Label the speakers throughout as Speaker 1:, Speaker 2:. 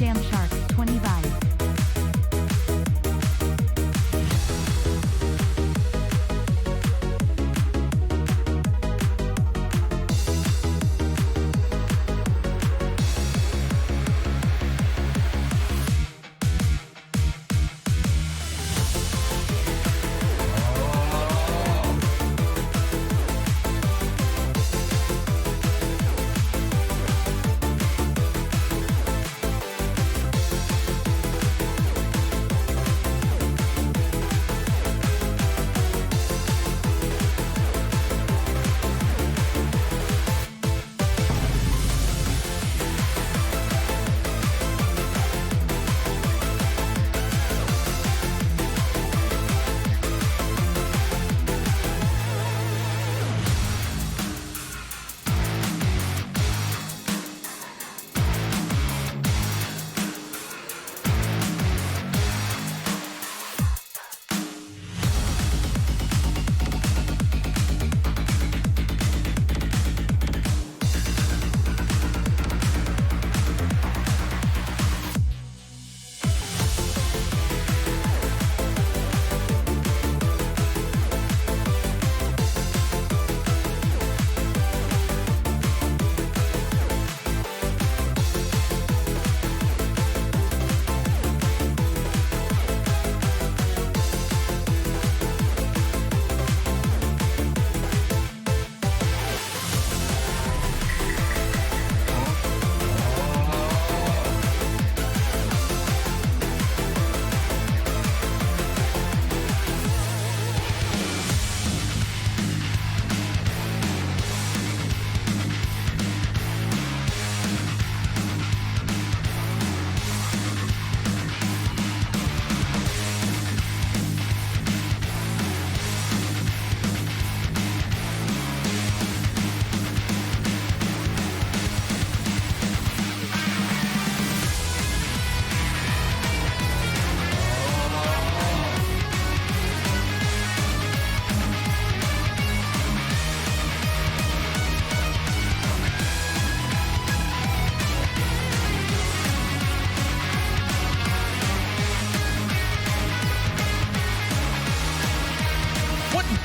Speaker 1: Instagram shark 20 vibes.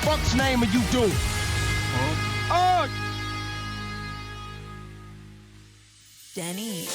Speaker 2: Fuck's name are you doing? Oh!
Speaker 3: Denny.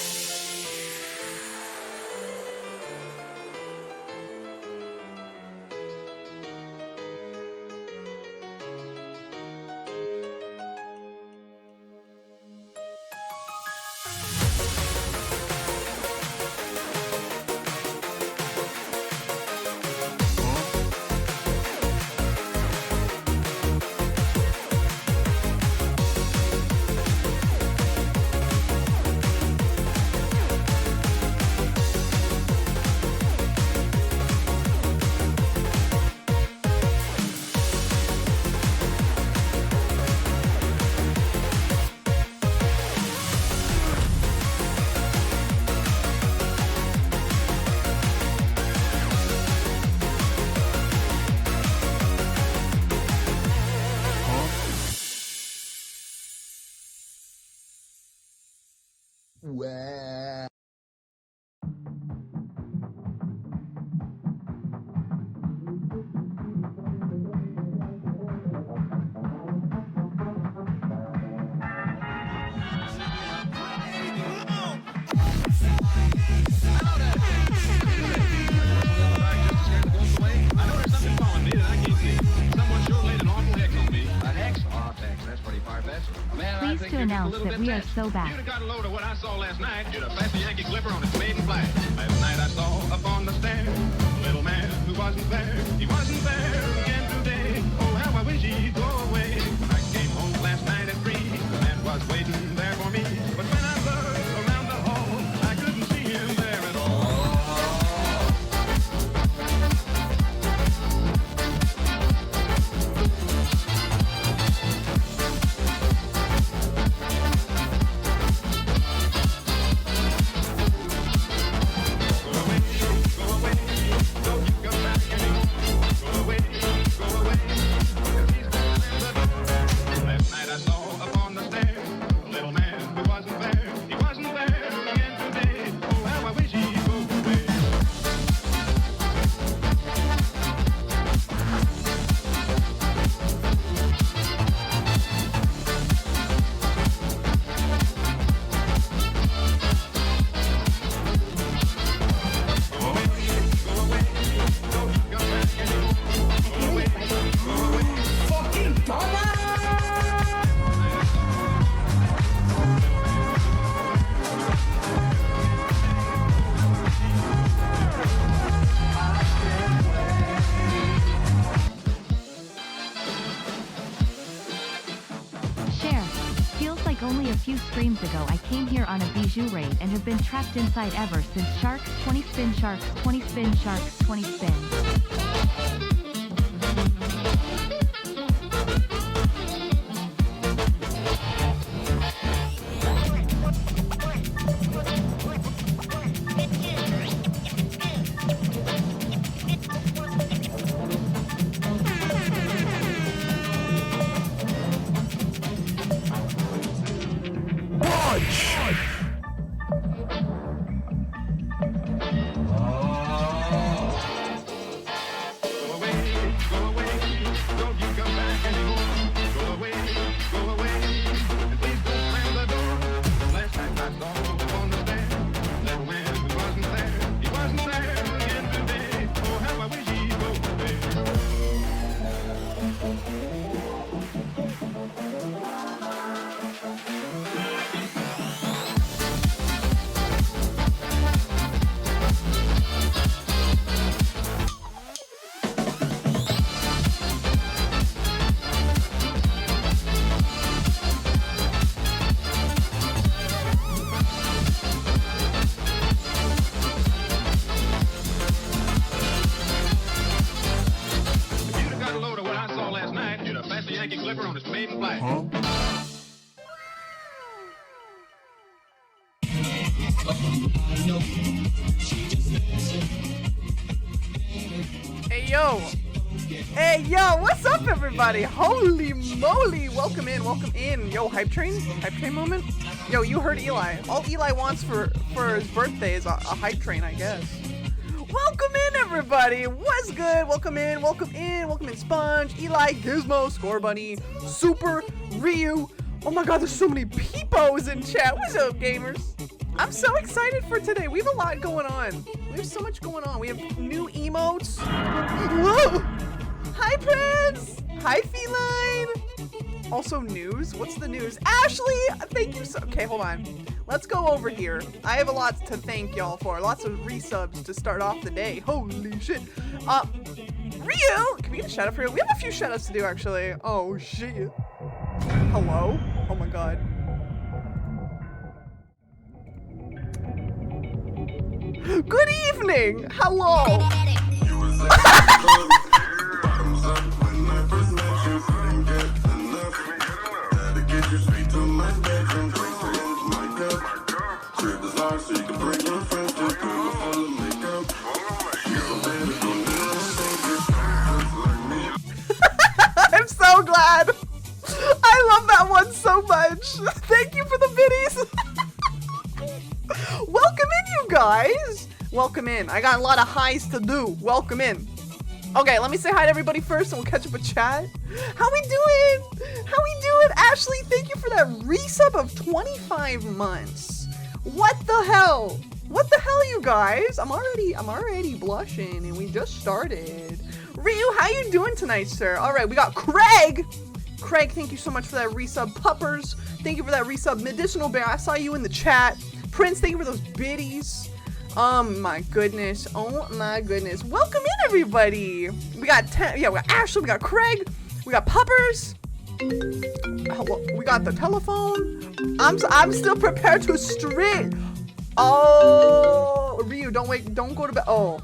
Speaker 2: Well.
Speaker 1: Pleased to announce that we are so back.
Speaker 4: You'd have got a load of what I saw last night. You'd have passed the Yankee Clipper on its maiden flight. Last night I saw up on the stand a little man who wasn't there. He wasn't there again today. Oh, how I wish he'd go away. When I came home last night at 3, the man was waiting there for me. But when I looked around the hall, I couldn't see him there at all.
Speaker 1: few streams ago I came here on a bijou raid and have been trapped inside ever since. Sharks, 20 spin sharks, 20 spin sharks, 20 spin.
Speaker 4: Go away, don't you come back anymore. Go away, and please don't slam the door. Last night I saw on the stand, little man who wasn't there. He wasn't there again today. Oh, how I wish he'd go away. If you'd have got a load of what I saw last night, you'd have passed the Yankee Clipper on its maiden flight.
Speaker 5: Hey yo! Hey yo, what's up everybody? Holy moly! Welcome in. Yo, hype train moment? Yo, you heard Eli. All Eli wants for his birthday is a hype train, I guess. Welcome in everybody! What's good? Welcome in, Sponge, Eli, Gizmo, Score Bunny, Super, Ryu. Oh my god, there's so many peepos in chat. What's up, gamers? I'm so excited for today. We have a lot going on. We have so much going on. We have new emotes. Whoa! Hi, Prince! Hi, Feline! Also, news. What's the news? Ashley! Thank you so... Okay, hold on. Let's go over here. I have a lot to thank y'all for. Lots of resubs to start off the day. Holy shit. Ryu! Can we get a shout out for you? We have a few shout outs to do, actually. Oh, shit. Hello? Oh my god. Good evening! Hello! I'm so glad! I love that one so much! Thank you for the biddies! Welcome in, you guys! Welcome in. I got a lot of highs to do. Welcome in. Okay, let me say hi to everybody first and we'll catch up with chat. How we doing? Ashley, thank you for that resub of 25 months. What the hell? What the hell, you guys? I'm already blushing and we just started. Ryu, how you doing tonight, sir? All right, we got Craig. Craig, thank you so much for that resub. Puppers, thank you for that resub. Medicinal Bear, I saw you in the chat. Prince, thank you for those biddies. Oh my goodness. Welcome in, everybody. We got we got Ashley, we got Craig, we got Puppers. Hello, we got the telephone. I'm still prepared to stream. Oh, Ryu, don't go to bed. Oh,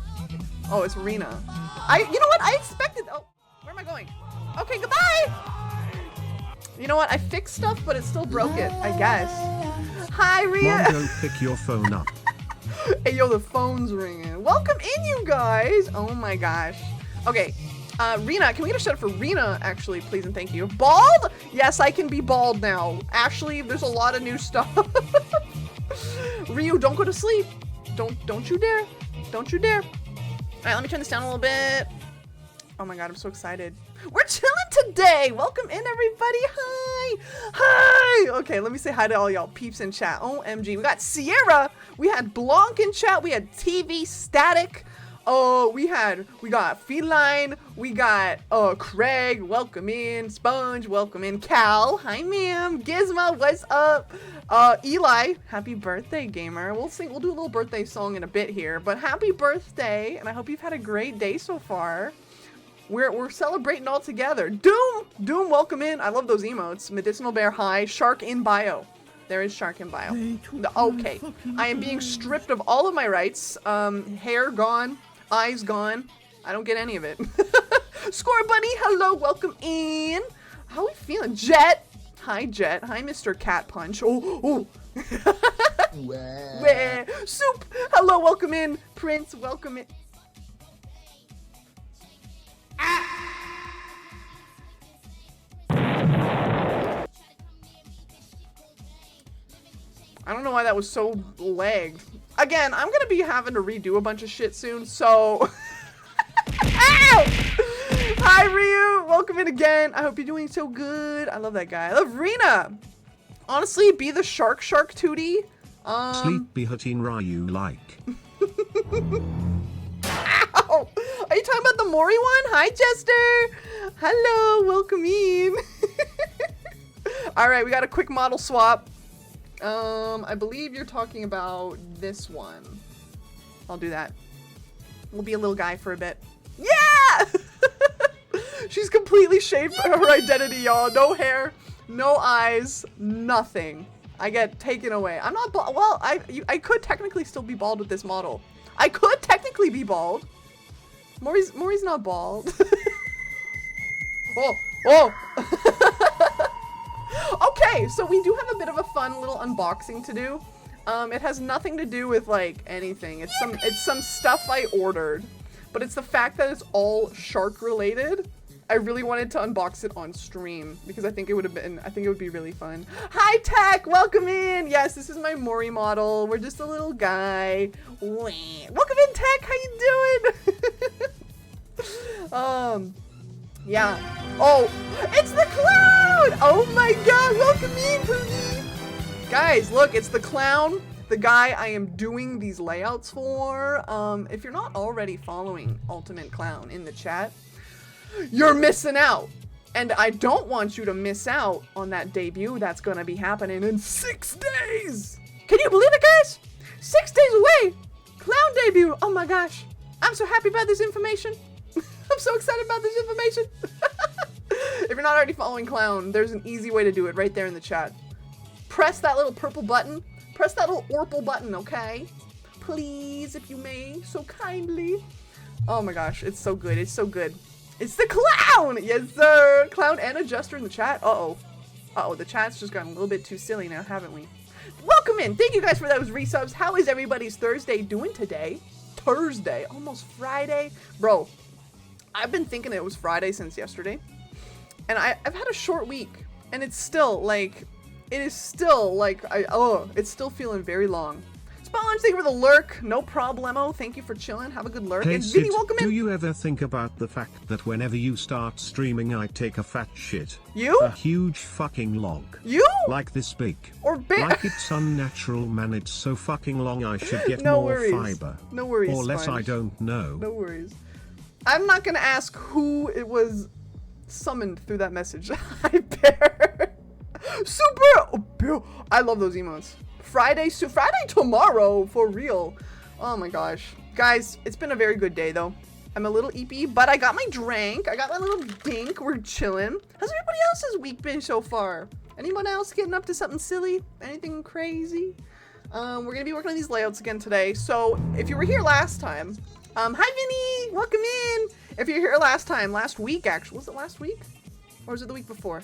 Speaker 5: it's Rena. You know what? I expected. Oh, where am I going? Okay, goodbye. You know what? I fixed stuff, but it still broke it, I guess. Hi, Ryu.
Speaker 6: Mom, don't pick your phone up.
Speaker 5: Hey, yo, the phone's ringing. Welcome in, you guys. Oh my gosh. Okay, Rena, can we get a shout out for Rena, actually, please and thank you. Bald? Yes, I can be bald now. Ashley, there's a lot of new stuff. Ryu, don't go to sleep. Don't you dare. Don't you dare. All right, let me turn this down a little bit. Oh my god, I'm so excited. We're chilling today. Welcome in, everybody. Hi. Okay, let me say hi to all y'all peeps in chat. OMG, we got Sierra. We had Blanc in chat. We had TV Static. Oh, we got Feline. We got Craig. Welcome in. Sponge. Welcome in. Cal. Hi, ma'am. Gizmo. What's up? Eli. Happy birthday, gamer. We'll do a little birthday song in a bit here. But happy birthday, and I hope you've had a great day so far. We're celebrating all together. Doom, welcome in. I love those emotes. Medicinal Bear, hi. Shark in bio. There is shark in bio. Okay. I am being stripped of all of my rights. Hair gone. Eyes gone. I don't get any of it. Score Bunny, hello, welcome in. How are we feeling? Jet. Hi, Jet. Hi, Mr. Cat Punch. Oh. Where? Soup. Hello, welcome in. Prince, welcome in. I don't know why that was so lagged. Again, I'm gonna be having to redo a bunch of shit soon, so... Ow! Hi, Ryu! Welcome in again. I hope you're doing so good. I love that guy. I love Rena! Honestly, be the Shark Tootie.
Speaker 6: Sleepy Hutin Ryu like.
Speaker 5: Ow! Are you talking about the Mori one? Hi, Jester! Hello, welcome in. Alright, we got a quick model swap. I believe you're talking about this one. I'll do that. We'll be a little guy for a bit. Yeah! She's completely shaved for her identity, y'all. No hair, no eyes, nothing. I get taken away. I'm not bald. Well, I could technically still be bald with this model. I could technically be bald. Maury's not bald. Oh. Okay, so we do have a bit of a fun little unboxing to do. It has nothing to do with like anything. It's some stuff I ordered, but it's the fact that it's all shark related. I really wanted to unbox it on stream because I think it would be really fun. Hi Tech, welcome in. Yes, this is my Mori model. We're just a little guy. Welcome in Tech, how you doing? Yeah. Oh, it's the clown! Oh my god, welcome in, please. Guys, look, it's the clown, the guy I am doing these layouts for. If you're not already following Ultimate Clown in the chat, you're missing out. And I don't want you to miss out on that debut that's gonna be happening in 6 days. Can you believe it, guys? 6 days away, clown debut. Oh my gosh, I'm so happy about this information. I'm so excited about this information. If you're not already following Clown, there's an easy way to do it right there in the chat. Press that little purple button. Press that little orple button, okay? Please, if you may, so kindly. Oh my gosh, it's so good. It's so good. It's the Clown! Yes, sir. Clown and Adjuster in the chat. Uh-oh. Uh-oh, the chat's just gotten a little bit too silly now, haven't we? Welcome in. Thank you guys for those resubs. How is everybody's Thursday doing today? Thursday. Almost Friday. Bro. I've been thinking it was Friday since yesterday, and I've had a short week, and it's still like, it's still feeling very long. Spawn, thank you for the lurk, no problemo, thank you for chilling, have a good lurk,
Speaker 6: Hey
Speaker 5: and
Speaker 6: Sid,
Speaker 5: Vinny, welcome in.
Speaker 6: do you ever think about the fact that whenever you start streaming I take a fat shit?
Speaker 5: You?
Speaker 6: A huge fucking log.
Speaker 5: You?
Speaker 6: Like this big.
Speaker 5: Or
Speaker 6: like it's unnatural, man, it's so fucking long I should get
Speaker 5: No
Speaker 6: more
Speaker 5: worries.
Speaker 6: fiber.
Speaker 5: No worries,
Speaker 6: Or less,
Speaker 5: Sponge.
Speaker 6: I don't know.
Speaker 5: No worries. I'm not gonna ask who it was summoned through that message. Hi, Bear. Super. Oh, Bear. I love those emotes. Friday tomorrow, for real. Oh my gosh. Guys, it's been a very good day though. I'm a little eepy, but I got my drink. I got my little dink. We're chilling. How's everybody else's week been so far? Anyone else getting up to something silly? Anything crazy? We're gonna be working on these layouts again today. So if you were here last time, hi Vinny, welcome in. If you're here last week actually, was it last week? Or was it the week before?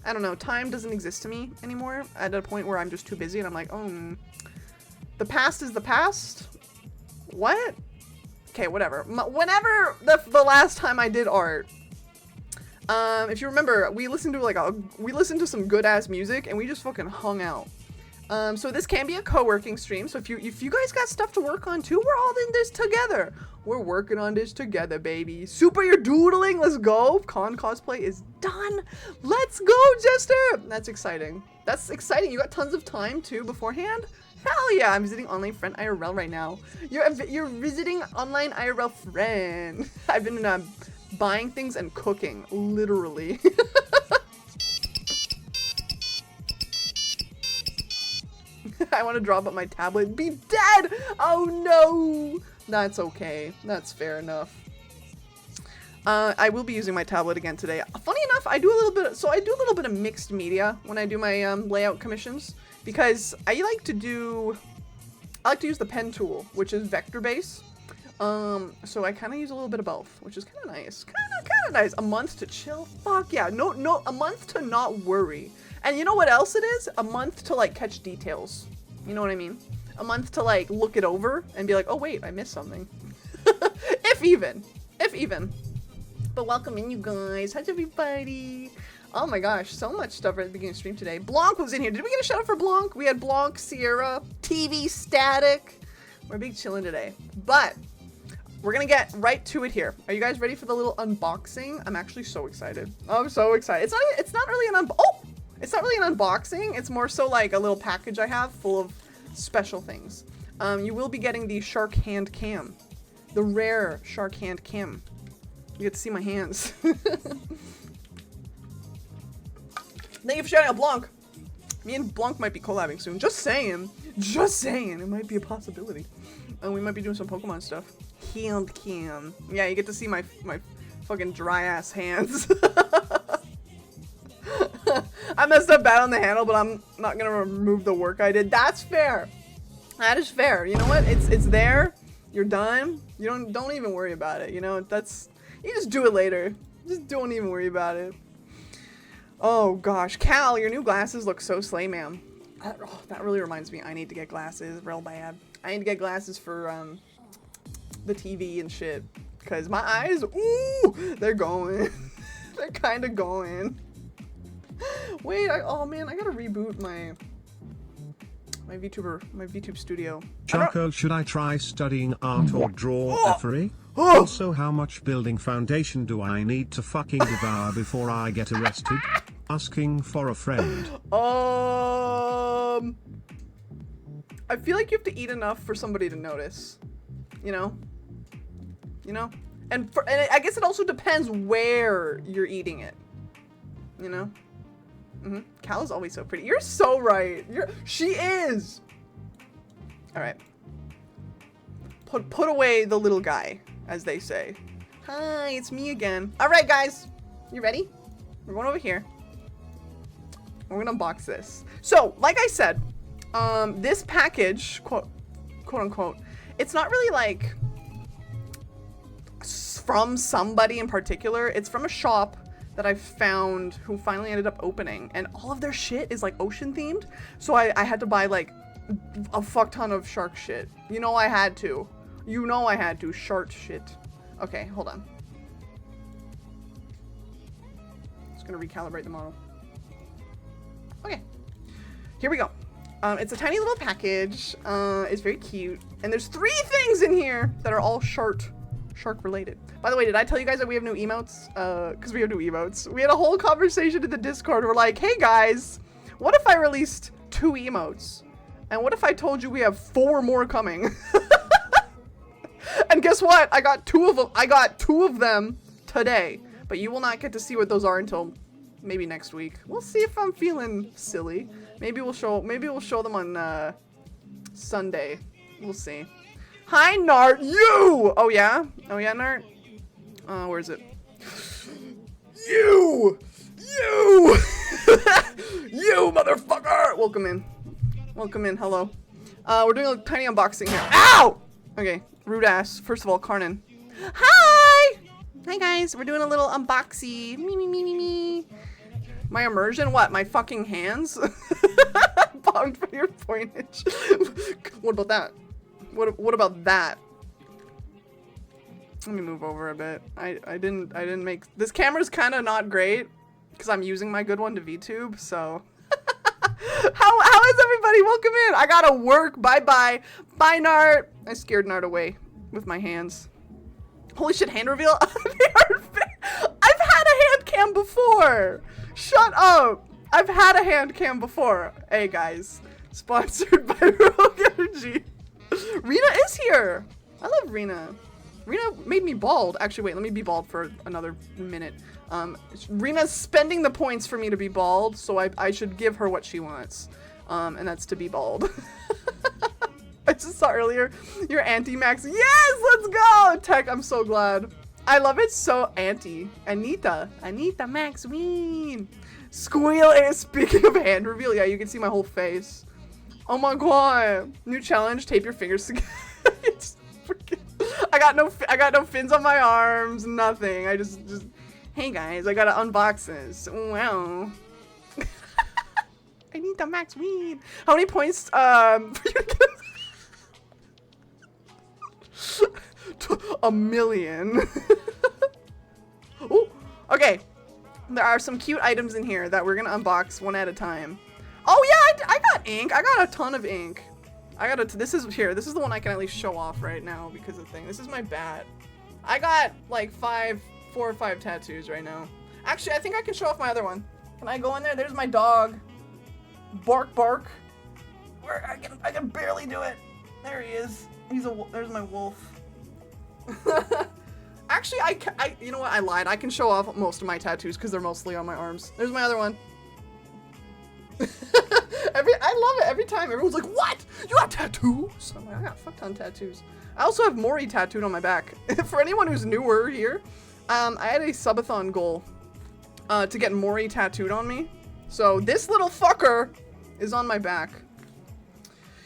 Speaker 5: I don't know, time doesn't exist to me anymore. At a point where I'm just too busy and I'm like, oh, the past is the past? What? Okay, whatever. Whenever the last time I did art, if you remember, we listened to some good ass music and we just fucking hung out. So this can be a co-working stream. So if you guys got stuff to work on too, we're all in this together. We're working on this together, baby. Super, you're doodling. Let's go. Con cosplay is done. Let's go, Jester. That's exciting. That's exciting. You got tons of time too beforehand. Hell yeah! I'm visiting online friend IRL right now. You're visiting online IRL friend. I've been buying things and cooking, literally. I want to drop up my tablet and be dead! Oh no! That's okay. That's fair enough. I will be using my tablet again today. Funny enough, I do a little bit of mixed media when I do my layout commissions. because I like to use the pen tool, which is vector base. So I kind of use a little bit of both, which is kind of nice. Kind of nice. A month to chill. Fuck yeah. No, a month to not worry. And you know what else it is? A month to like catch details. You know what I mean? A month to like look it over and be like, oh wait, I missed something. If even. But welcome in, you guys. How's everybody? Oh my gosh, so much stuff right at the beginning of the stream today. Blanc was in here. Did we get a shout out for Blanc? We had Blanc, Sierra, TV Static. We're big chilling today. But we're gonna get right to it here. Are you guys ready for the little unboxing? I'm actually so excited. I'm so excited. It's not really an unboxing. It's more so like a little package I have full of special things. You will be getting the Shark Hand Cam. The rare Shark Hand Cam. You get to see my hands. Thank you for shouting out Blanc. Me and Blanc might be collabing soon. Just saying. It might be a possibility. And we might be doing some Pokemon stuff. Hand cam. Yeah, you get to see my fucking dry ass hands. I messed up bad on the handle, but I'm not gonna remove the work I did. That's fair. That is fair. You know what? It's there. You're done. You don't even worry about it. You know, you just do it later. Just don't even worry about it. Oh gosh, Cal, your new glasses look so slay, man. That really reminds me. I need to get glasses real bad. I need to get glasses for the TV and shit, because my eyes, ooh, they're going. They're kind of going. Wait, oh man, I gotta reboot my VTuber studio.
Speaker 6: Choco, should I try studying art or draw effery? Also, how much building foundation do I need to fucking devour before I get arrested? Asking for a friend.
Speaker 5: I feel like you have to eat enough for somebody to notice. You know? And I guess it also depends where you're eating it. You know? Cal is always so pretty. You're so right. She is. All right. Put away the little guy, as they say. Hi, it's me again. All right, guys. You ready? We're going over here. We're gonna unbox this. So, like I said, this package, quote unquote, it's not really like from somebody in particular. It's from a shop that I found who finally ended up opening, and all of their shit is like ocean themed. So I had to buy like a fuck ton of shark shit. You know I had to. Shark shit. Okay, hold on. Just gonna recalibrate the model. Okay, here we go. It's a tiny little package. It's very cute, and there's 3 things in here that are all shark related. By the way, did I tell you guys that we have new emotes? Because we have new emotes. We had a whole conversation in the Discord. We're like, hey guys, what if I released 2 emotes? And what if I told you we have 4 more coming? And guess what? I got 2 of them. I got 2 of them today. But you will not get to see what those are until maybe next week. We'll see if I'm feeling silly. Maybe we'll show them on Sunday. We'll see. Hi, Nart. You! Oh, yeah? Oh, yeah, Nart? Where is it? You! You, motherfucker! Welcome in. Hello. We're doing a tiny unboxing here. Ow! Okay, rude ass. First of all, Karnan. Hi! Hi, guys. We're doing a little unboxing. Me. My immersion? What? My fucking hands? Bombed for your pointage. What about that? What about that? Let me move over a bit. I didn't make this camera's kind of not great because I'm using my good one to VTube. So how is everybody? Welcome in. I gotta work. Bye, Nart. I scared Nart away with my hands. Holy shit! Hand reveal. I've had a hand cam before. Shut up. I've had a hand cam before. Hey guys, sponsored by Rogue Energy. Rena is here. I love Rena. Rena made me bald. Actually, wait, let me be bald for another minute. Rena's spending the points for me to be bald, so I should give her what she wants. And that's to be bald. I just saw earlier your anti-max. Yes, let's go! Tech, I'm so glad. I love it so anti. Anita Maxween. Squeal is speaking of hand reveal. Yeah, you can see my whole face. Oh my god. New challenge, tape your fingers together. It's freaking... I got no fins on my arms, nothing. I just hey guys, I gotta unbox this. Wow. I need the max weed. How many points for you to get a million? Ooh, okay. There are some cute items in here that we're gonna unbox one at a time. Oh yeah, I got ink. I got a ton of ink. This is the one I can at least show off right now because of the thing. This is my bat. I got like 4 or 5 tattoos right now. Actually, I think I can show off my other one. Can I go in there? There's my dog. Bark, bark. Where I can barely do it. There he is. There's my wolf. Actually, you know what? I lied. I can show off most of my tattoos because they're mostly on my arms. There's my other one. I love it every time. Everyone's like, "What? You got tattoos?" I'm like, I got a fuck ton of tattoos. I also have Mori tattooed on my back. For anyone who's newer here, I had a subathon goal to get Mori tattooed on me. So this little fucker is on my back.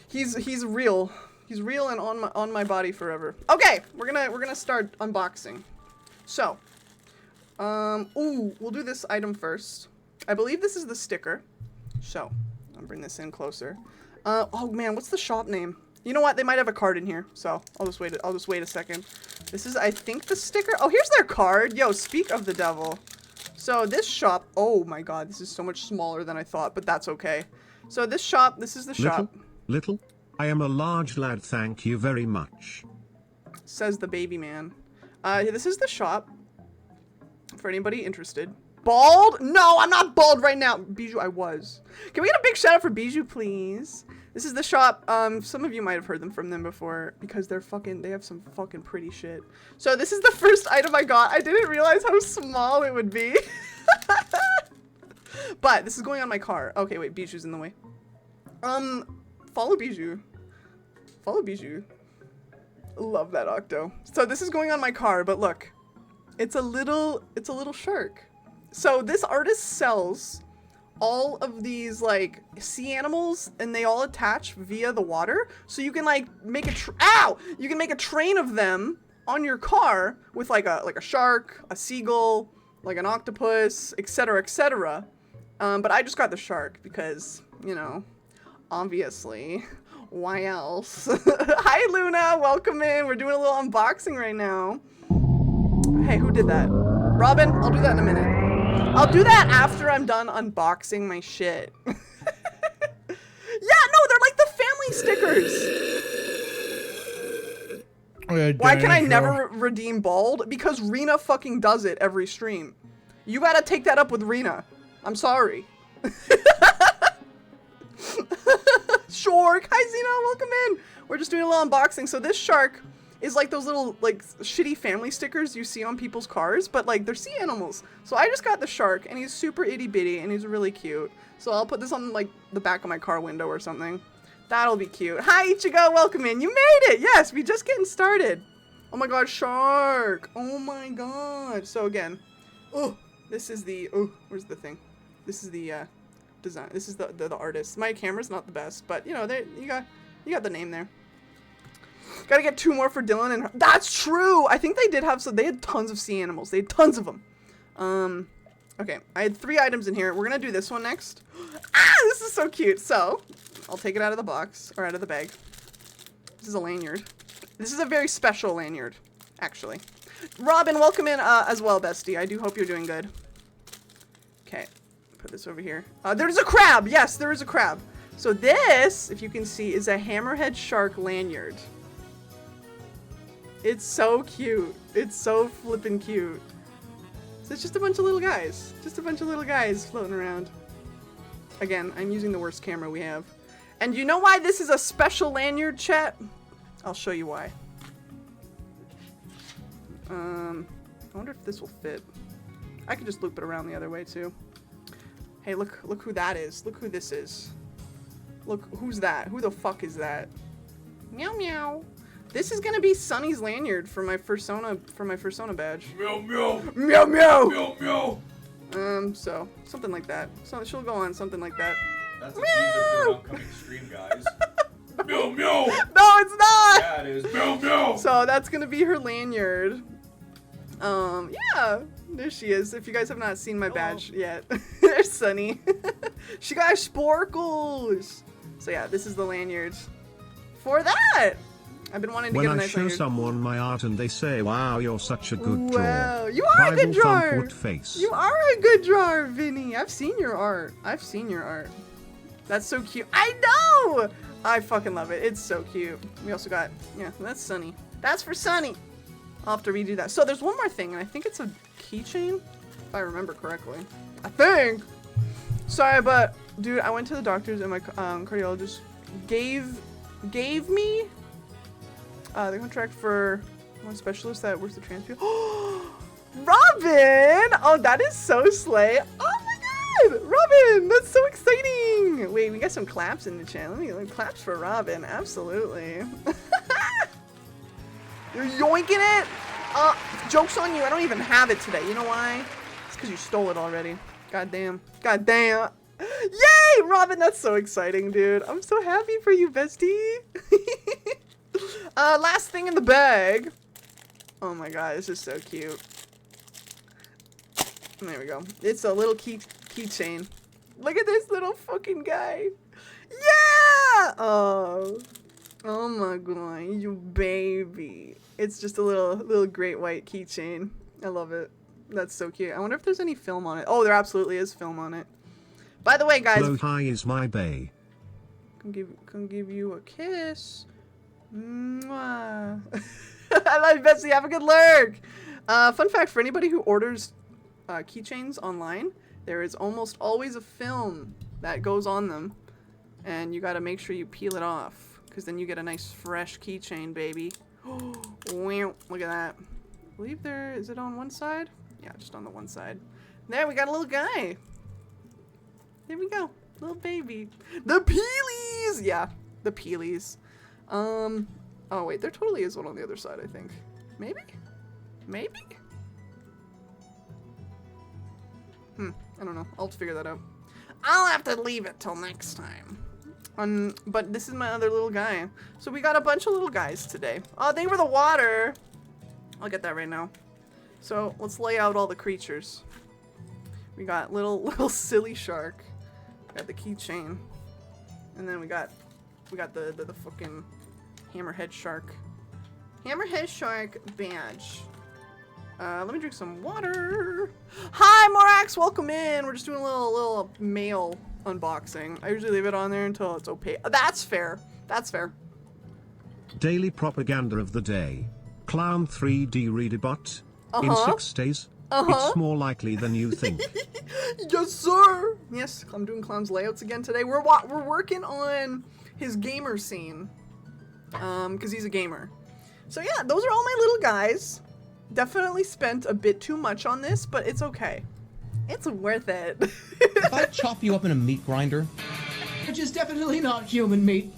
Speaker 5: He's real. He's real and on my body forever. Okay, we're gonna start unboxing. So, we'll do this item first. I believe this is the sticker. So, I'll bring this in closer. Oh man, what's the shop name? You know what? They might have a card in here, so I'll just wait a second. This is, I think, the sticker. Oh, here's their card. Yo, speak of the devil. So this shop, oh my god, this is so much smaller than I thought, but that's okay. So this shop, this is the shop.
Speaker 6: Little? I am a large lad, thank you very much.
Speaker 5: Says the baby man. This is the shop. For anybody interested. Bald? No, I'm not bald right now. Bijou, I was. Can we get a big shout out for Bijou, please? This is the shop. Some of you might have heard from them before because they have some fucking pretty shit. So this is the first item I got. I didn't realize how small it would be. But this is going on my car. Okay, wait, Bijou's in the way. Follow Bijou. Follow Bijou. Love that Octo. So this is going on my car, but look. It's a little shark. So this artist sells all of these like sea animals and they all attach via the water. So you can like make you can make a train of them on your car with like a shark, a seagull, like an octopus, etc., etc. But I just got the shark because, you know, obviously, why else? Hi Luna, welcome in. We're doing a little unboxing right now. Hey, who did that? Robin, I'll do that in a minute. I'll do that after I'm done unboxing my shit. Yeah, no, they're like the family stickers. Why can I never redeem Bald? Because Rena fucking does it every stream. You gotta take that up with Rena. I'm sorry. Shark, hi Xena, welcome in. We're just doing a little unboxing. So this shark is like those little like shitty family stickers you see on people's cars, but like they're sea animals. So I just got the shark and he's super itty bitty and he's really cute. So I'll put this on like the back of my car window or something. That'll be cute. Hi Ichigo, welcome in. You made it. Yes, we just getting started. Oh my god, shark. Oh my god. So again, this is the, where's the thing? This is the design. This is the artist. My camera's not the best, but you know, you got the name there. Gotta get 2 more for Dylan and her. That's true. I think they did have they had tons of sea animals. They had tons of them. Okay, I had 3 items in here. We're gonna do this one next. This is so cute. So I'll take it out of the box or out of the bag. This is a lanyard. This is a very special lanyard, actually. Robin, welcome in as well, bestie. I do hope you're doing good. Okay, put this over here. There's a crab. Yes, there is a crab. So this, if you can see, is a hammerhead shark lanyard. It's so cute. It's so flippin' cute. So it's just a bunch of little guys. Just a bunch of little guys floating around. Again, I'm using the worst camera we have. And you know why this is a special lanyard, chat? I'll show you why. I wonder if this will fit. I could just loop it around the other way too. Hey, look who that is. Look who this is. Look, who's that? Who the fuck is that? Meow meow. This is gonna be Sunny's lanyard for my Fursona badge.
Speaker 2: Meow meow.
Speaker 5: Meow meow.
Speaker 2: Meow meow.
Speaker 5: So something like that. So she'll go on something like that.
Speaker 7: That's a teaser for an upcoming stream, guys. Meow meow.
Speaker 5: No, it's not.
Speaker 7: Yeah, it is. Meow meow.
Speaker 5: So that's gonna be her lanyard. Yeah, there she is. If you guys have not seen my badge yet, there's Sunny. She got sporkles. So yeah, this is the lanyard for that. I've been wanting to
Speaker 6: When
Speaker 5: get a
Speaker 6: I
Speaker 5: nice
Speaker 6: show
Speaker 5: lanyard.
Speaker 6: someone my art and they say, "Wow, you're such a good drawer."
Speaker 5: Wow, you are a
Speaker 6: Bible
Speaker 5: good
Speaker 6: thump
Speaker 5: drawer.
Speaker 6: wood face.
Speaker 5: You are a good drawer, Vinny. I've seen your art. I've seen your art. That's so cute. I know. I fucking love it. It's so cute. We also got, yeah, that's Sunny. That's for Sunny. I'll have to redo that. So there's one more thing, and I think it's a keychain, if I remember correctly. I think. Sorry, but dude, I went to the doctors and my cardiologist gave me the contract for one specialist that works the transplant. Robin! Oh, that is so slay. Oh my god! Robin! That's so exciting! Wait, we got some claps in the channel. Let me claps for Robin. Absolutely. You're yoinking it? Joke's on you. I don't even have it today. You know why? It's because you stole it already. God damn. God damn. Yay! Robin, that's so exciting, dude. I'm so happy for you, bestie. Last thing in the bag. Oh my god, this is so cute. There we go. It's a little keychain. Look at this little fucking guy. Yeah! Oh my god, you baby. It's just a little great white keychain. I love it. That's so cute. I wonder if there's any film on it. Oh, there absolutely is film on it. By the way, guys.
Speaker 6: Blow high is my bae.
Speaker 5: Come give you a kiss. Mwah. I love you, Betsy. Have a good lurk. Fun fact for anybody who orders keychains online, there is almost always a film that goes on them, and you got to make sure you peel it off, because then you get a nice fresh keychain, baby. Wow, look at that. I believe is it on one side? Yeah, just on the one side. There, we got a little guy. There we go. Little baby. The Peelies! Yeah, the Peelies. Oh wait, there totally is one on the other side, I think. Maybe? Maybe? I don't know. I'll figure that out. I'll have to leave it till next time. But this is my other little guy. So we got a bunch of little guys today. Oh, they were the water. I'll get that right now. So let's lay out all the creatures. We got little silly shark. We got the keychain. And then we got the fucking hammerhead shark. Hammerhead shark badge. Let me drink some water. Hi, Morax, welcome in. We're just doing a little mail unboxing. I usually leave it on there until it's opaque. That's fair. That's fair.
Speaker 6: Daily propaganda of the day. Clown 3D Readabot. In 6 days. It's more likely than you think.
Speaker 5: Yes, sir. Yes, I'm doing Clown's layouts again today. We're working on his gamer scene. Because he's a gamer. So yeah, those are all my little guys. Definitely spent a bit too much on this, but it's okay. It's worth it.
Speaker 2: If I chop you up in a meat grinder,
Speaker 8: Which is definitely not human meat.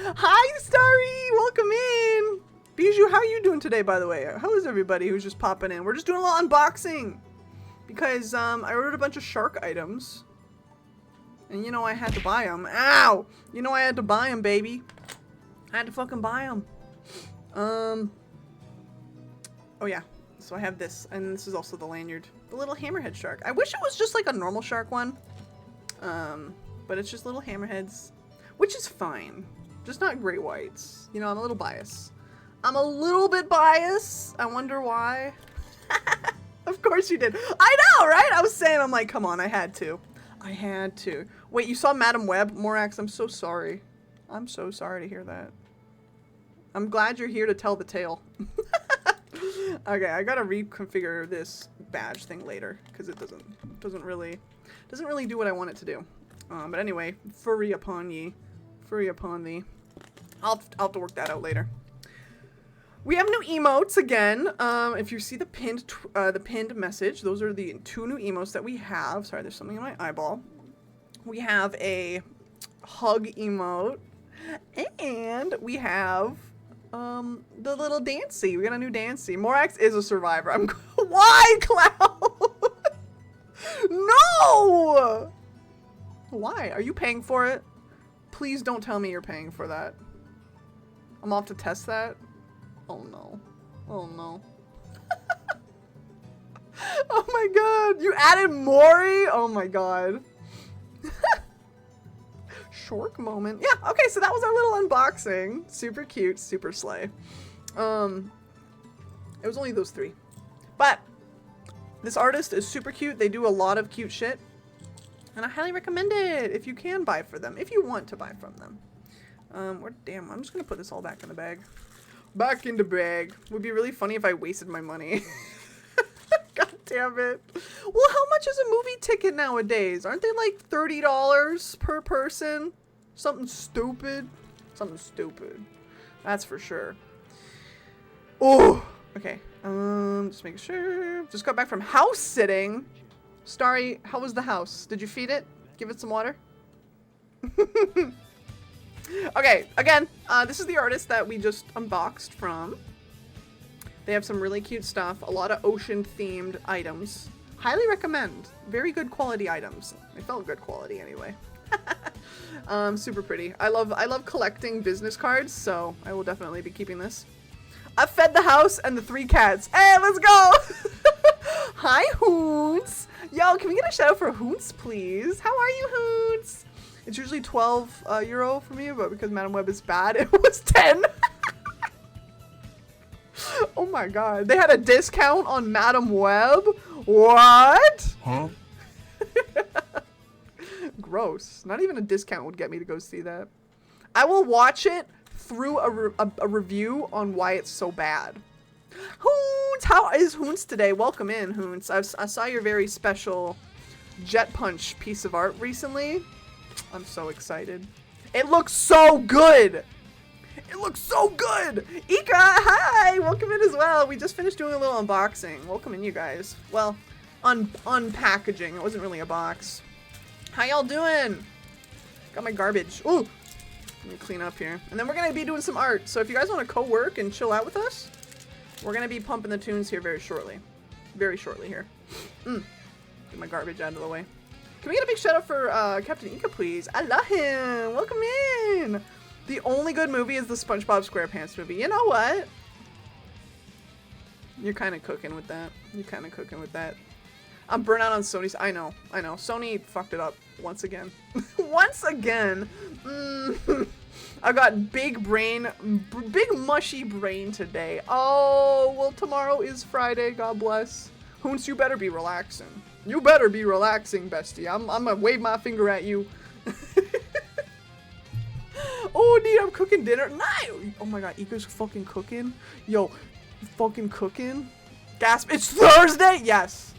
Speaker 5: Hi, Starry! Welcome in! Bijou, how are you doing today, by the way? How is everybody who's just popping in? We're just doing a little unboxing. Because, I ordered a bunch of shark items. And you know I had to buy them. Ow! You know I had to buy them, baby. I had to fucking buy them. Oh yeah. So I have this. And this is also the lanyard. The little hammerhead shark. I wish it was just like a normal shark one. But it's just little hammerheads. Which is fine. Just not great whites. You know, I'm a little biased. I'm a little bit biased. I wonder why. Of course you did. I know, right? I was saying, I'm like, come on, I had to. I had to. Wait, you saw Madam Web? Morax, I'm so sorry. I'm so sorry to hear that. I'm glad you're here to tell the tale. Okay, I gotta reconfigure this badge thing later because it doesn't really do what I want it to do. But anyway, furry upon ye, furry upon thee. I'll have to work that out later. We have new emotes again. If you see the pinned message, those are the 2 new emotes that we have. Sorry, there's something in my eyeball. We have a hug emote, and we have the little Dancy. We got a new Dancy. Morax is a survivor. I'm why, Cloud? No! Why? Are you paying for it? Please don't tell me you're paying for that. I'm off to test that. Oh no. Oh no. Oh my god. You added Mori? Oh my god. Shork moment. Yeah, okay, so that was our little unboxing. Super cute, super slay. It was only those 3. But this artist is super cute. They do a lot of cute shit. And I highly recommend it if you can buy for them, if you want to buy from them. Damn, I'm just gonna put this all back in the bag. Back in the bag. Would be really funny if I wasted my money. God damn it. Well, how much is a movie ticket nowadays? Aren't they like $30 per person? Something stupid. Something stupid. That's for sure. Oh, okay. Just making sure. Just got back from house sitting. Starry, how was the house? Did you feed it? Give it some water? Okay, again, this is the artist that we just unboxed from. They have some really cute stuff. A lot of ocean-themed items. Highly recommend. Very good quality items. They felt good quality anyway. Super pretty. I love collecting business cards, so I will definitely be keeping this. I fed the house and the 3 cats. Hey, let's go! Hi, Hoons. Yo, can we get a shout out for Hoons, please? How are you, Hoons? It's usually 12 euro for me, but because Madame Web is bad, it was 10. Oh my god. They had a discount on Madame Web? What?
Speaker 2: Huh?
Speaker 5: Gross. Not even a discount would get me to go see that. I will watch it through a review on why it's so bad. Hoons! How is Hoons today? Welcome in, Hoons. I saw your very special Jet Punch piece of art recently. I'm so excited. It looks so good! It looks so good! Ika, hi! Welcome in as well. We just finished doing a little unboxing. Welcome in, you guys. Well, unpackaging. It wasn't really a box. How y'all doing? Got my garbage. Ooh! Let me clean up here. And then we're gonna be doing some art. So if you guys want to co-work and chill out with us, we're gonna be pumping the tunes here very shortly. Very shortly here. Get my garbage out of the way. Can we get a big shout out for Captain Ika, please? I love him. Welcome in. The only good movie is the SpongeBob SquarePants movie. You know what? You're kind of cooking with that. You're kind of cooking with that. I'm burnt out on Sony's. I know. Sony fucked it up once again. Once again. I got big mushy brain today. Oh, well, tomorrow is Friday. God bless. Hoons, you better be relaxing. You better be relaxing, bestie. I'm gonna wave my finger at you. Oh, dude, I'm cooking dinner. Nice. Oh my god, Ika's fucking cooking. Yo, you fucking cooking? Gasp. It's Thursday? Yes.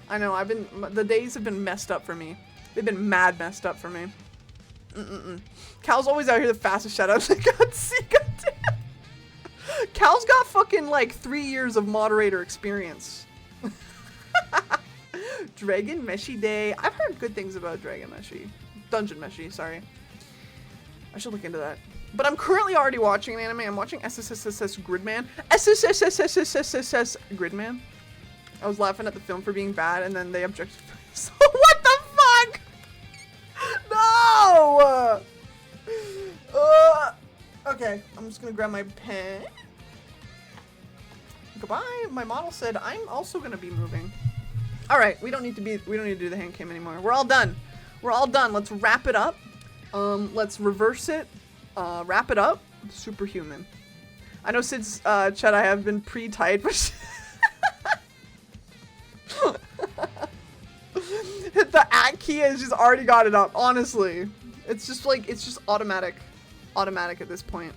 Speaker 5: I know, the days have been messed up for me. They've been mad messed up for me. Cal's always out here the fastest shoutouts. God, see, goddamn. Cal's got fucking like 3 years of moderator experience. Dragon Meshi Day. I've heard good things about Dragon Meshi. Dungeon Meshi, sorry. I should look into that. But I'm currently already watching an anime. I'm watching SSSS Gridman. SSSS Gridman. I was laughing at the film for being bad, and then they objected. So what the fuck? No! Okay, I'm just gonna grab my pen. Goodbye. My model said I'm also gonna be moving. All right, we don't need to do the hand cam anymore. We're all done. We're all done. Let's wrap it up. Let's reverse it. Wrap it up. Superhuman. I know since Chet, I have been pre-typed, but hit the at key has just already got it up. Honestly, it's just like it's just automatic at this point.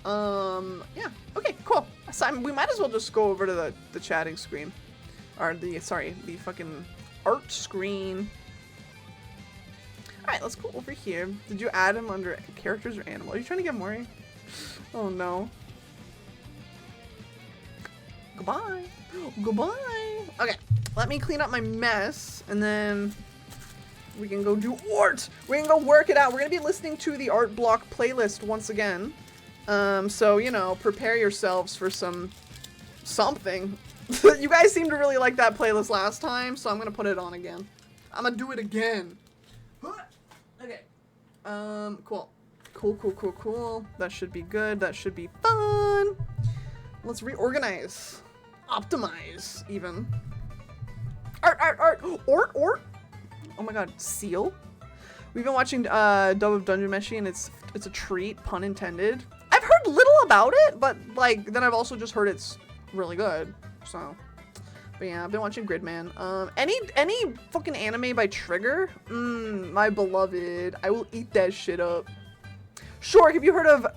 Speaker 5: Yeah. Okay. Cool. So we might as well just go over to the chatting screen. Or the fucking art screen. Alright, let's go over here. Did you add him under characters or animal? Are you trying to get Mori? Oh no. Goodbye. Goodbye. Okay, let me clean up my mess and then we can go do art. We can go work it out. We're gonna be listening to the art block playlist once again. So, you know, prepare yourselves for something. You guys seem to really like that playlist last time, so I'm gonna put it on again. I'm gonna do it again. Okay. Cool. Cool. That should be good. That should be fun. Let's reorganize. Optimize, even. Art. Ort. Oh my god, Seal. We've been watching Dove of Dungeon Meshi, and it's a treat, pun intended. I've heard little about it, but like then I've also just heard it's really good. So, but yeah, I've been watching Gridman. Any fucking anime by Trigger? My beloved. I will eat that shit up. Sure, have you heard of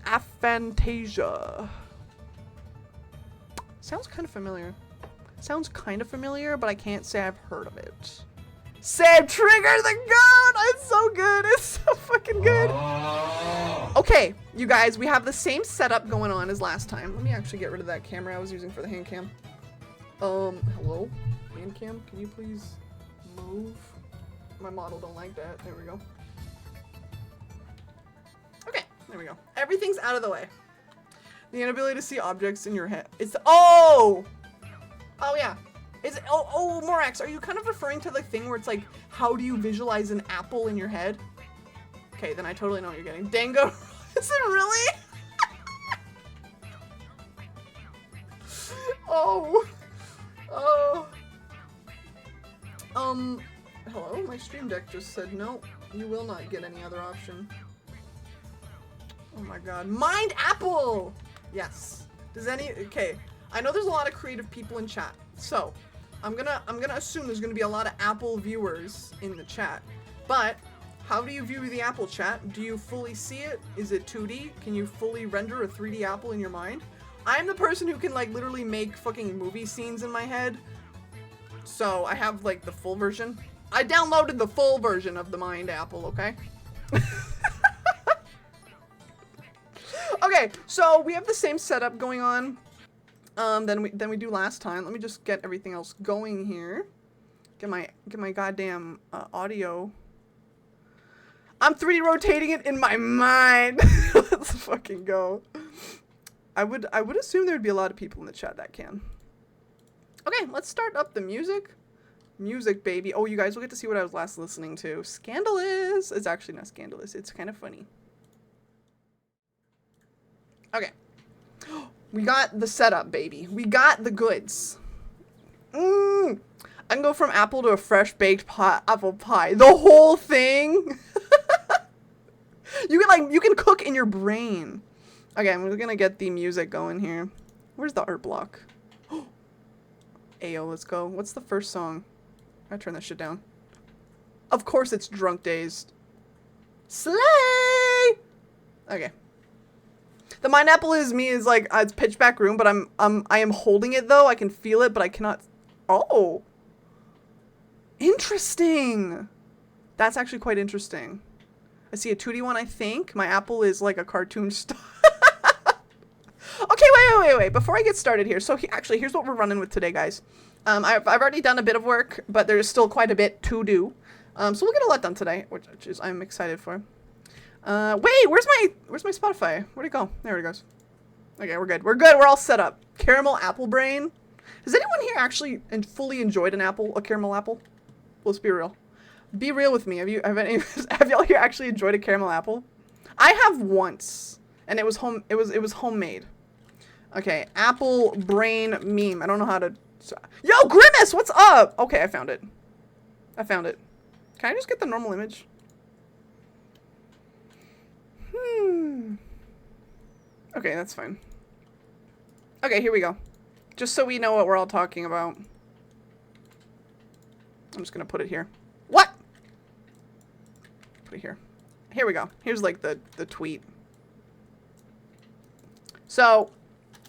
Speaker 5: Aphantasia? Sounds kind of familiar. But I can't say I've heard of it. Save Trigger the goat! It's so good. It's so fucking good. Okay, you guys, we have the same setup going on as last time. Let me actually get rid of that camera I was using for the hand cam. Hello? Hand cam, can you please move? My model don't like that. There we go. Okay, there we go. Everything's out of the way. The inability to see objects in your head. It's oh yeah. Oh Morax, are you kind of referring to the thing where it's like, how do you visualize an apple in your head? Okay, then I totally know what you're getting. Dango, is it really? Hello, my stream deck just said no, you will not get any other option. Oh my god, Mind Apple! Yes. Okay, I know there's a lot of creative people in chat, so I'm gonna assume there's gonna be a lot of Apple viewers in the chat, but how do you view the Apple chat? Do you fully see it? Is it 2D? Can you fully render a 3D apple in your mind? I'm the person who can like literally make fucking movie scenes in my head, so I have like the full version. I downloaded the full version of the Mind Apple, okay? Okay, so we have the same setup going on than we do last time. Let me just get everything else going here. Get my goddamn audio. I'm 3D rotating it in my mind. Let's fucking go. I would assume there'd be a lot of people in the chat that can. Okay, let's start up the music. Music, baby. Oh, you guys will get to see what I was last listening to. Scandalous. It's actually not scandalous. It's kind of funny. Okay. We got the setup, baby. We got the goods. I can go from apple to a fresh baked apple pie. The whole thing. You can cook in your brain. Okay, I'm gonna get the music going here. Where's the art block? Ayo, let's go. What's the first song? I turn that shit down. Of course it's Drunk Dazed. Slay! Okay. The Mind Apple is like it's pitch black room, but I am holding it though. I can feel it, but I cannot. Oh, interesting. That's actually quite interesting. I see a 2D one. I think my apple is like a cartoon style. Okay, wait. Before I get started here, so actually here's what we're running with today, guys. I've already done a bit of work, but there's still quite a bit to do. So we'll get a lot done today, which is I'm excited for. Wait, where's my Spotify? Where'd it go? There it goes. Okay, we're good. We're all set up. Caramel apple brain. Has anyone here actually fully enjoyed a caramel apple? Let's be real. Be real with me. Have y'all here actually enjoyed a caramel apple? I have once, and it was homemade. Okay, apple brain meme. I don't know how to. Yo, Grimace, what's up? Okay, I found it. Can I just get the normal image? Okay, that's fine. Okay, here we go. Just so we know what we're all talking about. I'm just gonna put it here. What? Put it here. Here we go. Here's like the tweet. So,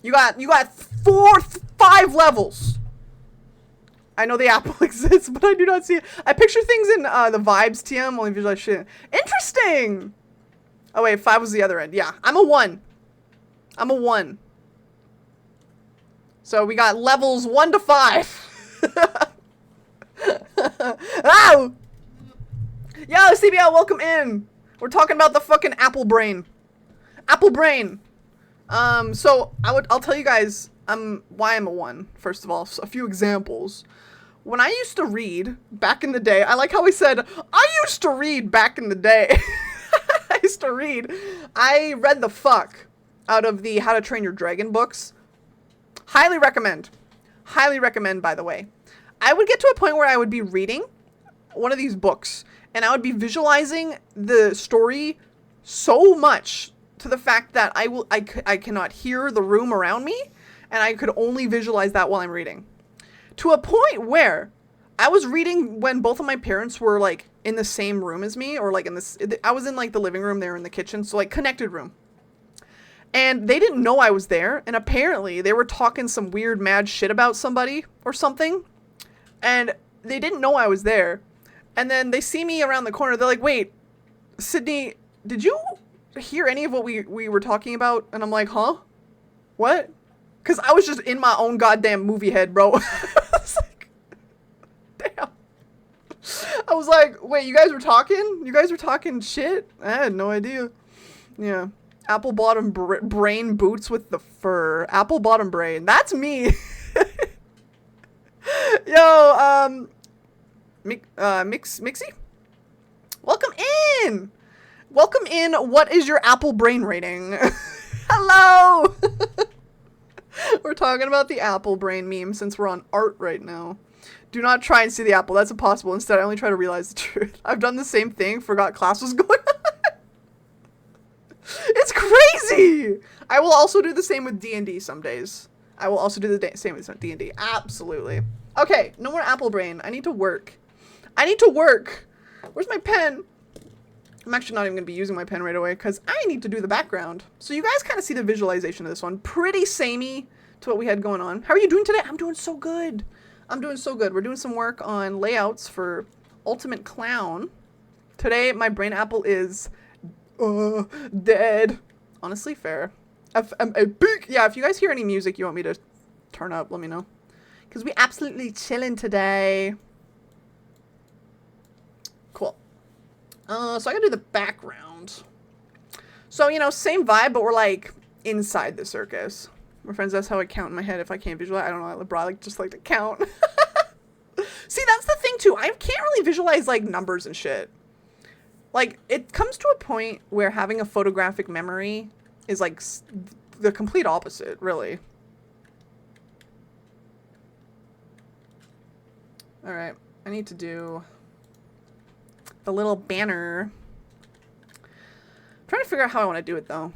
Speaker 5: you got 5 levels. I know the apple exists, but I do not see it. I picture things in the vibes TM, only visualize shit. Interesting! Oh wait, 5 was the other end. Yeah, I'm a 1. So we got levels 1 to 5. Ow! Yo, CBL, welcome in. We're talking about the fucking apple brain. Apple brain. So I'll tell you guys why I'm a 1. First of all, so a few examples. When I used to read back in the day, I like how I said I used to read back in the day. I used to read. I read the fuck out of the How to Train Your Dragon books. Highly recommend. Highly recommend, by the way. I would get to a point where I would be reading one of these books and I would be visualizing the story so much to the fact that I cannot hear the room around me and I could only visualize that while I'm reading. To a point where I was reading when both of my parents were like in the same room as me, or like in this, I was in like the living room, they were in the kitchen, so like connected room. And they didn't know I was there, and apparently they were talking some weird mad shit about somebody or something, and they didn't know I was there. And then they see me around the corner, they're like, wait, Sydney, did you hear any of what we were talking about? And I'm like, huh? What? Because I was just in my own goddamn movie head, bro. I was like, damn. I was like, wait, you guys were talking? You guys were talking shit? I had no idea. Yeah. Apple bottom brain boots with the fur. Apple bottom brain. That's me. Yo, Mixie? Welcome in. Welcome in. What is your Apple brain rating? Hello. We're talking about the Apple brain meme since we're on art right now. Do not try and see the apple. That's impossible. Instead, I only try to realize the truth. I've done the same thing. Forgot class was going on. It's crazy. I will also do the same with D&D some days. I will also do the same with D&D. Absolutely. Okay, no more apple brain. I need to work. I need to work. Where's my pen? I'm actually not even going to be using my pen right away because I need to do the background. So you guys kind of see the visualization of this one. Pretty samey to what we had going on. How are you doing today? I'm doing so good. I'm doing so good. We're doing some work on layouts for Ultimate Clown. Today, my brain apple is dead. Honestly, fair. Yeah, if you guys hear any music you want me to turn up, let me know. Because we absolutely chilling today. Cool. So I gotta do the background. So, you know, same vibe, but we're like inside the circus. My friends, that's how I count in my head if I can't visualize. I don't know, bro, I just like to count. See, that's the thing too. I can't really visualize like numbers and shit. Like, it comes to a point where having a photographic memory is like the complete opposite, really. All right, I need to do the little banner. I'm trying to figure out how I want to do it though.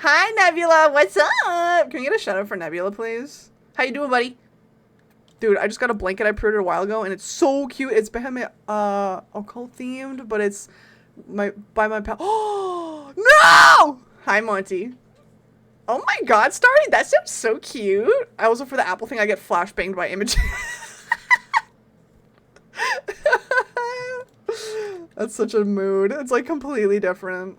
Speaker 5: Hi, Nebula. What's up? Can we get a shout out for Nebula, please? How you doing, buddy? Dude, I just got a blanket I pre-ordered a while ago, and it's so cute. It's Bahamut occult themed, but it's by my pal. Oh no! Hi, Monty. Oh my God, Starry, that sounds so cute. I also, for the Apple thing, I get flashbanged by images. That's such a mood. It's like completely different.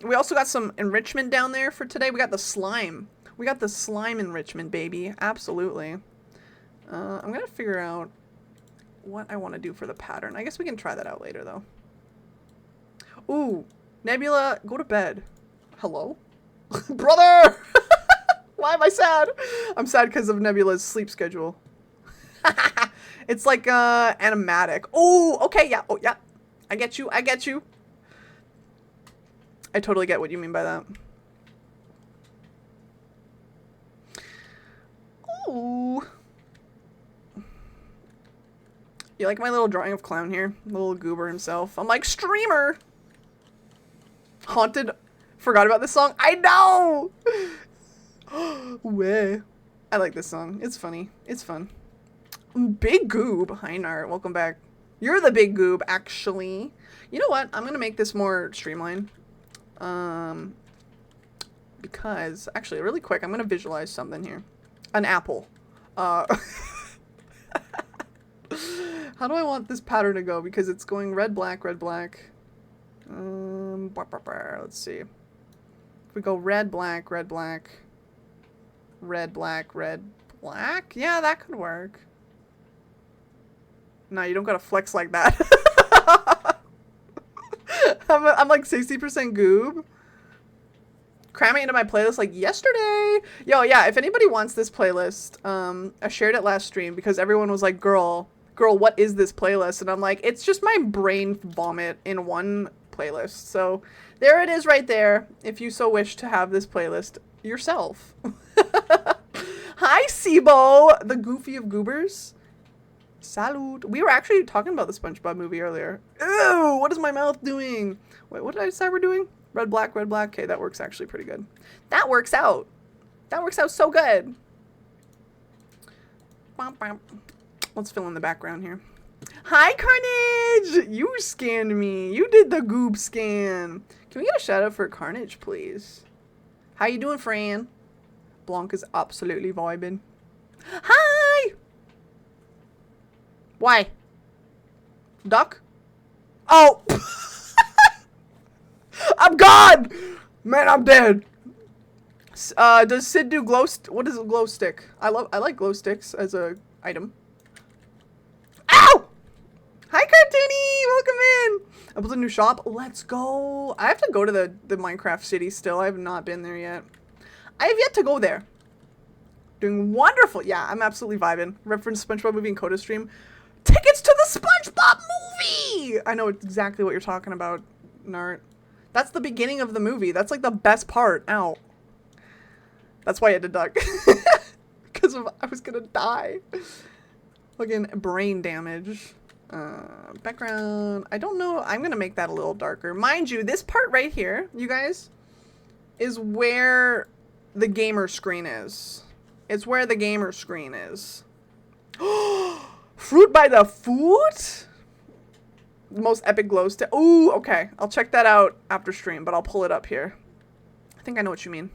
Speaker 5: We also got some enrichment down there for today. We got the slime. We got the slime enrichment, baby. Absolutely. I'm gonna figure out what I want to do for the pattern. I guess we can try that out later, though. Ooh, Nebula, go to bed. Hello? Brother! Why am I sad? I'm sad because of Nebula's sleep schedule. It's like animatic. Oh, okay, yeah. Oh, yeah. I get you. I get you. I totally get what you mean by that. Ooh. You like my little drawing of Clown here? Little goober himself. I'm like, streamer! Haunted. Forgot about this song. I know! Way. I like this song. It's funny. It's fun. Big Goob. Hi, Nart. Welcome back. You're the Big Goob, actually. You know what? I'm gonna make this more streamlined. Because, actually, really quick, I'm gonna visualize something here. An apple. How do I want this pattern to go? Because it's going red, black, red, black. Let's see. If we go red, black, red, black, red, black, red, black. Yeah, that could work. No, you don't gotta flex like that. I'm like 60% goob. Cram it into my playlist like yesterday. Yo, yeah, if anybody wants this playlist, I shared it last stream because everyone was like, girl, what is this playlist? And I'm like, it's just my brain vomit in one playlist. So there it is right there. If you so wish to have this playlist yourself. Hi, Sibo, the goofy of goobers. Salud. We were actually talking about the SpongeBob movie earlier. Ew, what is my mouth doing? Wait, what did I say we're doing? Red, black, red, black. Okay, that works actually pretty good. That works out. That works out so good. Let's fill in the background here. Hi, Carnage! You scanned me. You did the goob scan. Can we get a shout out for Carnage, please? How you doing, Fran? Blanca's absolutely vibing. Hi! Why? Duck? Oh! I'm gone! Man, I'm dead. Does Sid do what is a glow stick? I like glow sticks as a item. Ow! Hi, Cartoony! Welcome in! I built a new shop. Let's go. I have to go to the Minecraft city still. I have not been there yet. I have yet to go there. Doing wonderful. Yeah, I'm absolutely vibing. Reference SpongeBob movie and Coda stream. Tickets to the SpongeBob movie! I know exactly what you're talking about, Nart. That's the beginning of the movie. That's like the best part. Ow. That's why I had to duck. Because I was gonna die. Fucking brain damage. Background. I don't know. I'm gonna make that a little darker. Mind you, this part right here, you guys, is where the gamer screen is. It's where the gamer screen is. Fruit by the Foot? The most epic glow stick. Ooh, okay. I'll check that out after stream, but I'll pull it up here. I think I know what you mean.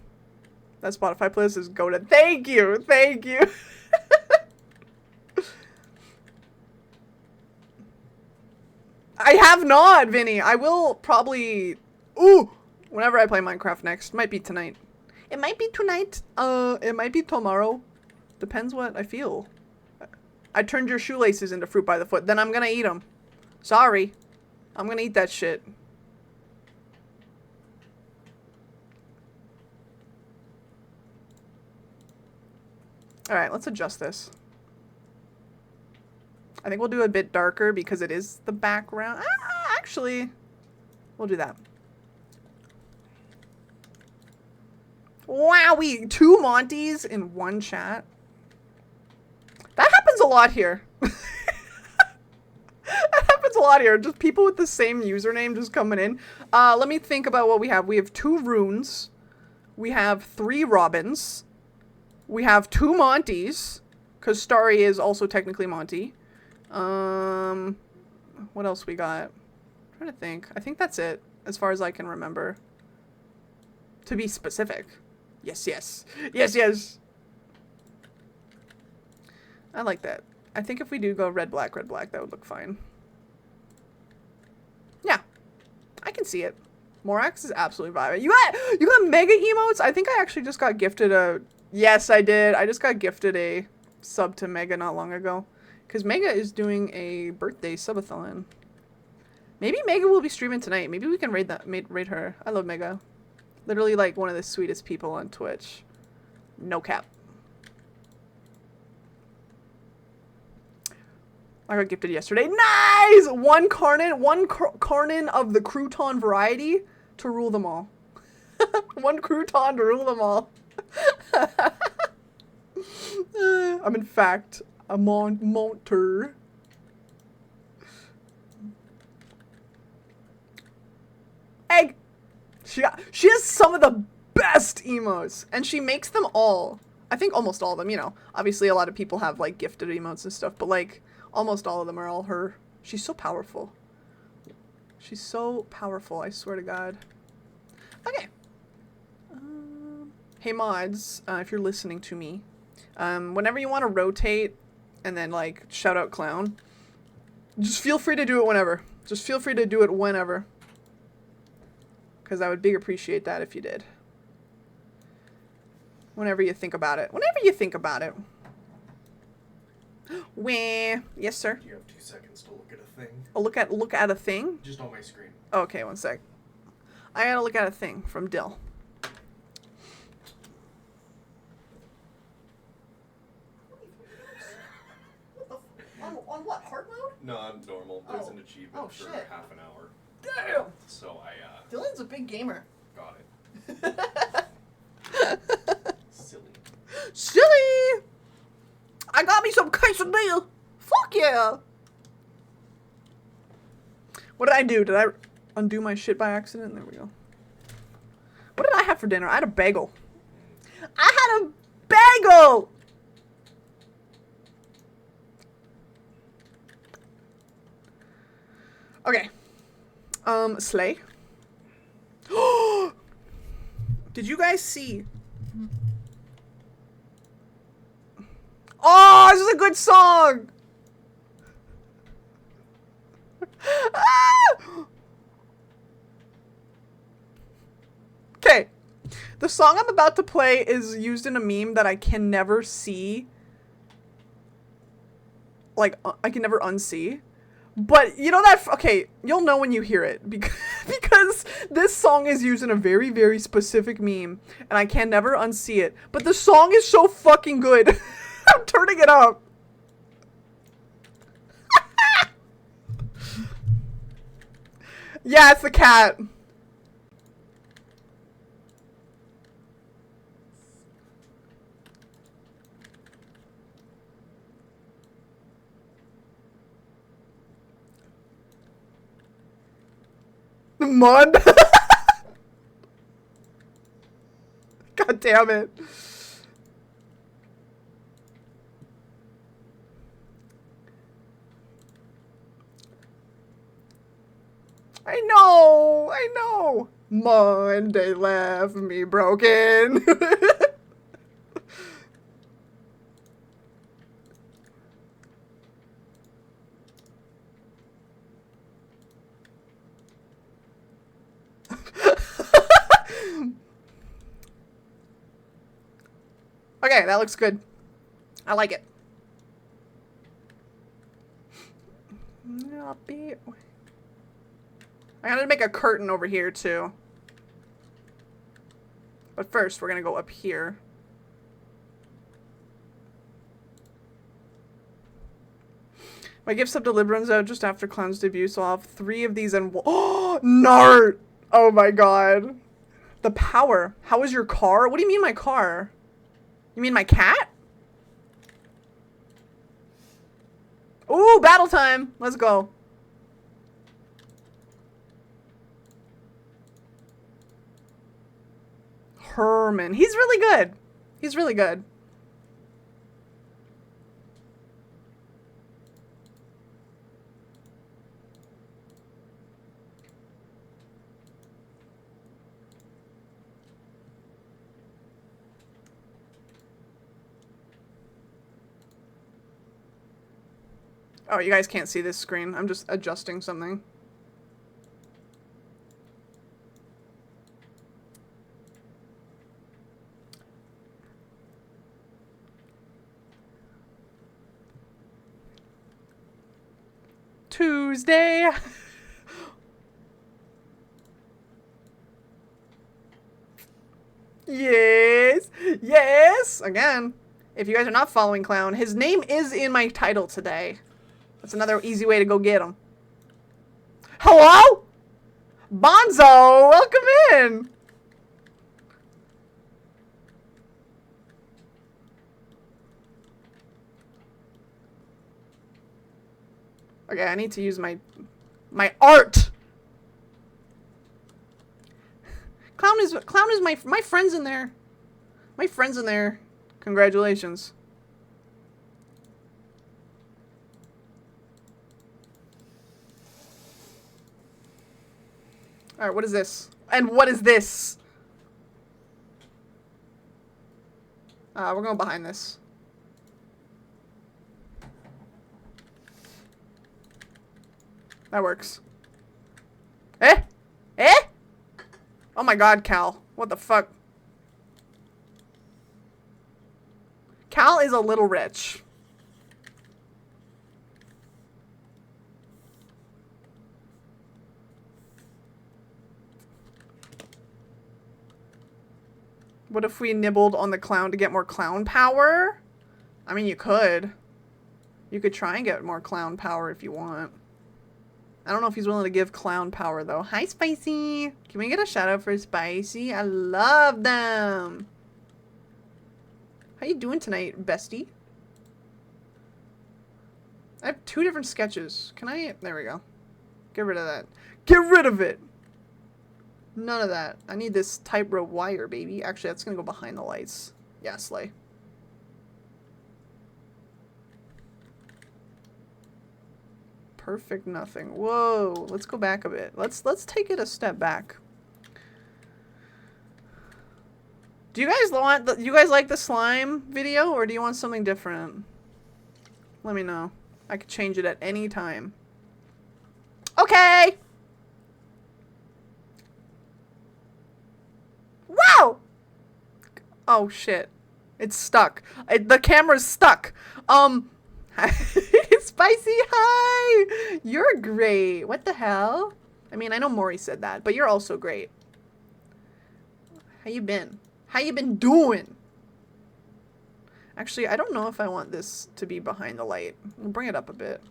Speaker 5: That Spotify playlist is go to. Thank you. Thank you. I have not, Vinny. I will probably. Ooh, whenever I play Minecraft next. Might be tonight. It might be tonight. It might be tomorrow. Depends what I feel. I turned your shoelaces into Fruit by the Foot. Then I'm gonna eat them. Sorry. I'm gonna eat that shit. Alright, let's adjust this. I think we'll do a bit darker because it is the background. Actually, we'll do that. Wowie! 2 Monties in one chat. That happens a lot here. That happens a lot here. Just people with the same username just coming in. Let me think about what we have. We have 2 runes. We have 3 Robins. We have 2 Monties. Because Starry is also technically Monty. What else we got? I'm trying to think. I think that's it. As far as I can remember. To be specific. Yes, yes. Yes, yes. I like that. I think if we do go red, black, that would look fine. Yeah. I can see it. Morax is absolutely vibing. You got mega emotes? I think I actually just got gifted a... Yes, I did. I just got gifted a sub to Mega not long ago. Because Mega is doing a birthday subathon. Maybe Mega will be streaming tonight. Maybe we can raid her. I love Mega. Literally like one of the sweetest people on Twitch. No cap. I got gifted yesterday. Nice! One Carnin of the crouton variety to rule them all. One crouton to rule them all. I'm in fact a monter. Egg. She has some of the best emotes, and she makes them all. I think almost all of them, you know. Obviously a lot of people have like gifted emotes and stuff, but like almost all of them are all her. She's so powerful. She's so powerful, I swear to God. Okay. Hey mods, if you're listening to me, whenever you want to rotate and then like shout out clown, just feel free to do it whenever. Just feel free to do it whenever. Because I would big appreciate that if you did. Whenever you think about it. Whenever you think about it. Wah. Yes, sir.
Speaker 7: You have 2 seconds to look at a thing.
Speaker 5: Oh, look at a thing?
Speaker 7: Just on my screen.
Speaker 5: Okay, one sec. I gotta look at a thing from Dill. On what? Hard mode?
Speaker 7: No, I'm normal. There's
Speaker 5: Oh.
Speaker 7: an achievement
Speaker 5: Oh,
Speaker 7: for
Speaker 5: shit.
Speaker 7: half an hour.
Speaker 5: Damn!
Speaker 7: So I,
Speaker 5: Dylan's a big gamer.
Speaker 7: got it. Silly.
Speaker 5: Silly! I got me some quesadilla. Fuck yeah! What did I do? Did I undo my shit by accident? There we go. What did I have for dinner? I had a bagel. I had a bagel! Okay. Slay. Did you guys see? Oh, this is a good song! Okay. The song I'm about to play is used in a meme that I can never see. Like, I can never unsee. But, you know that... Okay, you'll know when you hear it. Because this song is used in a very, very specific meme. And I can never unsee it. But the song is so fucking good. I'm turning it up. Yeah, it's the cat. Mud. God damn it. I know. Monday left me broken. Okay, that looks good. I like it. I gotta make a curtain over here too. But first, we're gonna go up here. My gift sub delivery runs out just after Clown's debut, so I'll have 3 of these and oh, Nart! Oh my god. The power. How is your car? What do you mean my car? You mean my cat? Ooh, battle time. Let's go. Herman. He's really good. He's really good. Oh, you guys can't see this screen. I'm just adjusting something. Tuesday. Yes. Yes. Again, if you guys are not following Clown, his name is in my title today. That's another easy way to go get him. Hello? Bonzo, welcome in. Okay, I need to use my art. Clown is my friend's in there. My friend's in there. Congratulations. All right, what is this? And what is this? We're going behind this. That works. Eh? Eh? Oh my god, Cal. What the fuck? Cal is a little rich. What if we nibbled on the clown to get more clown power? I mean, you could. You could try and get more clown power if you want. I don't know if he's willing to give clown power, though. Hi, Spicy! Can we get a shout out for Spicy? I love them! How you doing tonight, bestie? I have 2 different sketches. Can I? There we go. Get rid of that. Get rid of it! None of that. I need this tightrope wire, baby. Actually, that's gonna go behind the lights. Yeah, slay. Perfect nothing. Whoa. Let's go back a bit. Let's take it a step back. Do you guys want you guys like the slime video, or do you want something different? Let me know. I could change it at any time. Okay. Wow. Oh shit. It's stuck. The camera's stuck. Spicy, hi! You're great. What the hell? I mean, I know Maury said that, but you're also great. How you been? How you been doing? Actually, I don't know if I want this to be behind the light. I'll bring it up a bit.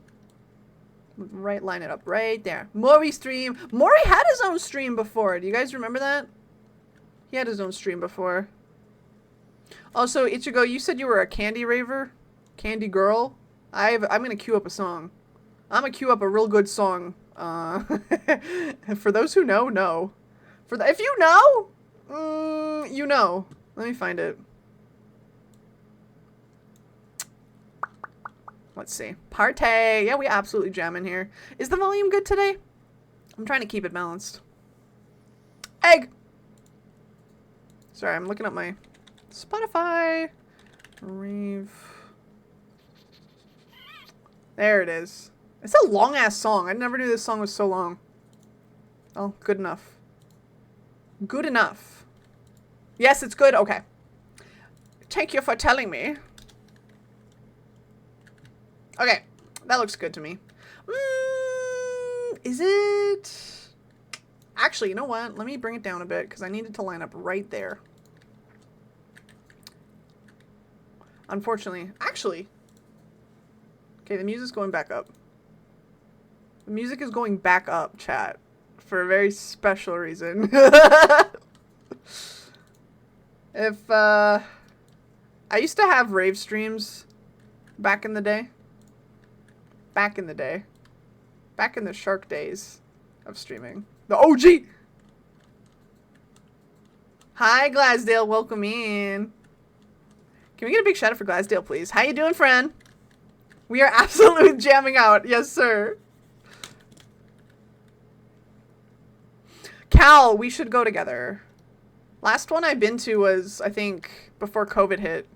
Speaker 5: Right, line it up right there. Maury stream. Maury had his own stream before. Do you guys remember that? He had his own stream before. Also, Ichigo, you said you were a candy raver? Candy girl? I'm gonna queue up a song. I'm gonna queue up a real good song. For those who know, no. If you know, you know. Let me find it. Let's see. Partay. Yeah, we absolutely jam in here. Is the volume good today? I'm trying to keep it balanced. Egg! Sorry, I'm looking up my Spotify. Rave. There it is. It's a long-ass song. I never knew this song was so long. Oh, good enough. Good enough. Yes, it's good? Okay. Thank you for telling me. Okay. That looks good to me. Is it? Actually, you know what? Let me bring it down a bit because I need it to line up right there. Unfortunately. Actually. Okay, the music's going back up. The music is going back up, chat. For a very special reason. If, I used to have rave streams back in the day. Back in the day. Back in the Shark days of streaming. The OG! Hi, Glasdale. Welcome in. Can we get a big shout out for Glasdale, please? How you doing, friend? We are absolutely jamming out. Yes, sir. Cal, we should go together. Last one I've been to was, I think, before COVID hit.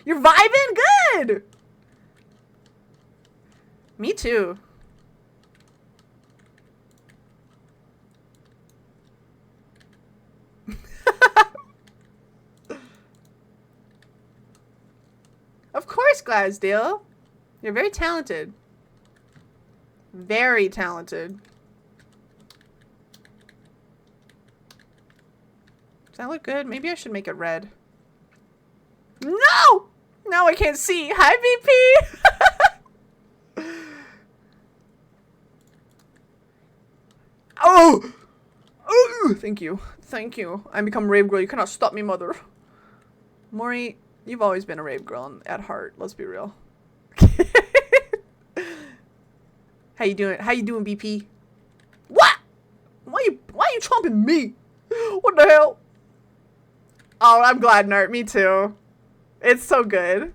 Speaker 5: You're vibing? Good! Me too. Of course, Glasdale. You're very talented. Very talented. Does that look good? Maybe I should make it red. No! Now I can't see. Hi, VP! Oh! Oh! Thank you. Thank you. I become rave girl. You cannot stop me, mother. Maury, you've always been a rave girl at heart. Let's be real. How you doing? How you doing, BP? What? Why are you chomping me? What the hell? Oh, I'm glad, Nart. Me too. It's so good.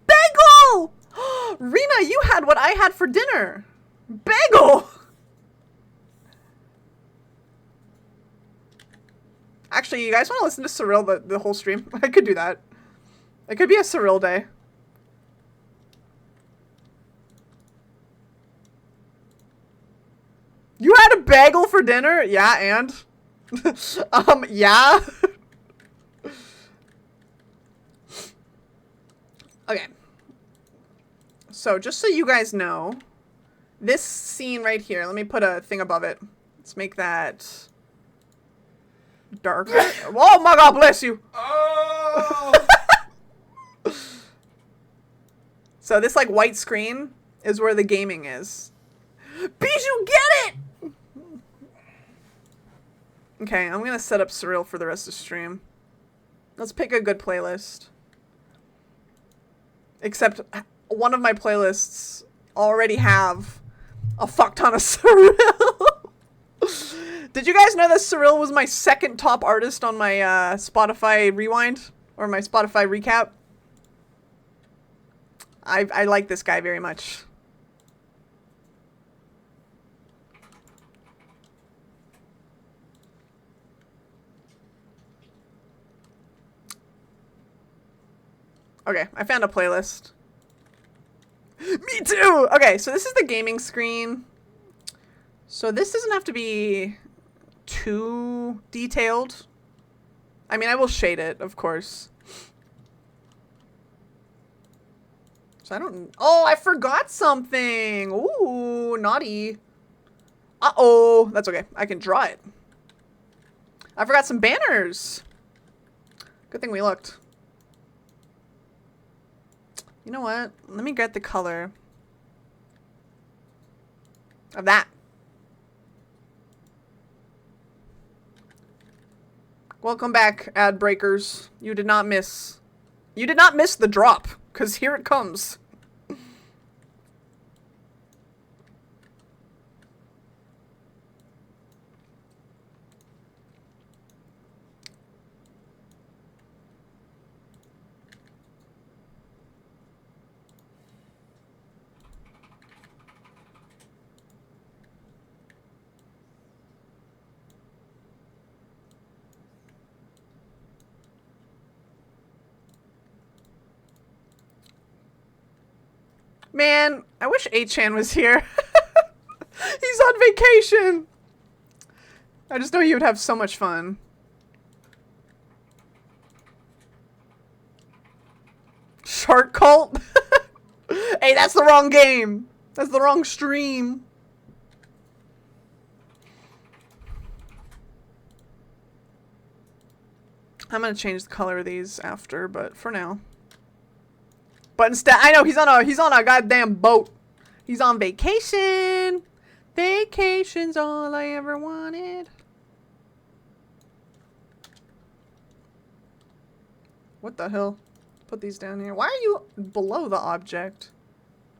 Speaker 5: Bagel! Rena, you had what I had for dinner. Bagel! Actually, you guys want to listen to Cyril the whole stream? I could do that. It could be a Cyril day. bagel for dinner? Yeah, and? Yeah? Okay. So, just so you guys know, this scene right here, let me put a thing above it. Let's make that darker. Oh my god, bless you!
Speaker 7: Oh!
Speaker 5: So this, like, white screen is where the gaming is. Bijou, get it! Okay, I'm gonna set up Surreal for the rest of the stream. Let's pick a good playlist. Except one of my playlists already have a fuck ton of Surreal. Did you guys know that Surreal was my second top artist on my Spotify Rewind? Or my Spotify Recap? I like this guy very much. Okay, I found a playlist. Me too! Okay, so this is the gaming screen. So this doesn't have to be too detailed. I mean, I will shade it, of course. So I don't... Oh, I forgot something! Ooh, naughty. Uh-oh. That's okay. I can draw it. I forgot some banners. Good thing we looked. You know what? Let me get the color of that. Welcome back, ad breakers. You did not miss. You did not miss the drop, because here it comes. Man, I wish 8chan was here. He's on vacation. I just know he would have so much fun. Shark Cult? Hey, that's the wrong game. That's the wrong stream. I'm gonna change the color of these after, but for now. But instead, I know he's on a goddamn boat. He's on vacation. Vacation's all I ever wanted. What the hell? Put these down here. Why are you below the object?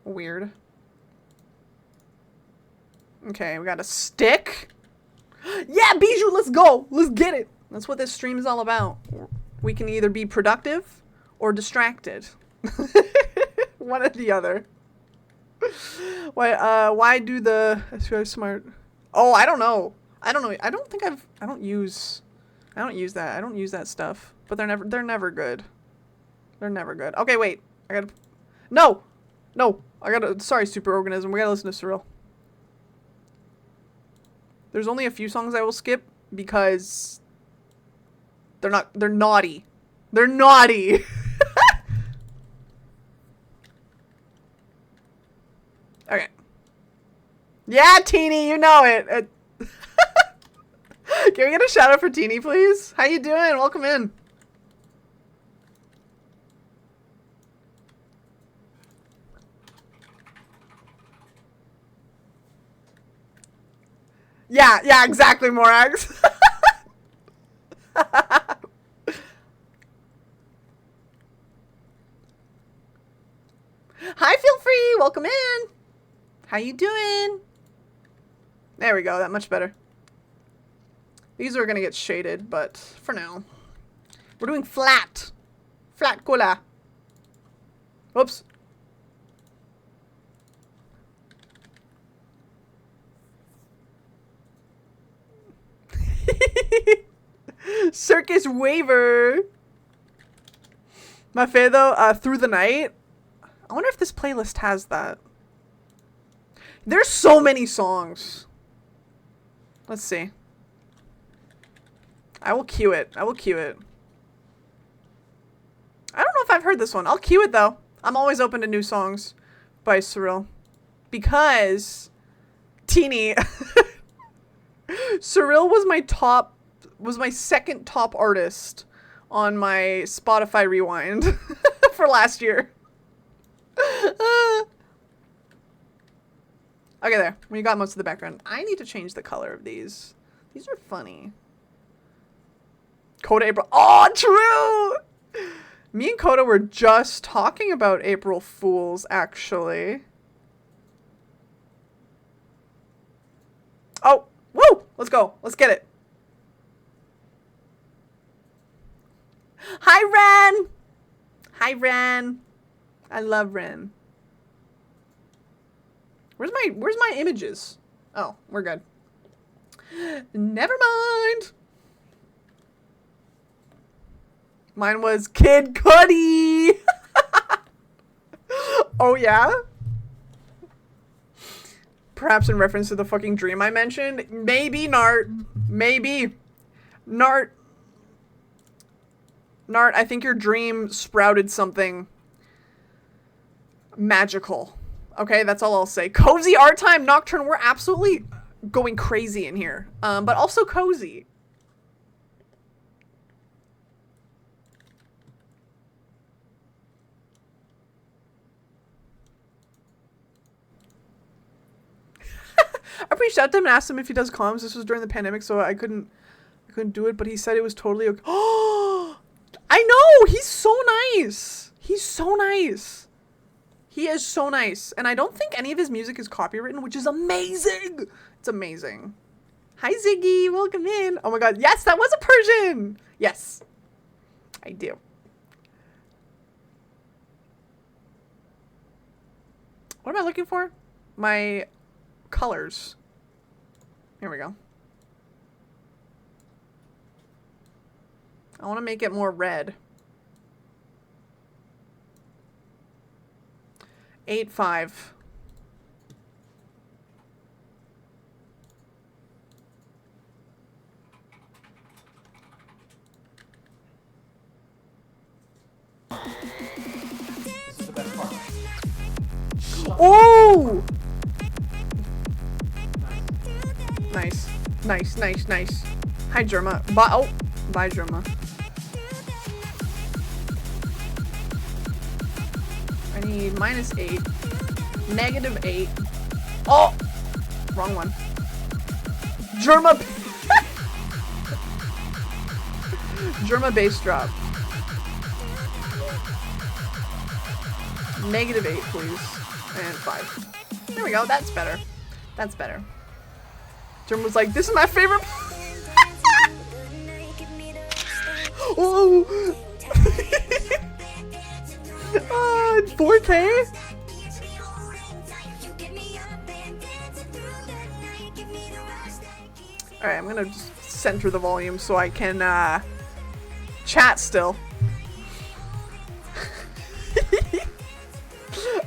Speaker 5: Weird. Okay, we got a stick. Yeah, Bijou, let's go. Let's get it. That's what this stream is all about. We can either be productive or distracted. One or the other. Why do the smart? Oh, I don't know. I don't know. I don't use that. I don't use that stuff. But they're never good. They're never good. Okay, wait. No. Sorry, Superorganism. We gotta listen to Surreal. There's only a few songs I will skip because they're naughty. They're naughty. Okay. Yeah, Teeny, you know it. Can we get a shout out for Teeny, please? How you doing? Welcome in. Yeah, exactly, Morax. Hi, feel free. Welcome in. How you doing? There we go. That much better. These are gonna get shaded, but for now, we're doing flat. Flat cola. Whoops. Circus Waver. My favorite though, Through the Night. I wonder if this playlist has that. There's so many songs. Let's see. I will cue it. I will cue it. I don't know if I've heard this one. I'll cue it though. I'm always open to new songs by Cyril. Because Teeny Cyril was my second top artist on my Spotify Rewind for last year. Okay, there. We got most of the background. I need to change the color of these. These are funny. Coda April. Oh, true! Me and Coda were just talking about April Fools, actually. Oh, woo! Let's go. Let's get it. Hi, Ren! Hi, Ren. I love Ren. Where's my images? Oh, we're good. Never mind. Mine was Kid Cudi. Oh, yeah? Perhaps in reference to the fucking dream I mentioned? Maybe, Nart. Maybe. Nart, I think your dream sprouted something magical. Okay, that's all I'll say. Cozy art time, Nocturne. We're absolutely going crazy in here. But also cozy. I reached out to him and asked him if he does comms. This was during the pandemic, so I couldn't do it. But he said it was totally okay. Oh, I know. He's so nice. He's so nice. He is so nice. And I don't think any of his music is copywritten, which is amazing. It's amazing. Hi, Ziggy. Welcome in. Oh my god. Yes, that was a Persian. Yes, I do. What am I looking for? My colors. Here we go. I want to make it more red. 8.5.
Speaker 7: This is the best part.
Speaker 5: Oh! Nice. Nice, nice, nice. Hi, Germa. Oh, bye, Germa. I need -8. -8. Oh! Wrong one. Germa. Germa bass drop. -8, please. And 5. There we go. That's better. That's better. Germa was like, this is my favorite. Oh! 4K? Alright, I'm gonna just center the volume so I can chat still.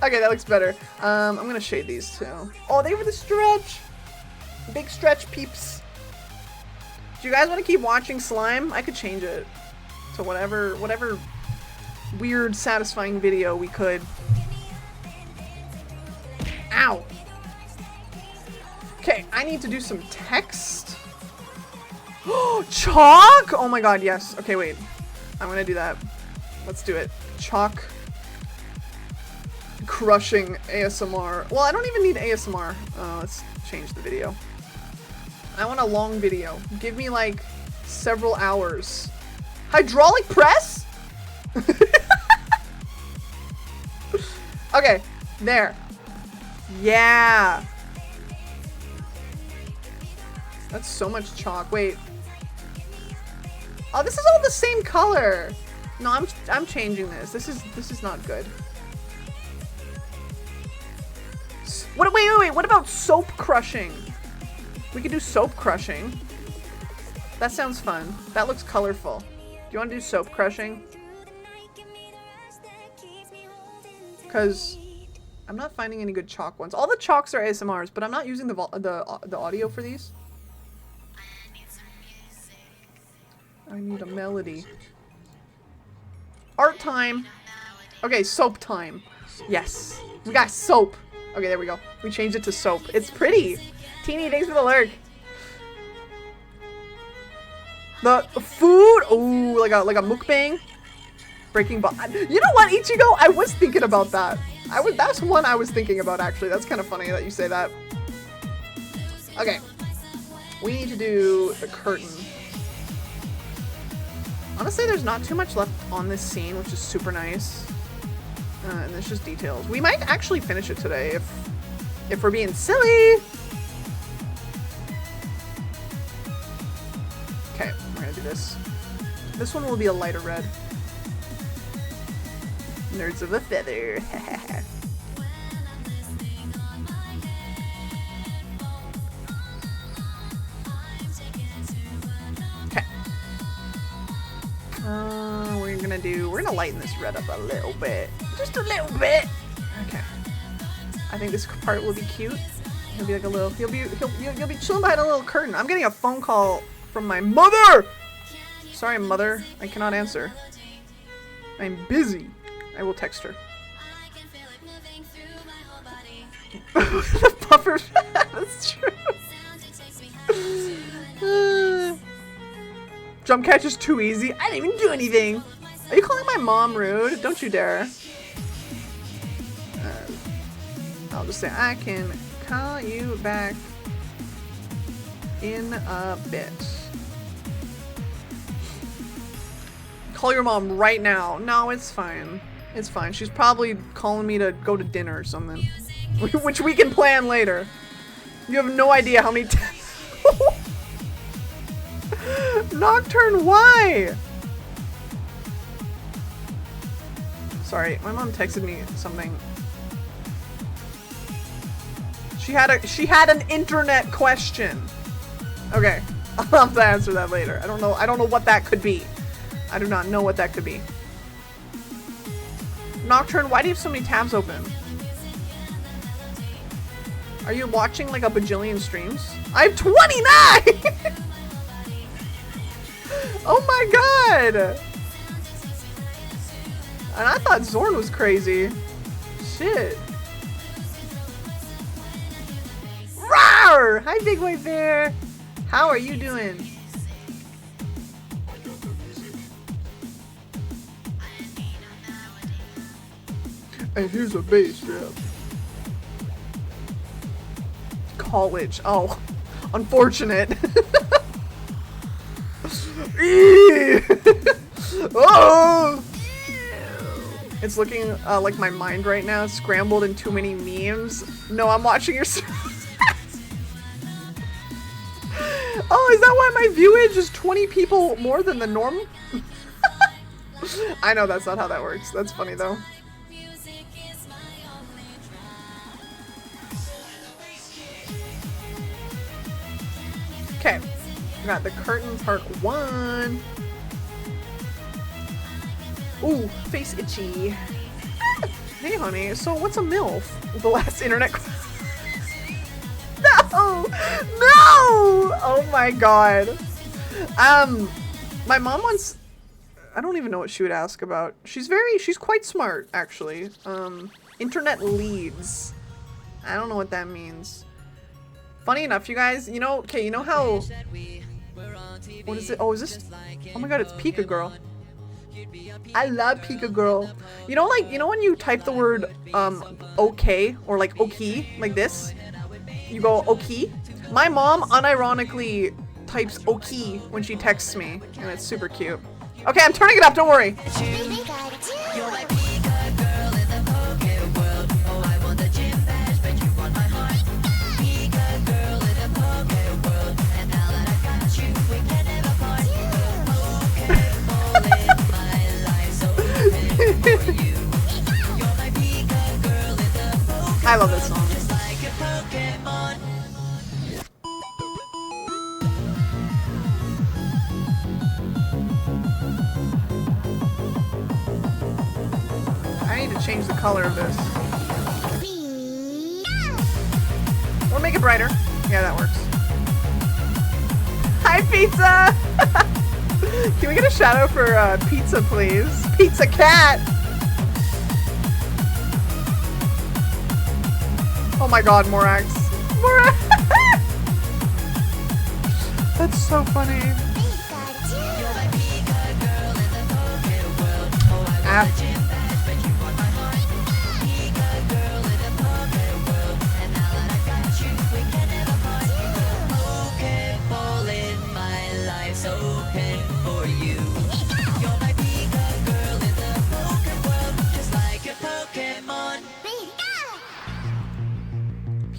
Speaker 5: Okay, that looks better. I'm gonna shade these too. Oh, they were the stretch! Big stretch peeps. Do you guys want to keep watching slime? I could change it to whatever weird, satisfying video we could. Ow! Okay, I need to do some text. Oh, chalk! Oh my god, yes. Okay, wait. I'm gonna do that. Let's do it. Chalk. Crushing ASMR. Well, I don't even need ASMR. Let's change the video. I want a long video. Give me like several hours. Hydraulic press? Okay, there. Yeah. That's so much chalk. Wait. Oh, this is all the same color. No, I'm changing this. This is not good. Wait. What about soap crushing? We could do soap crushing. That sounds fun. That looks colorful. Do you want to do soap crushing? Because I'm not finding any good chalk ones. All the chalks are ASMRs, but I'm not using the audio for these. I need a melody. Art time. Okay, soap time. Yes. We got soap. Okay, there we go. We changed it to soap. It's pretty. Teeny, thanks for the lurk. The food. Ooh, like a mukbang. Breaking Ball. You know what, Ichigo? I was thinking about that. That's one I was thinking about, actually. That's kind of funny that you say that. Okay. We need to do the curtain. Honestly, there's not too much left on this scene, which is super nice. And there's just details. We might actually finish it today if we're being silly. Okay, we're gonna do this. This one will be a lighter red. Nerds of a feather. Okay. We're gonna lighten this red up a little bit. Just a little bit. Okay. I think this part will be cute. He'll be like a little, you'll be chilling behind a little curtain. I'm getting a phone call from my mother! Sorry, mother. I cannot answer. I'm busy. I will text her. The puffer. That's true. Jump catch is too easy. I didn't even do anything. Are you calling my mom rude? Don't you dare. I'll just say I can call you back in a bit. Call your mom right now. No, it's fine. It's fine. She's probably calling me to go to dinner or something. Which we can plan later. You have no idea how many Nocturne, why? Sorry, my mom texted me something. She had an internet question. Okay, I'll have to answer that later. I don't know what that could be. I do not know what that could be. Nocturne, why do you have so many tabs open? Are you watching like a bajillion streams? I have 29! Oh my god! And I thought Zorn was crazy. Shit. Rawr! Hi, Big White Bear! How are you doing? And here's a bass drum. College. Oh, unfortunate. Oh! It's looking like my mind right now is scrambled in too many memes. No, I'm watching your Oh, is that why my viewage is 20 people more than the norm? I know that's not how that works. That's funny though. Okay, we got the curtain part 1. Ooh, face itchy. Hey honey, so what's a MILF? The last internet No! No! Oh my god. My mom once, I don't even know what she would ask about. She's quite smart, actually. Internet leads. I don't know what that means. Funny enough, you guys, you know how, what is it? Oh, is this, oh my god, it's Pika Girl. I love Pika Girl. You know when you type the word, okay, or like okay, like this? You go, okay? My mom unironically types okay when she texts me, and it's super cute. Okay, I'm turning it up, don't worry. I love this song. I need to change the color of this. Or make it brighter. Yeah, that works. Hi, pizza! Can we get a shout out for pizza, please? Pizza Cat! Oh my god, Morax. Morax! That's so funny.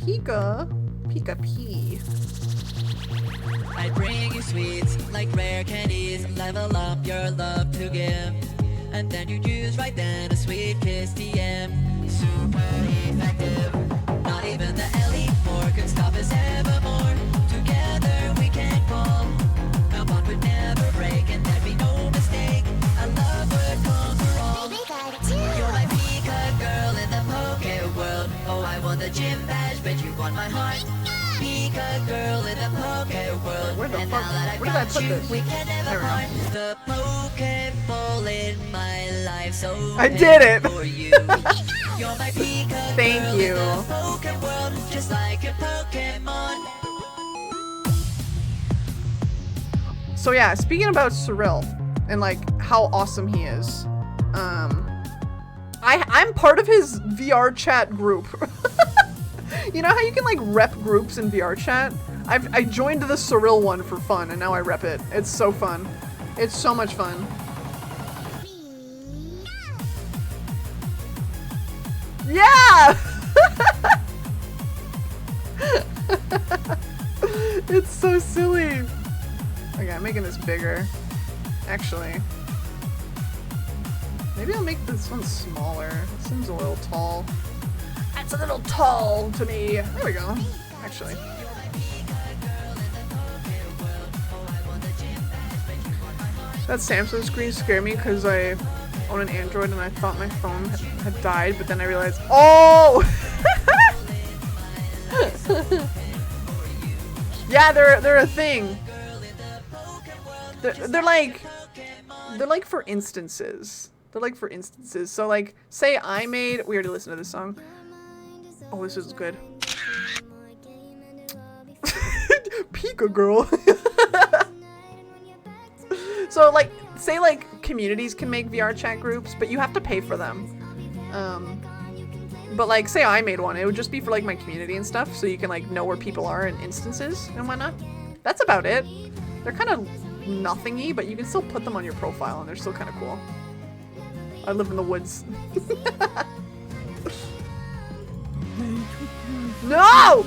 Speaker 5: Pika? Pika P.
Speaker 3: I bring you sweets like rare candies, level up your love to give. And then you choose right then a sweet kiss TM. Super effective. Not even the elite four could stop us evermore. Together we can fall. Our bond would never break and there'd be no mistake. Our love would conquer all. You're my Pika girl in the poke world. Oh, I won the gym badge, but you won my heart. Pika girl in the poke world.
Speaker 5: Where the
Speaker 3: And
Speaker 5: fuck?
Speaker 3: now that I
Speaker 5: Where did I
Speaker 3: got
Speaker 5: put
Speaker 3: you,
Speaker 5: this?
Speaker 3: we can never
Speaker 5: There we go.
Speaker 3: part. The Pokeball in my life, so
Speaker 5: I did it.
Speaker 3: for you. You're my Pika
Speaker 5: Thank
Speaker 3: girl
Speaker 5: you.
Speaker 3: in the Poke world, just like a Pokemon.
Speaker 5: So yeah, speaking about Cyril and like how awesome he is, I'm part of his VR chat group. You know how you can like rep groups in VR chat? I joined the Cyril one for fun and now I rep it. It's so fun. It's so much fun. Yeah! It's so silly. Okay, I'm making this bigger. Actually. Maybe I'll make this one smaller. It seems a little tall. That's a little tall to me. There we go. Actually. That Samsung screen scared me because I own an Android and I thought my phone had died, but then I realized, oh! Yeah, they're a thing. They're like for instances. They're like for instances. So like, say I made, we already listened to this song. Oh, this is good. Pika girl. So like, say like communities can make VR chat groups, but you have to pay for them. But like, say I made one, it would just be for like my community and stuff, so you can like know where people are in instances and whatnot. That's about it. They're kind of nothingy, but you can still put them on your profile and they're still kind of cool. I live in the woods. No!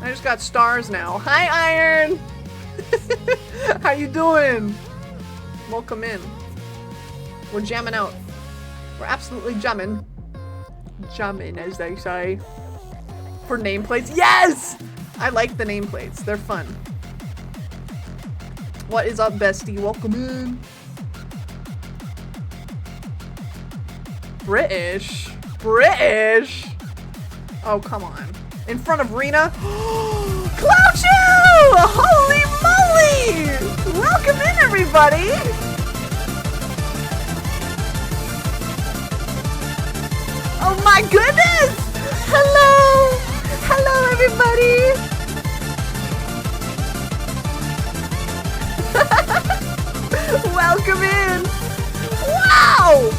Speaker 5: I just got stars now. Hi, Iron! How you doing? Welcome in. We're jamming out. We're absolutely jamming. Jamming, as they say. For nameplates. Yes! I like the nameplates. They're fun. What is up, bestie? Welcome in. British? British? Oh, come on. In front of Rena? Clouchu! Holy moly! Welcome in, everybody! Oh my goodness! Hello! Hello, everybody! Welcome in! Wow!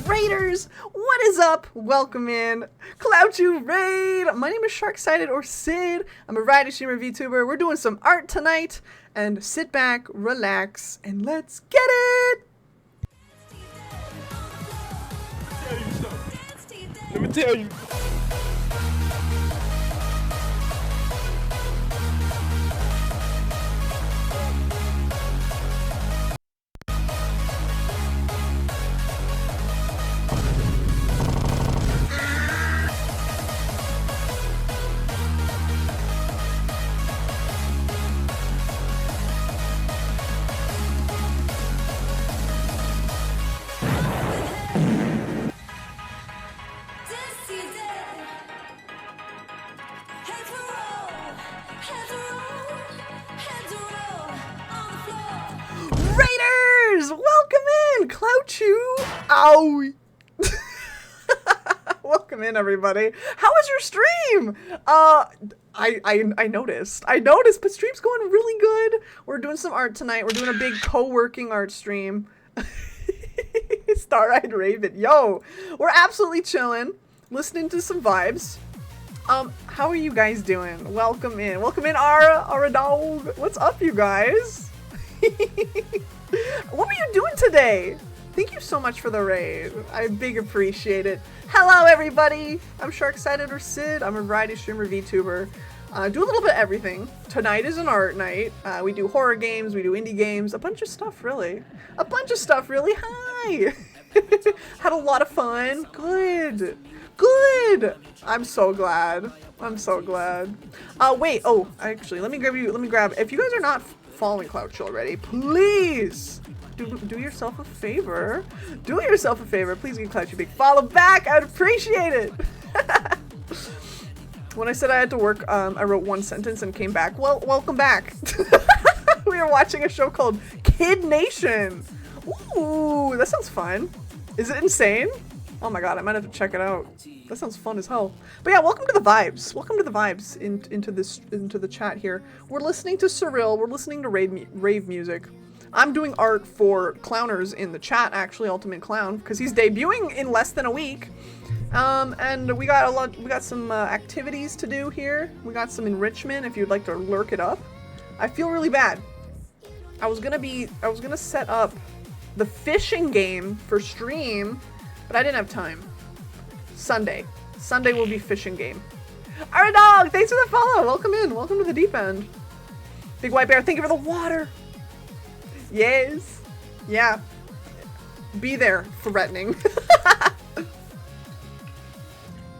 Speaker 5: Raiders, what is up? Welcome in. Clouchu Raid! My name is Sharksighted or Sid. I'm a variety streamer VTuber. We're doing some art tonight. And sit back, relax, and let's get it!
Speaker 2: Let me tell you.
Speaker 5: Ow! Welcome in, everybody. How was your stream? I noticed, but stream's going really good. We're doing some art tonight. We're doing a big co-working art stream. Star-eyed Raven. Yo, we're absolutely chilling, listening to some vibes. How are you guys doing? Welcome in, Ara dog. What's up, you guys? What were you doing today? Thank you so much for the raid. I big appreciate it. Hello, everybody. I'm Sharksighted or Sid. I'm a variety streamer, VTuber. Do a little bit of everything. Tonight is an art night. We do horror games, we do indie games, a bunch of stuff, really. Hi. Had a lot of fun. Good. I'm so glad. Wait. Oh, actually, let me grab. If you guys are not following Cloud already, please do yourself a favor. Please give Cloud a big follow back. I'd appreciate it. When I said I had to work, I wrote one sentence and came back. Well, welcome back. We are watching a show called Kid Nation. Ooh, that sounds fun. Is it insane? Oh my god, I might have to check it out. That sounds fun as hell. But yeah, welcome to the vibes. Into the chat here. We're listening to Surreal. We're listening to rave music. I'm doing art for Clowners in the chat, actually, Ultimate Clown, because he's debuting in less than a week. And we got some activities to do here. We got some enrichment if you'd like to lurk it up. I feel really bad. I was gonna set up the fishing game for stream, but I didn't have time. Sunday will be fishing game. Alright, dog, thanks for the follow. Welcome in. Welcome to the deep end. Big White Bear, thank you for the water. Yes. Yeah. Be there, threatening.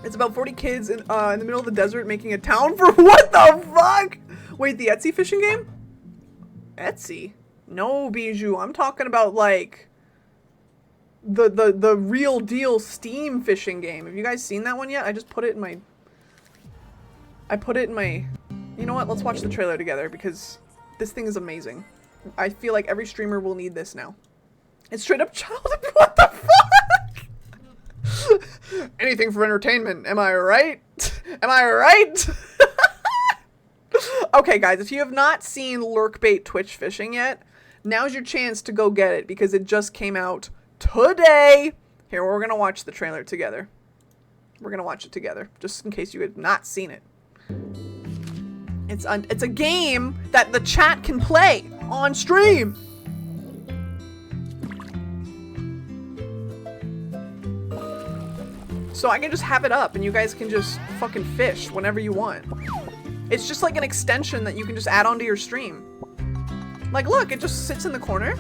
Speaker 5: It's about 40 kids in the middle of the desert making a town for what the fuck? Wait, the Etsy fishing game? Etsy? No, Bijou. I'm talking about like the real deal Steam fishing game. Have you guys seen that one yet? I just put it in my you know what? Let's watch the trailer together because this thing is amazing. I feel like every streamer will need this now. It's straight up childhood. What the fuck? Anything for entertainment. Am I right? Okay, guys, if you have not seen Lurkbait Twitch Fishing yet, now's your chance to go get it because it just came out today. Here, we're gonna watch the trailer together. We're gonna watch it together, just in case you had not seen it. It's a game that the chat can play on stream. So I can just have it up and you guys can just fucking fish whenever you want. It's just like an extension that you can just add onto your stream. Like, look, it just sits in the corner.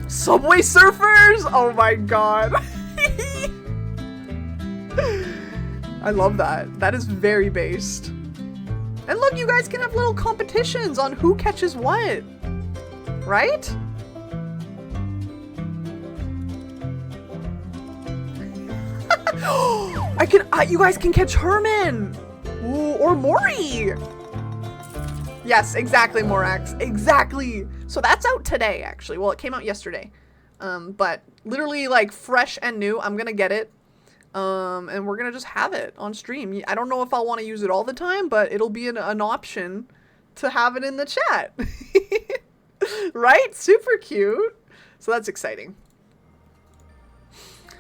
Speaker 5: Subway Surfers! Oh my god. I love that. That is very based. And look, you guys can have little competitions on who catches what. Right? You guys can catch Herman! Ooh, or Maury! Yes, exactly, Morax. Exactly! So that's out today, actually. Well, it came out yesterday. But literally, like, fresh and new. I'm gonna get it. And we're gonna just have it on stream. I don't know if I'll want to use it all the time, but it'll be an option to have it in the chat. Right? Super cute. So that's exciting.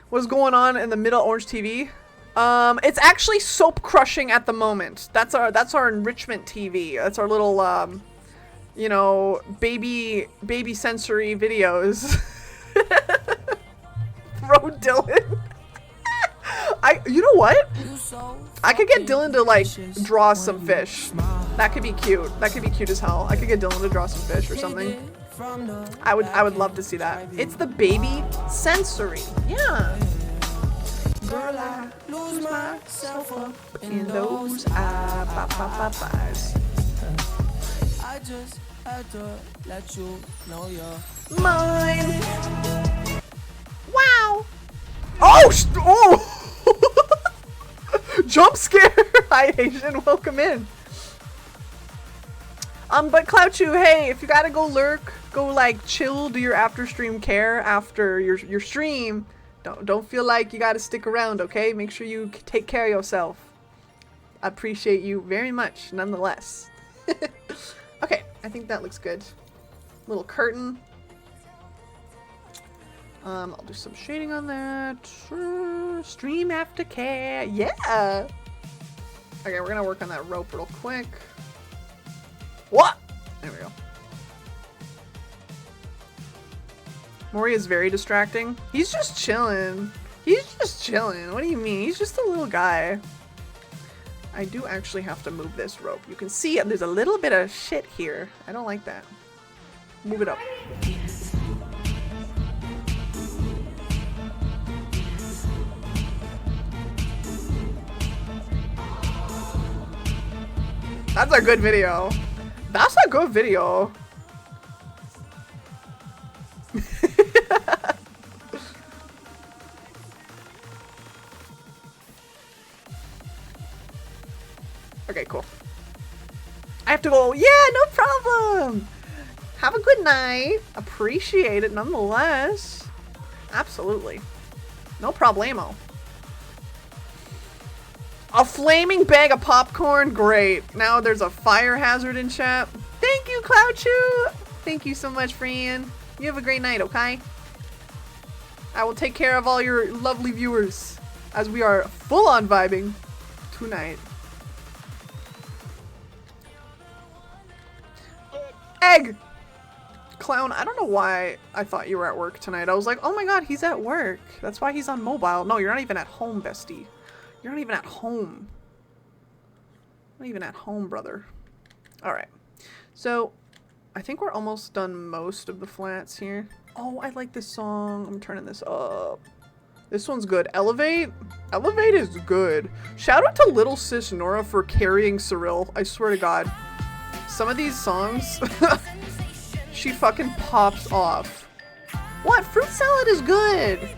Speaker 5: What's going on in the middle Orange TV? It's actually soap crushing at the moment. That's our enrichment TV. That's our little you know, baby sensory videos. Throw Dylan. You know what? I could get Dylan to like draw some fish. That could be cute. That could be cute as hell. I could get Dylan to draw some fish or something. I would love to see that. It's the baby sensory. Yeah. Girl, I lose myself up in those eyes. I just had to let you know you're mine. Wow. Oh! Jump scare! Hi, Asian. Welcome in. But Clouchu, hey, if you gotta go lurk, go like chill, do your after stream care after your stream. Don't feel like you gotta stick around, okay? Make sure you take care of yourself. I appreciate you very much, nonetheless. Okay, I think that looks good. Little curtain. I'll do some shading on that. Stream aftercare, yeah. Okay, we're gonna work on that rope real quick. What? There we go. Mori is very distracting. He's just chilling. He's just chilling. What do you mean? He's just a little guy. I do actually have to move this rope. You can see there's a little bit of shit here. I don't like that. Move it up. That's a good video. That's a good video. Okay, cool. I have to go. Yeah, no problem. Have a good night. Appreciate it nonetheless. Absolutely. No problemo. A flaming bag of popcorn? Great. Now there's a fire hazard in chat. Thank you, Clouchu. Thank you so much, friend. You have a great night, okay? I will take care of all your lovely viewers as we are full on vibing tonight. Egg! Clown, I don't know why I thought you were at work tonight. I was like, oh my god, he's at work. That's why he's on mobile. No, you're not even at home, bestie. You're not even at home. Not even at home, brother. Alright. So, I think we're almost done most of the flats here. Oh, I like this song. I'm turning this up. This one's good. Elevate? Elevate is good. Shout out to little sis Nora for carrying Cyril. I swear to god. Some of these songs, she fucking pops off. What? Fruit salad is good.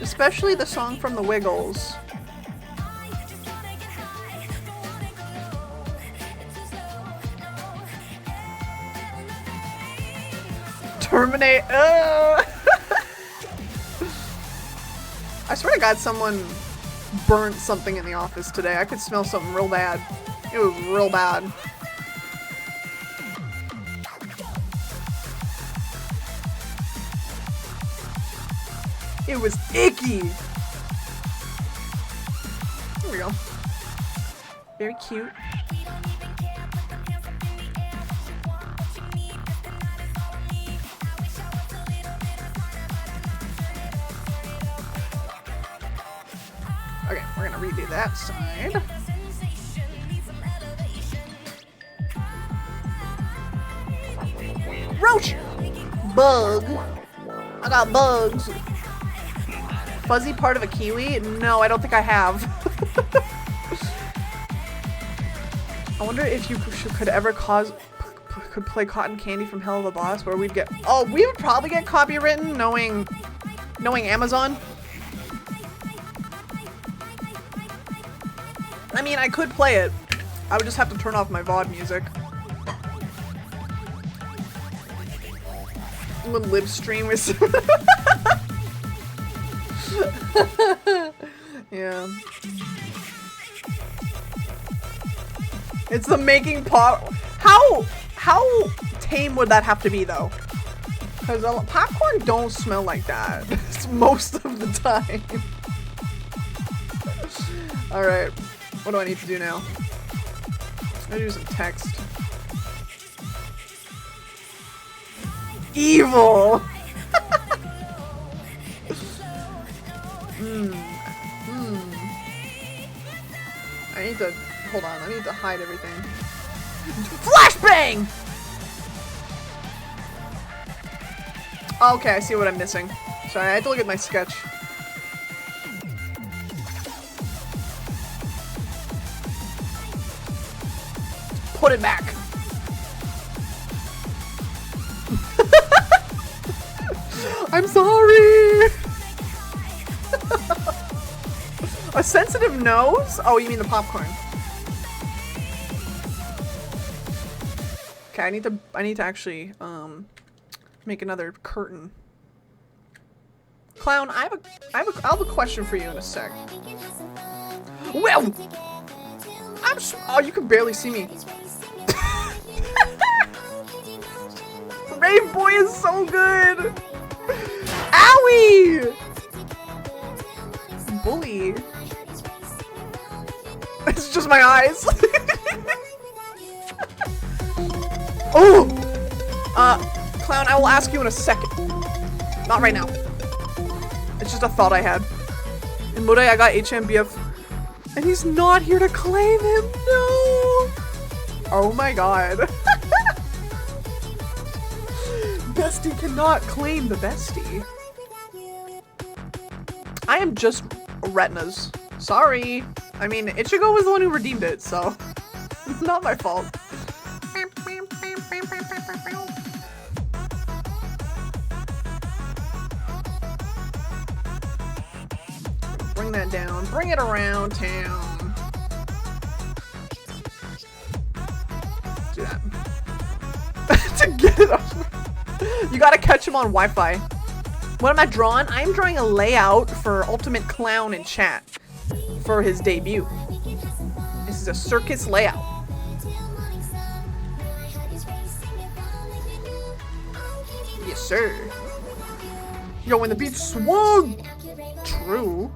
Speaker 5: Especially the song from the Wiggles. Terminate. I swear to god someone burnt something in the office today. I could smell something real bad. It was real bad. It was icky. There we go. Very cute. Okay, we're gonna redo that side. Roach! Bug. I got bugs. Fuzzy part of a kiwi? No, I don't think I have. I wonder if you could ever could play Cotton Candy from Hell of a Boss, where we'd get. Oh, we would probably get copywritten, knowing Amazon. I mean, I could play it. I would just have to turn off my VOD music. I'm gonna live stream with. Yeah. It's the making pop. How tame would that have to be though? Because popcorn don't smell like that most of the time. All right, what do I need to do now? I need to do some text. Evil. I need to, hold on, I need to hide everything. Flashbang! Okay, I see what I'm missing. Sorry, I had to look at my sketch. Put it back. I'm sorry! A sensitive nose? Oh, you mean the popcorn. Okay, I need to actually make another curtain. Clown, I'll have a question for you in a sec. Well, oh, you can barely see me. Rave Boy is so good. Owie! Bully. It's just my eyes. Oh! Clown, I will ask you in a second. Not right now. It's just a thought I had. In Mode, I got HMBF, and he's not here to claim him. No! Oh my god. Bestie cannot claim the bestie. I am just retinas. Sorry. I mean, Ichigo was the one who redeemed it, so not my fault. Bring that down. Bring it around town. Do that. To get it off. You gotta catch him on Wi-Fi. What am I drawing? I am drawing a layout for Ultimate Clown in chat for his debut. This is a circus layout. Yes, sir. Yo, when the beat swung. True.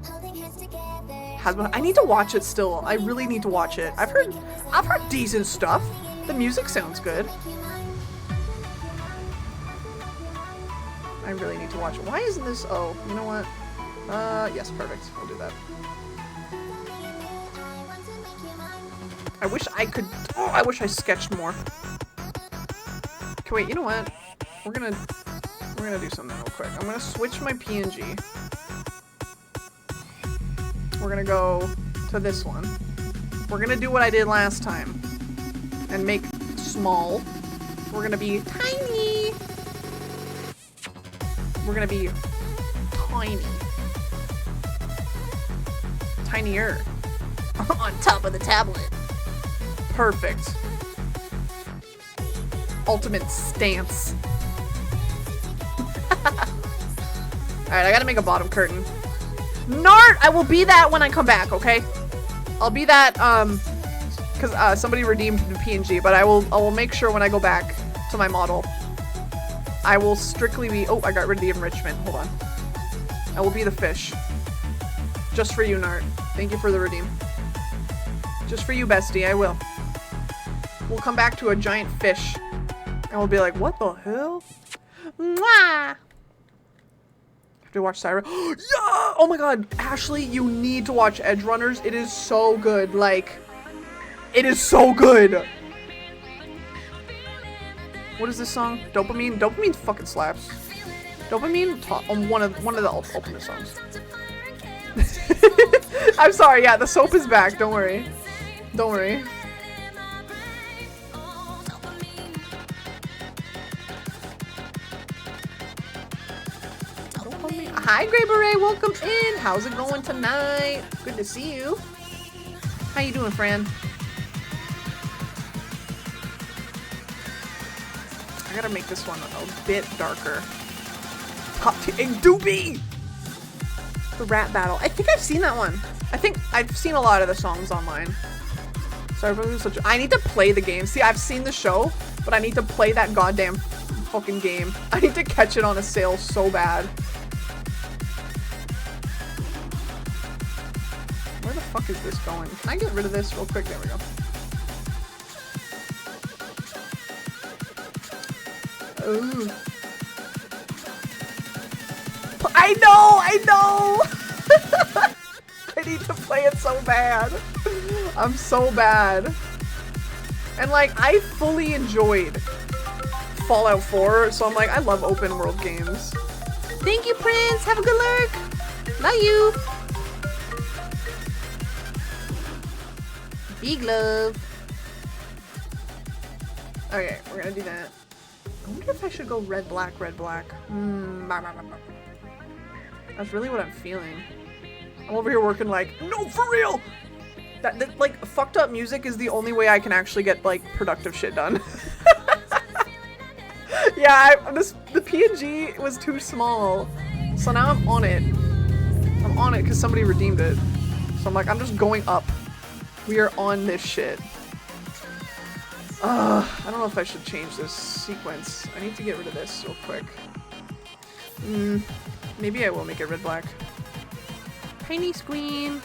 Speaker 5: I need to watch it still. I really need to watch it. I've heard decent stuff. The music sounds good. I really need to watch it. Why isn't this? Oh, you know what? Yes, perfect. We'll do that. I wish I could. Oh, I wish I sketched more. Okay, wait. You know what? We're gonna do something real quick. I'm gonna switch my PNG. We're gonna go to this one. We're gonna do what I did last time and make small. We're gonna be tiny. We're gonna be tiny. Tinier. On top of the tablet. Perfect. Ultimate stance. Alright, I gotta make a bottom curtain. Nart! I will be that when I come back, okay? I'll be that, because somebody redeemed the PNG, but I will make sure when I go back to my model, I will strictly be— oh, I got rid of the enrichment. Hold on. I will be the fish. Just for you, Nart. Thank you for the redeem. Just for you, bestie, I will. We'll come back to a giant fish, and we'll be like, what the hell? Mwah! To watch Syra. Yeah! Oh my god, Ashley, you need to watch Edge Runners. It is so good. Like, it is so good. What is this song? Dopamine? Dopamine fucking slaps. Dopamine? One of the ultimate songs. I'm sorry, yeah, the soap is back. Don't worry. Don't worry. Hi, Grey Beret, welcome in. How's it going tonight? Good to see you. How you doing, friend? I gotta make this one a bit darker. Top tier Doobie! The rap battle. I think I've seen that one. I think I've seen a lot of the songs online. Sorry for such. I need to play the game. See, I've seen the show, but I need to play that goddamn fucking game. I need to catch it on a sale so bad. Where the fuck is this going? Can I get rid of this real quick? There we go. Ooh. I know! I need to play it so bad. I'm so bad. And like, I fully enjoyed Fallout 4, so I'm like, I love open world games. Thank you, Prince! Have a good lurk! Love you! Big love. Okay, we're gonna do that. I wonder if I should go red, black, red, black. That's really what I'm feeling. I'm over here working like, no, for real! That like, fucked up music is the only way I can actually get, like, productive shit done. Yeah, the PNG was too small. So now I'm on it. I'm on it because somebody redeemed it. So I'm like, I'm just going up. We are on this shit. I don't know if I should change this sequence. I need to get rid of this real quick. Maybe I will make it red-black. Tiny screen.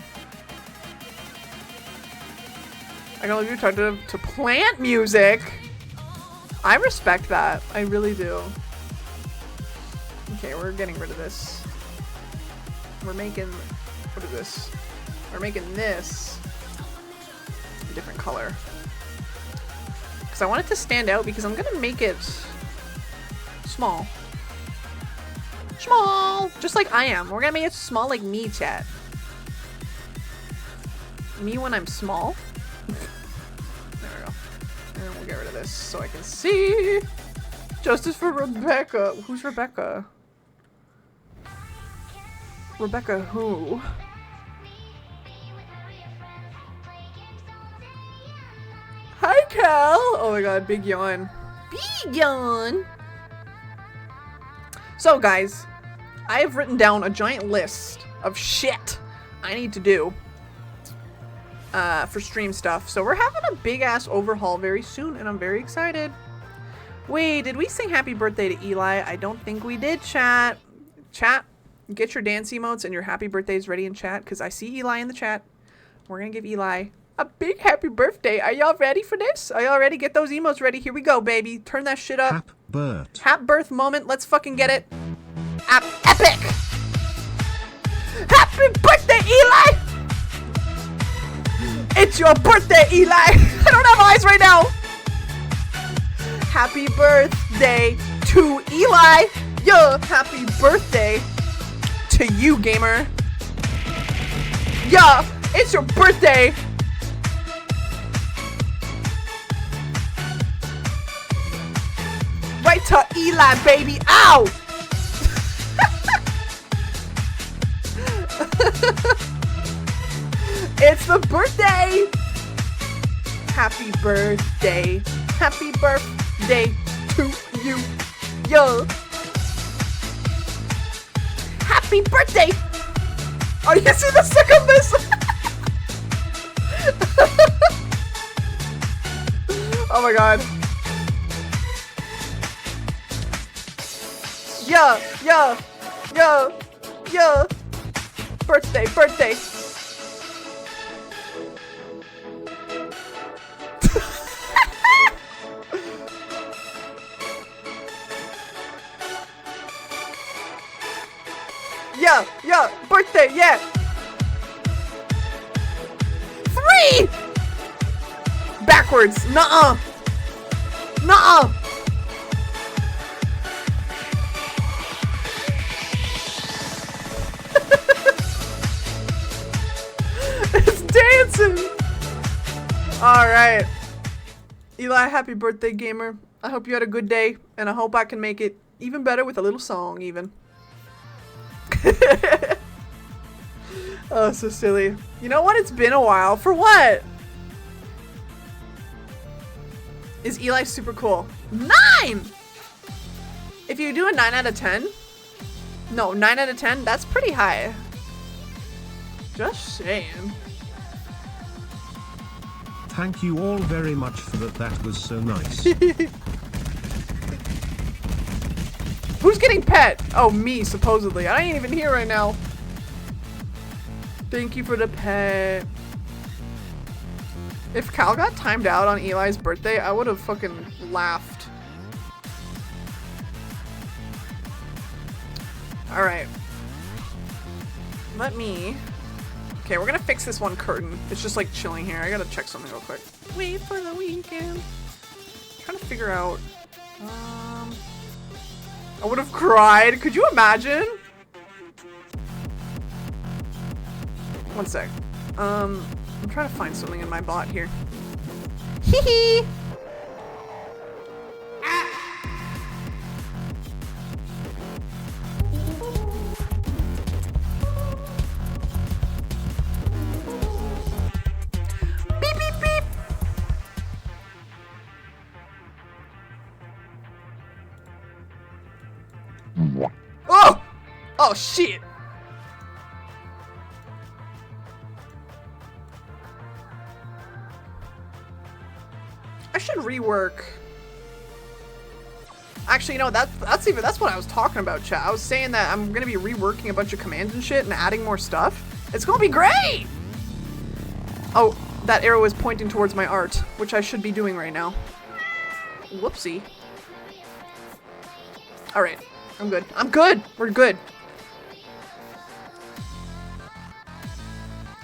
Speaker 5: I can only be attractive to plant music. I respect that. I really do. Okay, we're getting rid of this. We're making... What is this? We're making this a different color. Because I want it to stand out because I'm going to make it small. Small! Just like I am. We're going to make it small like me, chat. Me when I'm small. There we go. And we'll get rid of this so I can see. Justice for Rebecca. Who's Rebecca? Rebecca who? Hi, Cal! Oh my god, big yawn. Big yawn! So, guys, I have written down a giant list of shit I need to do for stream stuff. So we're having a big-ass overhaul very soon, and I'm very excited. Wait, did we sing happy birthday to Eli? I don't think we did, chat. Chat, get your dance emotes and your happy birthdays ready in chat, because I see Eli in the chat. We're going to give Eli a big happy birthday. Are y'all ready for this? Are y'all ready? Get those emotes ready. Here we go, baby. Turn that shit up.
Speaker 6: Hap Bert.
Speaker 5: Hap birth moment. Let's fucking get it. Epic! Happy birthday, Eli! It's your birthday, Eli! I don't have eyes right now! Happy birthday to Eli! Yeah! Happy birthday to you, gamer! Yeah! It's your birthday! Right to Eli, baby! Ow! It's the birthday! Happy birthday. Happy birthday to you. Yo. Happy birthday! Oh, you see the sick of this? Oh my god. Yeah, yeah, yeah, yeah. Birthday, birthday. Yeah, yeah, birthday, yeah. 3! Backwards, nuh-uh. Nuh-uh. It's dancing. Alright. Eli, happy birthday, gamer. I hope you had a good day, and I hope I can make it even better with a little song, even. Oh, so silly. You know what? It's been a while. For what? Is Eli super cool? 9! If you do a 9 out of 10? No, 9 out of 10? That's pretty high. Just saying.
Speaker 6: Thank you all very much for that. That was so nice.
Speaker 5: Who's getting pet? Oh, me, supposedly. I ain't even here right now. Thank you for the pet. If Cal got timed out on Eli's birthday, I would have fucking laughed. Alright. Let me... Okay, we're gonna fix this one curtain. It's just like chilling here. I gotta check something real quick. Wait for the weekend. I'm trying to figure out... I would have cried. Could you imagine? One sec. I'm trying to find something in my bot here. Hee hee! Beep beep beep! Oh! Oh, shit! I should rework. Actually, you know, that's what I was talking about, chat. I was saying that I'm gonna be reworking a bunch of commands and shit and adding more stuff. It's gonna be great! Oh, that arrow is pointing towards my art, which I should be doing right now. Whoopsie. Alright, I'm good. I'm good! We're good.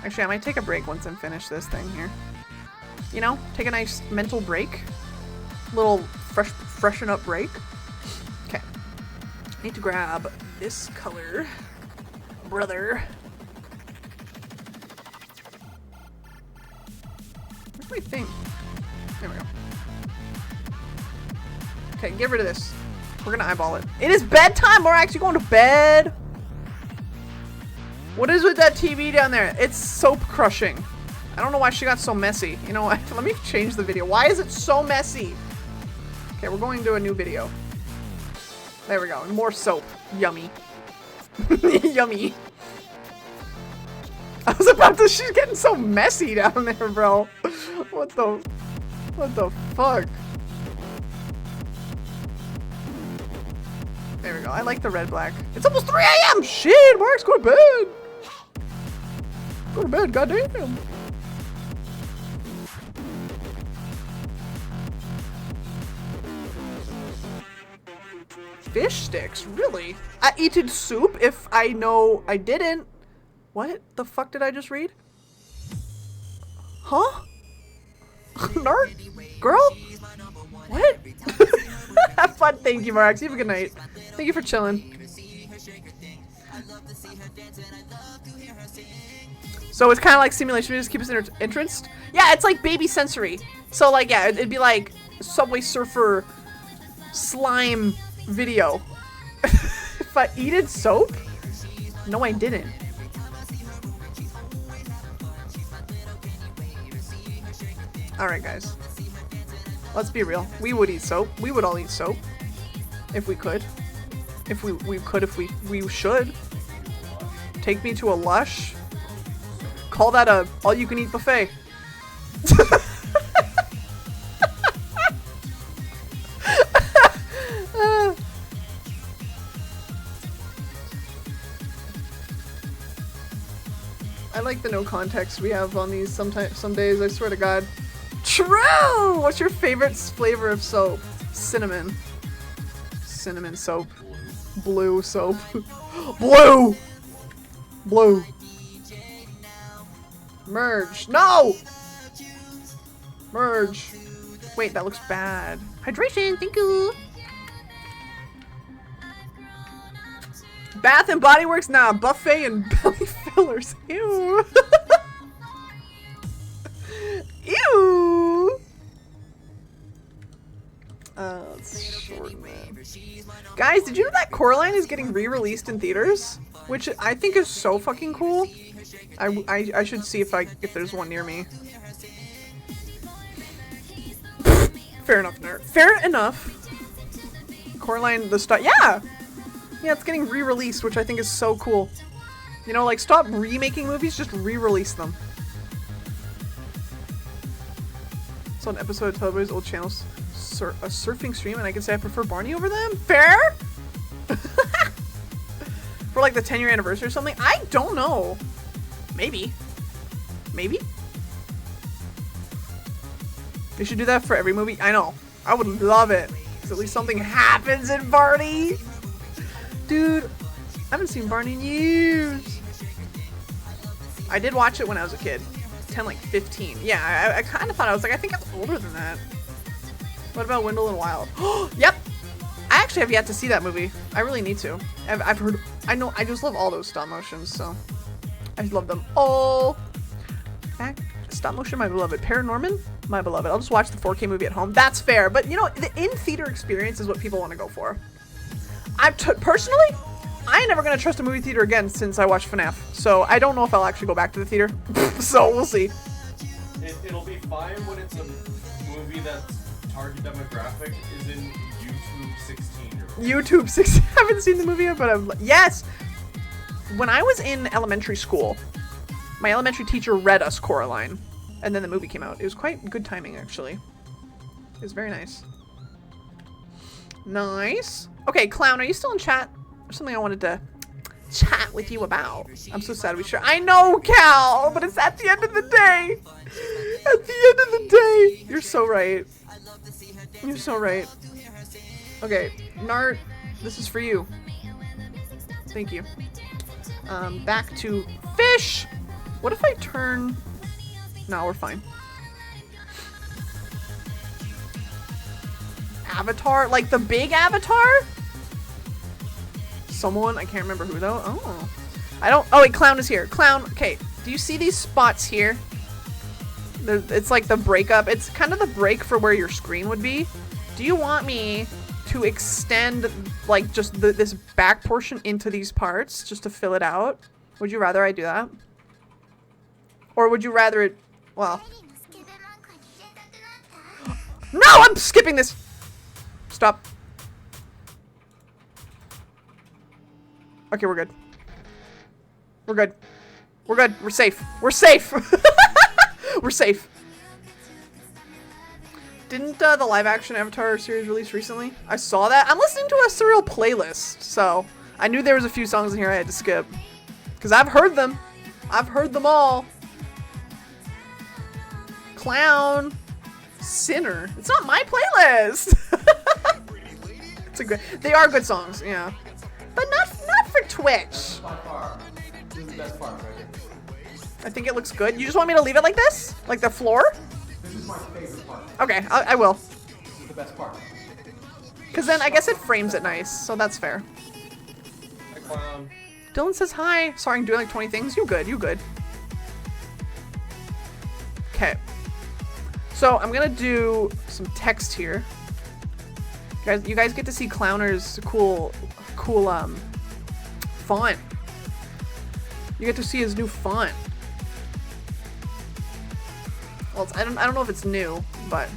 Speaker 5: Actually, I might take a break once I'm finished this thing here. You know, take a nice mental break. Little freshen up break. Okay. I need to grab this color. Brother. Where's my thing? There we go. Okay, get rid of this. We're gonna eyeball it. It is bedtime! We're actually going to bed! What is with that TV down there? It's soap crushing. I don't know why she got so messy. You know what? Let me change the video. Why is it so messy? Okay, we're going to a new video. There we go. More soap. Yummy. Yummy. I was about to- she's getting so messy down there, bro. What the fuck? There we go. I like the red black. It's almost 3 AM! Shit! Mark's go to bed! Go to bed, goddamn. Fish sticks? Really? I eaten soup if I know I didn't. What the fuck did I just read? Huh? Nerd? Girl? What? Have fun. Thank you, Marx. You have a good night. Thank you for chilling. So it's kind of like simulation. We just keep us interest. Yeah, it's like baby sensory. So like, yeah, it'd be like Subway Surfer slime video. If I eated soap? No, I didn't. Alright, guys. Let's be real. We would eat soap. We would all eat soap. If we could. If we could, if we should. Take me to a Lush. Call that a all-you-can-eat buffet. I like the no context we have on these some days, I swear to God. True! What's your favorite flavor of soap? Cinnamon. Cinnamon soap. Blue soap. Blue! Blue. Merge. No! Merge. Wait, that looks bad. Hydration, thank you! Bath and Body Works? Nah, buffet and belly fillers. Ew. Ew. Let's shorten that. Guys, did you know that Coraline is getting re-released in theaters? Which I think is so fucking cool. I should see if there's one near me. Fair enough, nerd. Fair enough. Coraline the Star. Yeah! Yeah, it's getting re-released, which I think is so cool. You know, like, stop remaking movies, just re-release them. So an episode of Television's old channels, a surfing stream, and I can say I prefer Barney over them? Fair? For like the 10-year anniversary or something? I don't know. Maybe. Maybe? They should do that for every movie. I know. I would love it. Because at least something happens in Barney. Dude, I haven't seen Barney in years. I did watch it when I was a kid. 10, like 15. Yeah, I kind of thought, I was like, I think I was older than that. What about Wendell and Wild? Yep. I actually have yet to see that movie. I really need to. I've heard, I know, I just love all those stop motions, so. I love them all. Back, stop motion, my beloved. Paranorman, my beloved. I'll just watch the 4K movie at home. That's fair, but you know, the in-theater experience is what people want to go for. Personally, I ain't never gonna trust a movie theater again since I watched FNAF. So I don't know if I'll actually go back to the theater. So we'll see.
Speaker 7: It'll be fine when it's a movie that's target demographic is in YouTube 16-year-olds.
Speaker 5: YouTube 6. I haven't seen the movie yet, but yes. When I was in elementary school, my elementary teacher read us Coraline, and then the movie came out. It was quite good timing, actually. It was very nice. Nice. Okay, Clown, are you still in chat? There's something I wanted to chat with you about. I'm so sad we share. I know, Cal, but it's at the end of the day. At the end of the day. You're so right. You're so right. Okay, Nart, this is for you. Thank you. Back to fish. What if I turn... No, we're fine. Avatar? Like the big Avatar? Someone, I can't remember who though. Oh. I don't, oh wait, Clown is here. Clown, okay. Do you see these spots here? It's like the breakup. It's kind of the break for where your screen would be. Do you want me to extend like just this back portion into these parts just to fill it out? Would you rather I do that? Or would you rather it, well. No, I'm skipping this. Stop. Okay, we're good. We're good. We're good. We're safe. We're safe. We're safe. Didn't the live action Avatar series release recently? I saw that. I'm listening to a Surreal playlist, so I knew there was a few songs in here I had to skip. Because I've heard them. I've heard them all. Clown. Sinner. It's not my playlist. It's a good. They are good songs, yeah. But not for Twitch.
Speaker 2: By far, this is the best part right here.
Speaker 5: I think it looks good. You just want me to leave it like this? Like the floor?
Speaker 2: This is my favorite part.
Speaker 5: Okay, I will.
Speaker 2: This is the best part.
Speaker 5: Because then I guess it frames it nice, so that's fair.
Speaker 7: Hi, Clown.
Speaker 5: Dylan says hi. Sorry, I'm doing like 20 things. You good, you good. Okay. So I'm gonna do some text here. You guys get to see Clowner's cool font. You get to see his new font. Well, I don't know if it's new, but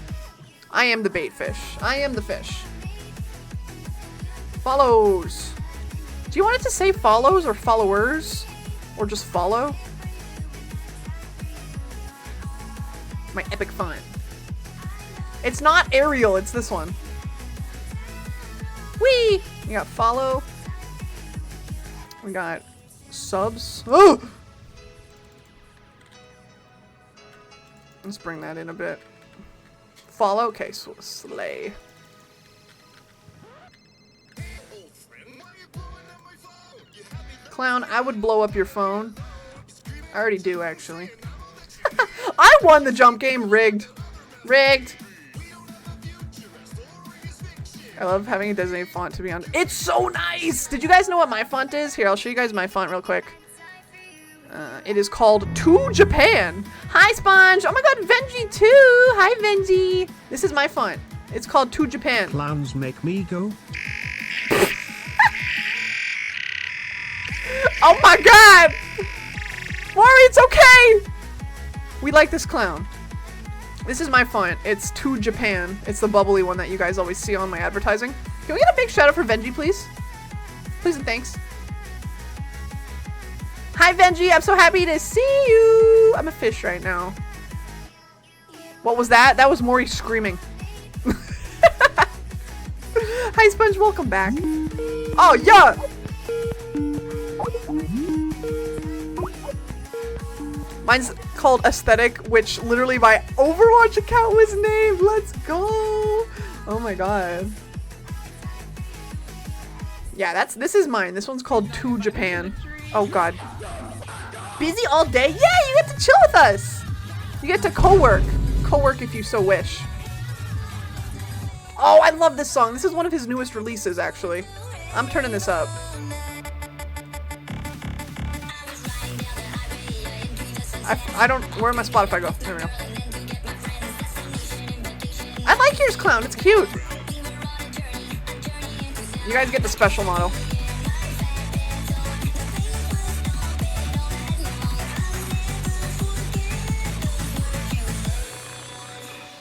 Speaker 5: I am the bait fish. I am the fish. Follows. Do you want it to say follows or followers? Or just follow? My epic font. It's not Arial, it's this one. Whee! We got follow. We got subs. Oh! Let's bring that in a bit. Follow. Okay, so slay. Clown, I would blow up your phone. I already do, actually. I won the jump game. Rigged. Rigged. I love having a designated font to be on. It's so nice! Did you guys know what my font is? Here, I'll show you guys my font real quick. It is called To Japan. Hi, Sponge! Oh my god, Venji too! Hi, Venji! This is my font. It's called To Japan.
Speaker 6: Clowns make me go.
Speaker 5: Oh my god! Maury, it's okay! We like this clown. This is my font. It's To Japan. It's the bubbly one that you guys always see on my advertising. Can we get a big shout out for Venji, please? Please and thanks. Hi, Venji. I'm so happy to see you. I'm a fish right now. What was that? That was Maury screaming. Hi, Sponge. Welcome back. Oh, yeah. Mine's called Aesthetic, which literally my Overwatch account was named. Let's go. Oh my god. Yeah, this is mine. This one's called To Japan. Oh god. Busy all day? Yeah, you get to chill with us. You get to co-work. Co-work if you so wish. Oh, I love this song. This is one of his newest releases, actually. I'm turning this up. I don't, where'd my Spotify go? There we go. I like yours, Clown. It's cute. You guys get the special model.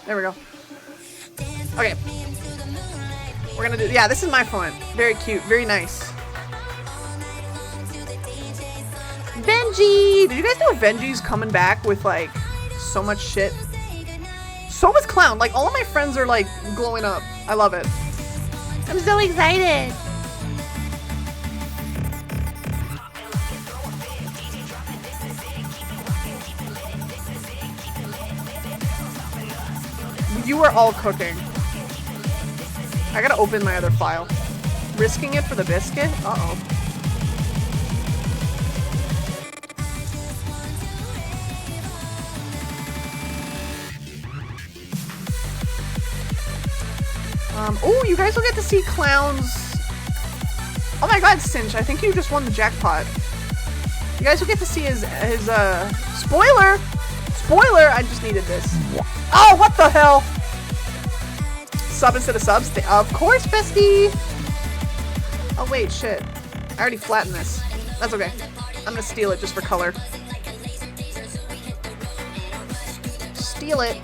Speaker 5: There we go. Okay. We're gonna do, yeah, this is my font. Very cute, very nice. Benji! Did you guys know Benji's coming back with like so much shit? So was Clown. Like all of my friends are like glowing up. I love it. I'm so excited. You were all cooking. I gotta open my other file. Risking it for the biscuit? Uh-oh. Oh, you guys will get to see Clown's... Oh my god, Cinch, I think you just won the jackpot. You guys will get to see his spoiler! Spoiler! I just needed this. Oh, what the hell? Sub instead of subs? Of course, bestie! Oh wait, shit. I already flattened this. That's okay. I'm gonna steal it just for color. Steal it.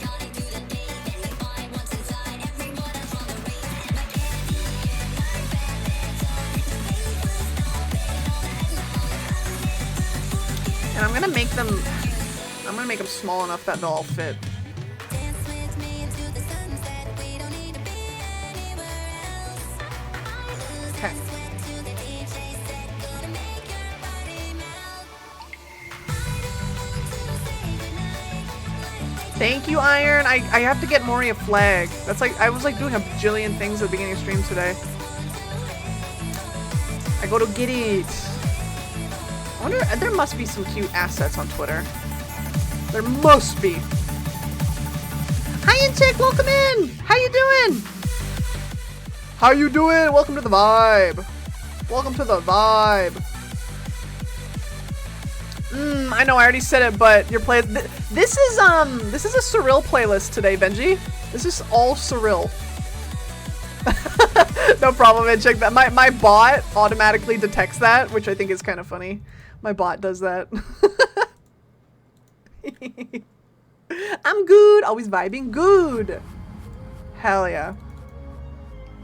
Speaker 5: And I'm gonna make them small enough that they'll all fit. Okay. Thank you, Iron. I have to get Mori a flag. That's like, I was like doing a bajillion things at the beginning of stream today. I go to get it. I wonder, there must be some cute assets on Twitter. There must be. Hi, Inchick, welcome in. How you doing? How you doing? Welcome to the vibe. Welcome to the vibe. I know I already said it, but your play. This is a Cyril playlist today, Benji. This is all Cyril. No problem, Inchick. That my bot automatically detects that, which I think is kind of funny. My bot does that. I'm good. Always vibing good. Hell yeah.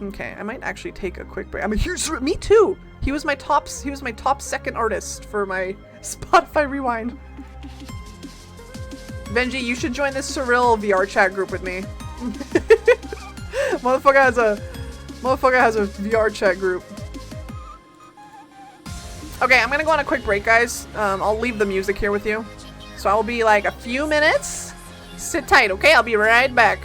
Speaker 5: Okay, I might actually take a quick break. I mean, here's me too. He was my top second artist for my Spotify Rewind. Benji, you should join this Cyril VR chat group with me. Motherfucker has a VR chat group. Okay, I'm gonna go on a quick break, guys. I'll leave the music here with you. So I'll be like a few minutes. Sit tight, okay? I'll be right back.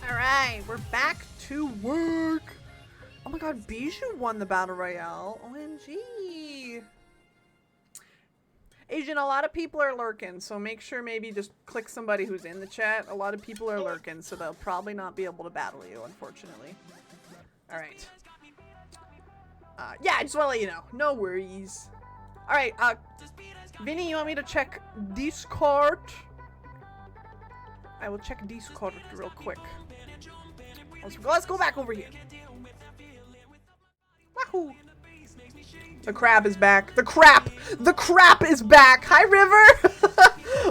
Speaker 5: Alright, we're back to work. Oh my god, Bijou won the Battle Royale. OMG. Asian, a lot of people are lurking, so make sure maybe just click somebody who's in the chat. A lot of people are lurking, so they'll probably not be able to battle you, unfortunately. Alright. Yeah, I just want to let you know. No worries. Alright, Vinny, you want me to check Discord? I will check Discord real quick. Let's go back over here. Wahoo! The crab is back. The crap is back. Hi, River.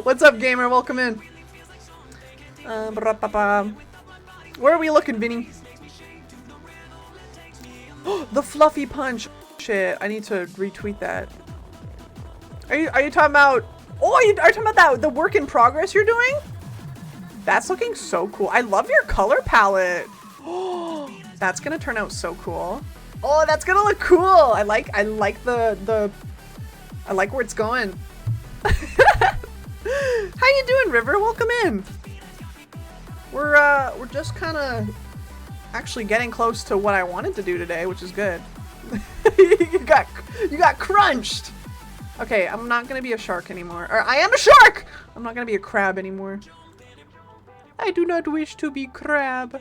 Speaker 5: What's up, gamer? Welcome in. Where are we looking, Vinny? The fluffy punch. Shit, I need to retweet that. Are you talking about? Oh, are you talking about the work in progress you're doing? That's looking so cool. I love your color palette. Oh, that's gonna turn out so cool. Oh, that's gonna look cool. I like the I like where it's going. How you doing, River? Welcome in. We're just kind of actually getting close to what I wanted to do today, which is good. you got crunched. Okay, I'm not gonna be a shark anymore. Or I am a shark. I'm not gonna be a crab anymore. I do not wish to be crab.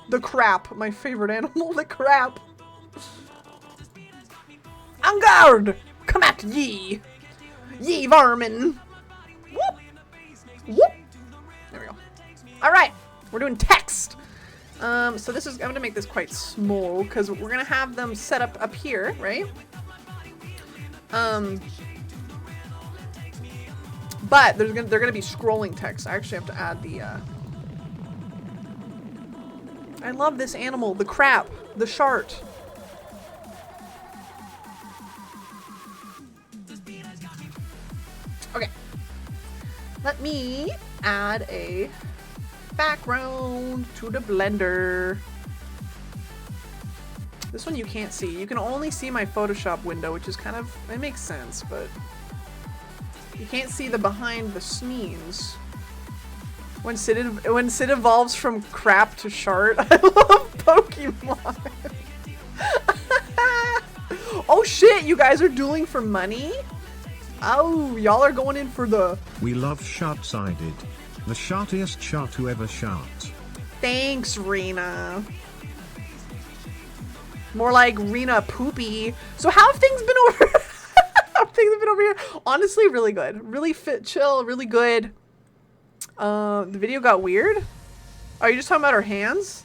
Speaker 5: The crap, my favorite animal, the crap. En garde! Come at ye! Ye vermin! Whoop! Whoop! There we go. Alright, we're doing text. So this is, I'm gonna make this quite small because we're gonna have them set up here, right? But they're gonna be scrolling text. I actually have to add the I love this animal, the crap, the shart. Okay. Let me add a background to the blender. This one you can't see. You can only see my Photoshop window, which is kind of, it makes sense, but you can't see the behind the scenes. When Sid evolves from crap to shart, I love Pokemon. Oh shit, you guys are dueling for money? Oh, y'all are going in for the...
Speaker 6: We love short-sided. The shartiest shot who ever shot.
Speaker 5: Thanks, Rena. More like Rena Poopy. So how have things been over... how have things been over here? Honestly, really good. Really fit, chill, really good. The video got weird? Are you just talking about her hands?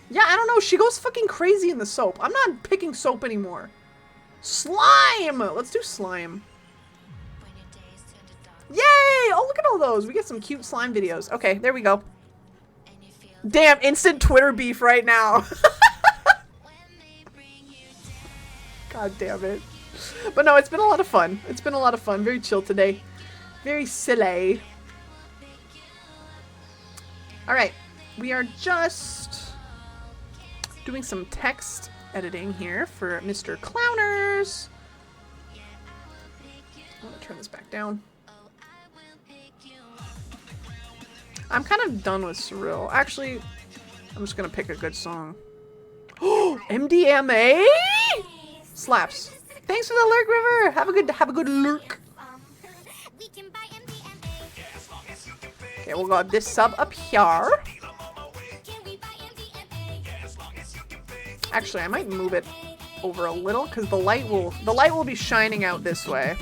Speaker 5: Yeah, I don't know. She goes fucking crazy in the soap. I'm not picking soap anymore. Slime! Let's do slime. Yay! Oh, look at all those. We get some cute slime videos. Okay, there we go. Damn, instant Twitter beef right now. God damn it. But no, it's been a lot of fun. It's been a lot of fun. Very chill today. Very silly. Alright, we are just doing some text editing here for Mr. Clowners. I'm gonna turn this back down. I'm kind of done with Surreal. Actually, I'm just gonna pick a good song. Oh, MDMA? Slaps. Thanks for the lurk, River. Have a good lurk. Okay, we'll go this sub up here. Actually, I might move it over a little because the light will be shining out this way.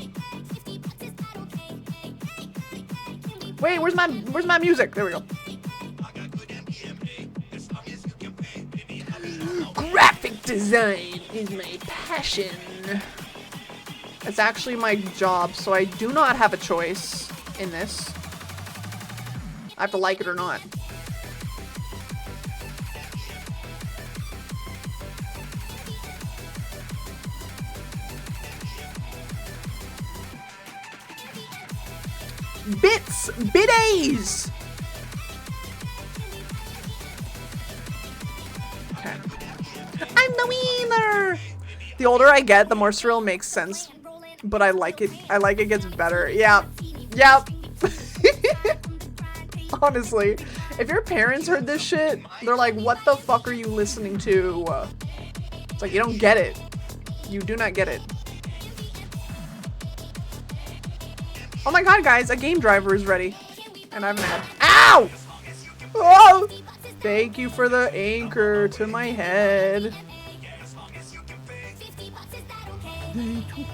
Speaker 5: Wait, where's my music? There we go. Graphic design is my passion. It's actually my job, so I do not have a choice in this. I have to like it or not. Bits! Biddies! Okay. I'm the wiener! The older I get, the more Surreal makes sense. But I like it. I like it gets better. Yeah. Yep. Honestly. If your parents heard this shit, they're like, what the fuck are you listening to? It's like, you don't get it. You do not get it. Oh my god, guys, a game driver is ready. And I'm mad. Ow! Oh! Thank you for the anchor to my head.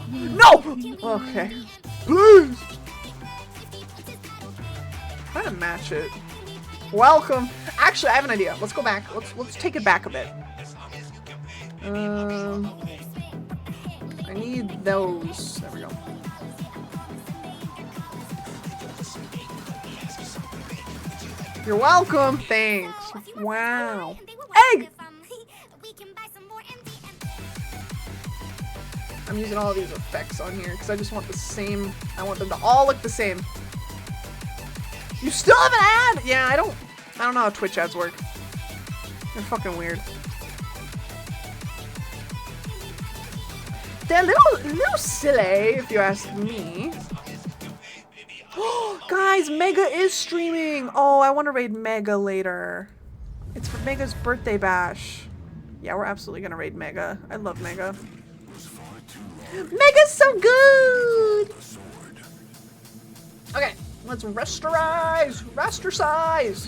Speaker 5: No! Okay. Please! Try to match it. Welcome. Actually, I have an idea. Let's go back. Let's take it back a bit. I need those. There we go. You're welcome. Thanks. Wow. Egg! I'm using all of these effects on here because I just want the same. I want them to all look the same. You still have an ad? Yeah, I don't know how Twitch ads work. They're fucking weird. They're a little silly, if you ask me. Guys, Mega is streaming. Oh, I want to raid Mega later. It's for Mega's birthday bash. Yeah, we're absolutely gonna raid Mega. I love Mega. Mega's so good. Okay, let's rasterize. Rasterize.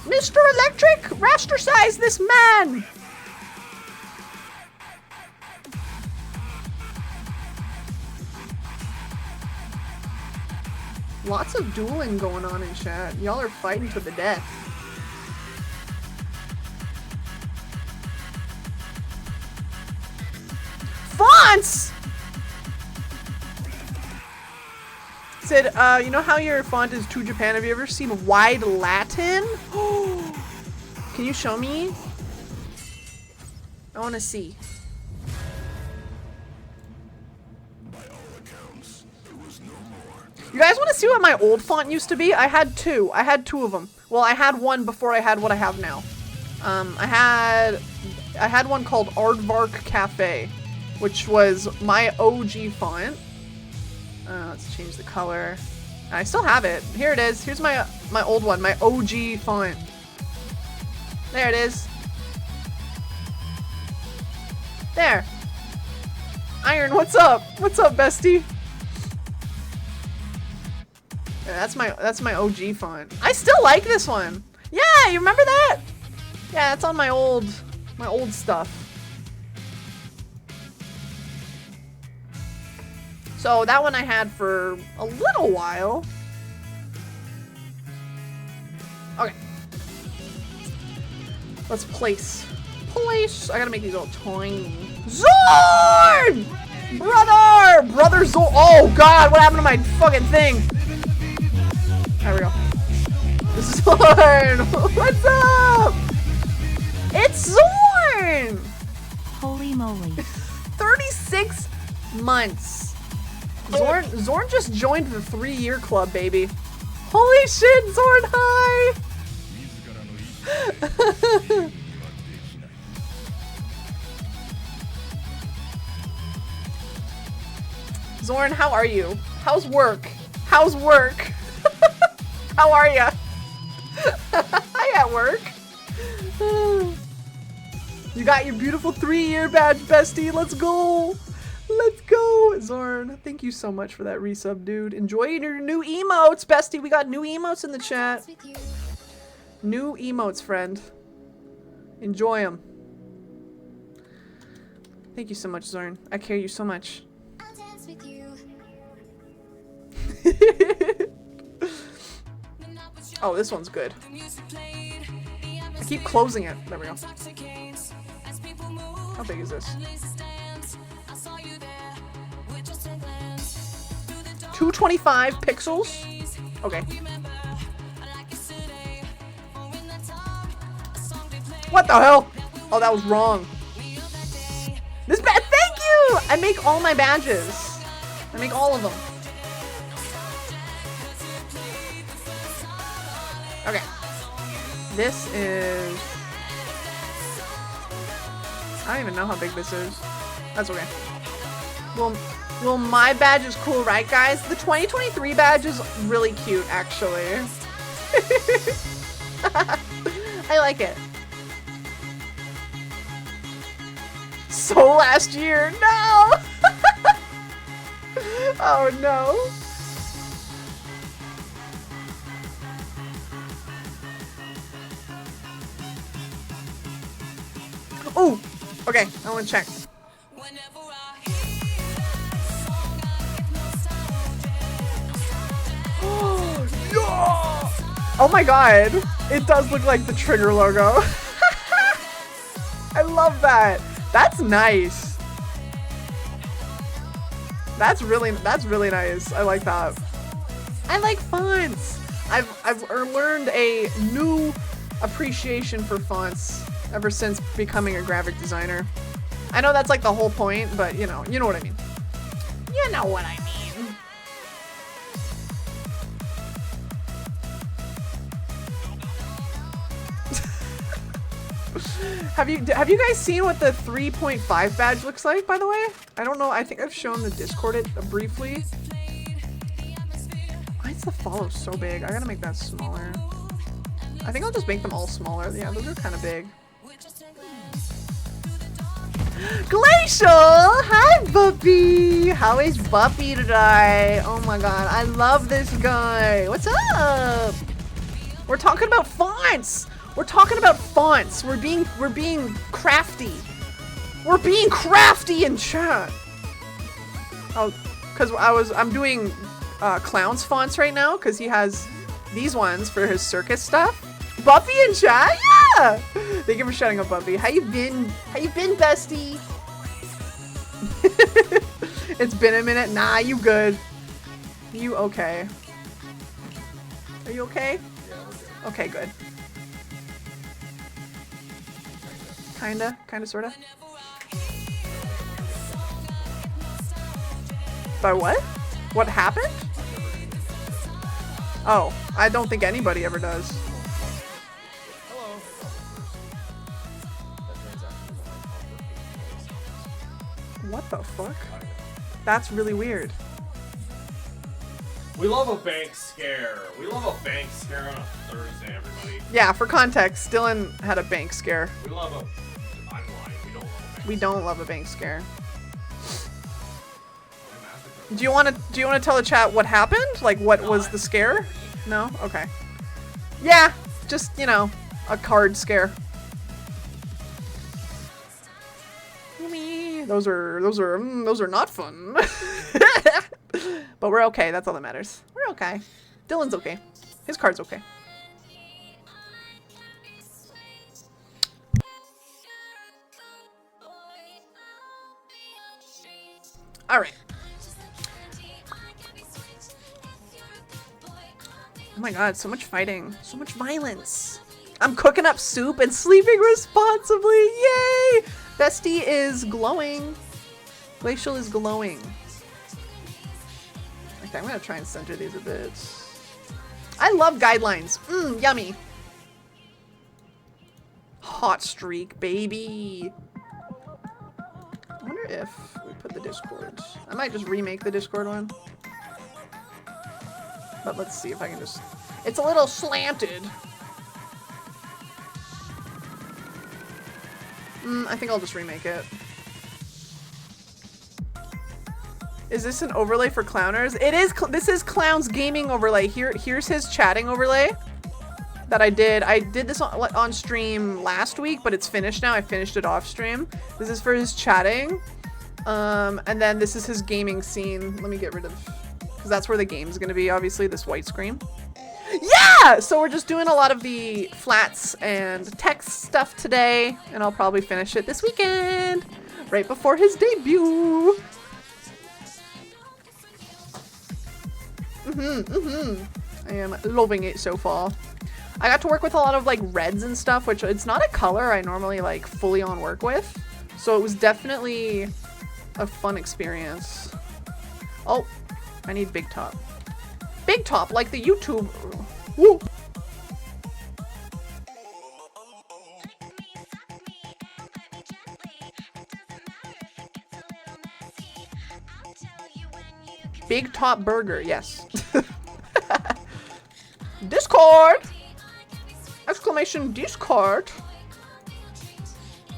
Speaker 5: Mr. Electric, rasterize this man. Lots of dueling going on in chat. Y'all are fighting to the death. Fonts! Said, you know how your font is to Japan? Have you ever seen Wide Latin? Can you show me? I want to see. You guys want to see what my old font used to be? I had two. I had two of them. Well, I had one before I had what I have now. I had one called Aardvark Cafe, which was my OG font. Let's change the color. I still have it. Here it is. Here's my old one, my OG font. There it is. There. Iron, what's up? What's up, bestie? Yeah, that's my OG font. I still like this one. Yeah, you remember that? Yeah, that's on my old stuff. So that one I had for a little while. Okay. Let's place. I gotta make these all tiny. Zorn! Brother Zorn! Oh god, what happened to my fucking thing? There we go. Zorn! What's up? It's Zorn!
Speaker 1: Holy moly.
Speaker 5: 36 months. Zorn just joined the 3-year club, baby. Holy shit, Zorn, hi! Zorn, how are you? How's work? How's work? How are ya? Hi at work. You got your beautiful 3-year badge, bestie. Let's go. Let's go. Zorn, thank you so much for that resub, dude. Enjoy your new emotes, bestie. We got new emotes in the chat. New emotes, friend. Enjoy them. Thank you so much, Zorn. I care you so much.
Speaker 9: I'll dance with you.
Speaker 5: Oh, this one's good. I keep closing it. There we go. How big is this? 225 pixels? Okay. What the hell? Oh, that was wrong. This badge, thank you! I make all my badges. I make all of them. Okay. This is... I don't even know how big this is. That's okay. Well, my badge is cool, right, guys? The 2023 badge is really cute, actually. I like it. So last year, no! Oh no. Oh, okay, I want to check. Oh my god, it does look like the Trigger logo. I love that. That's nice. That's really nice. I like that. I like fonts. I've learned a new appreciation for fonts ever since becoming a graphic designer. I know that's like the whole point, but you know what I mean. You know what I mean. Have you guys seen what the 3.5 badge looks like, by the way? I don't know. I think I've shown the Discord it briefly. Why is the follow so big? I gotta make that smaller. I think I'll just make them all smaller. Yeah, those are kind of big. Glacial! Hi, Buppy! How is Buppy today? Oh my god, I love this guy. What's up? We're talking about fonts! We're talking about fonts. We're being crafty. We're being crafty in chat. Oh, because I'm doing Clown's fonts right now because he has these ones for his circus stuff. Buffy in chat? Yeah! Thank you for shutting up, Buffy. How you been? How you been, bestie? It's been a minute. Nah, you good. You okay? Are you okay?
Speaker 7: Yeah, we're good.
Speaker 5: Okay, good. Kinda, sorta. By what? What happened? Oh, I don't think anybody ever does.
Speaker 7: Hello.
Speaker 5: What the fuck? That's really weird.
Speaker 7: We love a bank scare. We love a bank scare on a Thursday, everybody.
Speaker 5: Yeah, for context, Dylan had a bank scare.
Speaker 7: We love a... I'm lying. We don't love a bank
Speaker 5: We don't love a bank scare. Do you want to tell the chat what happened? Like what was the scare? No? Okay. Yeah, just, you know, a card scare. Those are not fun. But we're okay. That's all that matters. We're okay. Dylan's okay. His card's okay. All right. Oh my god, so much fighting. So much violence. I'm cooking up soup and sleeping responsibly. Yay! Bestie is glowing. Glacial is glowing. Okay, I'm gonna try and center these a bit. I love guidelines. Yummy. Hot streak, baby. I wonder if we put the Discord. I might just remake the Discord one. But let's see if I can just... It's a little slanted. I think I'll just remake it. Is this an overlay for Clowners? It is. This is Clown's gaming overlay. Here's his chatting overlay that I did. I did this on stream last week, but it's finished now. I finished it off stream. This is for his chatting. And then this is his gaming scene. Let me get rid of... Because that's where the game's going to be, obviously, this white screen. Yeah! So we're just doing a lot of the flats and text stuff today, and I'll probably finish it this weekend, right before his debut. I am loving it so far. I got to work with a lot of like reds and stuff, which it's not a color I normally like fully on work with. So it was definitely a fun experience. Oh, I need big top. Big top, like the YouTube. Woo! Big top burger, yes. Discord! exclamation Discord.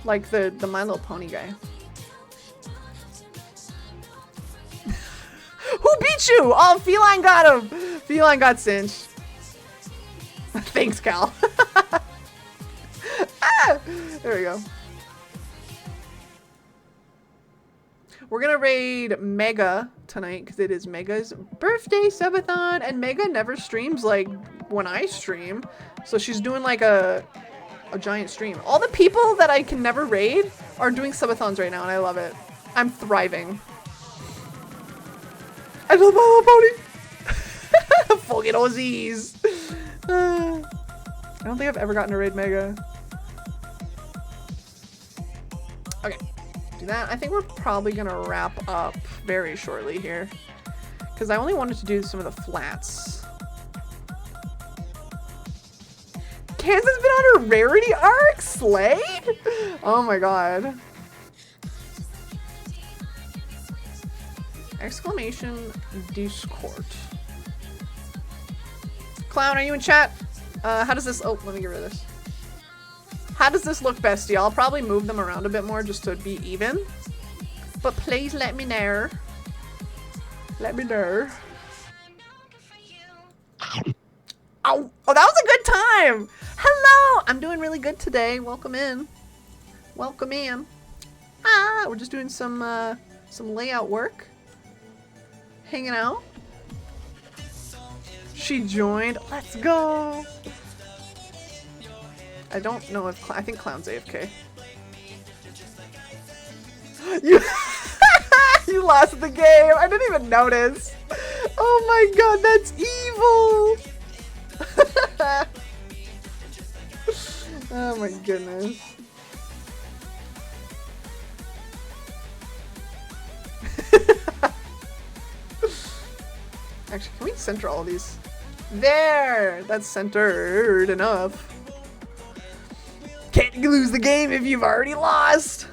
Speaker 5: Like the My Little Pony guy. Who beat you? Oh, Feline got him. Feline got cinched. Thanks, Cal. Ah, there we go. We're gonna raid Mega tonight because it is Mega's birthday subathon, and Mega never streams like when I stream, so she's doing like a giant stream. All the people that I can never raid are doing subathons right now, and I love it. I'm thriving. I love My Little Pony. Fucking Aussies. I don't think I've ever gotten to raid Mega. Okay. Do that. I think we're probably gonna wrap up very shortly here, because I only wanted to do some of the flats. Kansas been on a rarity arc? Slade? Oh my god. Exclamation Discord. Clown, are you in chat? How does this, oh, let me get rid of this. How does this look, bestie? I'll probably move them around a bit more just to be even. But please let me know. Let me know. Oh, that was a good time. Hello, I'm doing really good today. Welcome in. Welcome in. Ah, we're just doing some layout work. Hanging out. She joined. Let's go. I don't know if I think Clown's AFK. You you lost the game. I didn't even notice. Oh my god, that's evil. Oh my goodness. Actually, can we center all these? There! That's centered enough. Can't lose the game if you've already lost!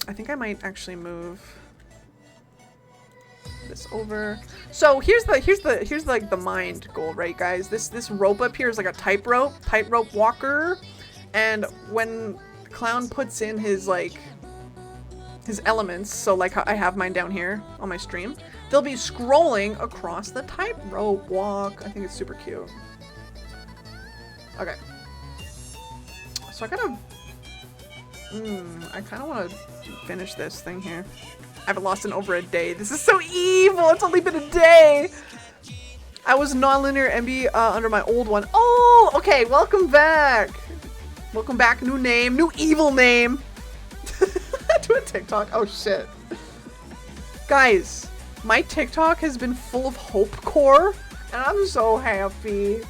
Speaker 5: I think I might actually move this over. So here's like the mind goal, right guys? This rope up here is like a tightrope walker, and when Clown puts in his like his elements, so like I have mine down here on my stream, they'll be scrolling across the tightrope walk. I think it's super cute. Okay. So I kind of want to finish this thing here. I haven't lost in over a day. This is so evil. It's only been a day. I was non-linear MB under my old one. Oh, okay. Welcome back. Welcome back. New name. New evil name. Do a TikTok. Oh, shit. Guys, my TikTok has been full of hope core, and I'm so happy.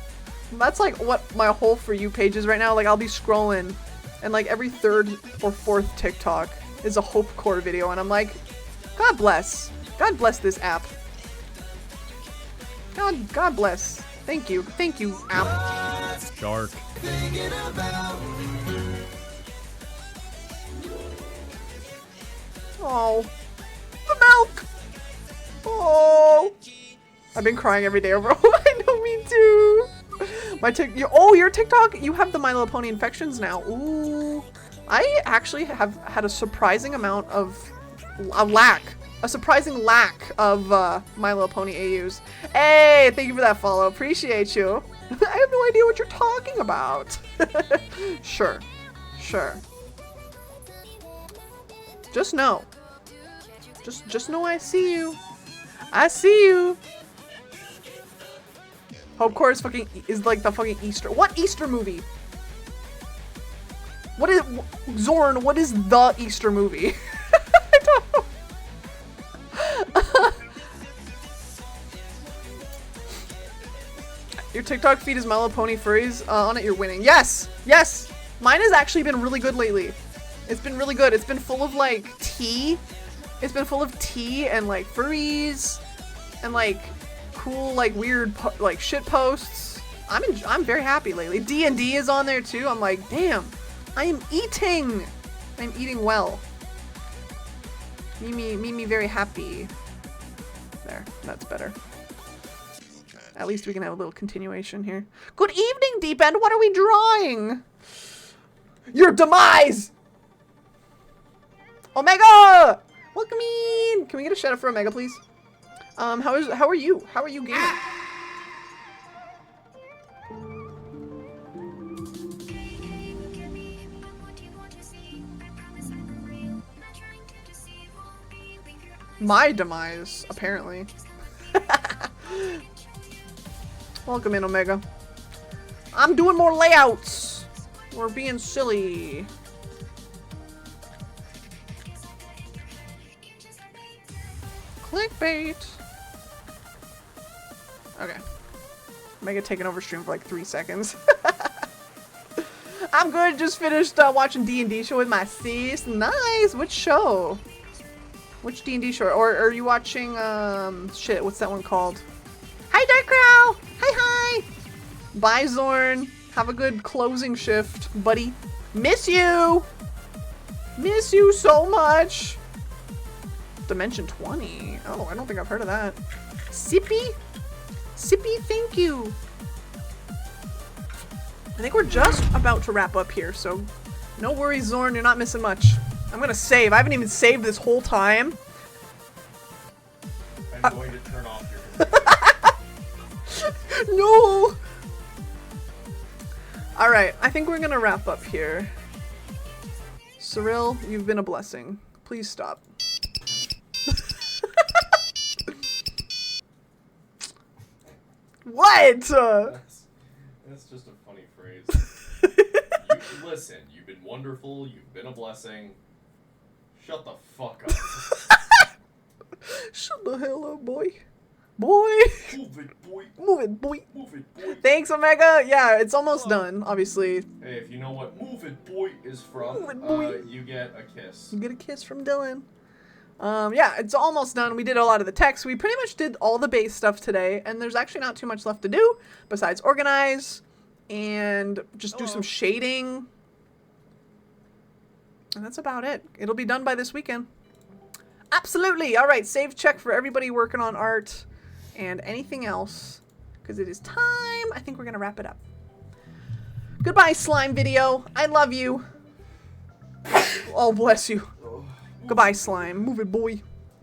Speaker 5: That's like what my whole For You page is right now. Like, I'll be scrolling, and like every third or fourth TikTok is a hope core video, and I'm like, God bless. God bless this app. God bless. Thank you. Thank you, app.
Speaker 7: Shark.
Speaker 5: Oh. The milk! Oh. I've been crying every day over. I know, me too. Your TikTok, you have the My Little Pony infections now. Ooh. I actually have had a surprising amount of a surprising lack of My Little Pony AUs. Hey, thank you for that follow. Appreciate you. I have no idea what you're talking about. Sure. Just know. Just know I see you. I see you. Hope Core is like the fucking Easter. What Easter movie? What is Zorn? What is the Easter movie? I don't know. Your TikTok feed is My Little Pony furries. On it, you're winning. Yes, yes. Mine has actually been really good lately. It's been really good. It's been full of like tea. It's been full of tea and like furries and like cool like weird like shit posts. I'm very happy lately. D&D is on there too. I'm like, damn, I am eating. I'm eating well. Me very happy. There, that's better. At least we can have a little continuation here. Good evening, Deep End. What are we drawing? Your demise! Omega! Welcome in! Can we get a shout out for Omega, please? How are you? How are you gaming? My demise, apparently. Welcome in, Omega. I'm doing more layouts. We're being silly. Clickbait. Okay. Omega taking over stream for like 3 seconds. I'm good. Just finished watching D&D show with my sis. Nice. Which show? Which D&D show? Or are you watching, shit, what's that one called? Hi, Dark Crow! Hi! Bye, Zorn. Have a good closing shift, buddy. Miss you! Miss you so much! Dimension 20. Oh, I don't think I've heard of that. Sippy? Sippy, thank you. I think we're just about to wrap up here, so no worries, Zorn. You're not missing much. I'm gonna save. I haven't even saved this whole time.
Speaker 7: I'm going to turn off your computer.
Speaker 5: No! Alright, I think we're gonna wrap up here. Cyril, you've been a blessing. Please stop. What?
Speaker 7: That's just a funny phrase. Listen, you've been wonderful, you've been a blessing. Shut the fuck up.
Speaker 5: Shut the hell up, boy. Boy!
Speaker 7: Move it, boy.
Speaker 5: Move it, boy.
Speaker 7: Move it, boy.
Speaker 5: Thanks, Omega. Yeah, it's almost done, obviously.
Speaker 7: Hey, if you know what Move It Boy is from,
Speaker 5: Move It Boy.
Speaker 7: You get a kiss.
Speaker 5: You get a kiss from Dylan. Yeah, it's almost done. We did a lot of the text. We pretty much did all the base stuff today, and there's actually not too much left to do besides organize and just do some shading. And that's about it. It'll be done by this weekend. Absolutely. All right, save check for everybody working on art and anything else, because it is time. I think we're going to wrap it up. Goodbye, slime video. I love you. Oh, bless you. Goodbye, slime. Move it, boy.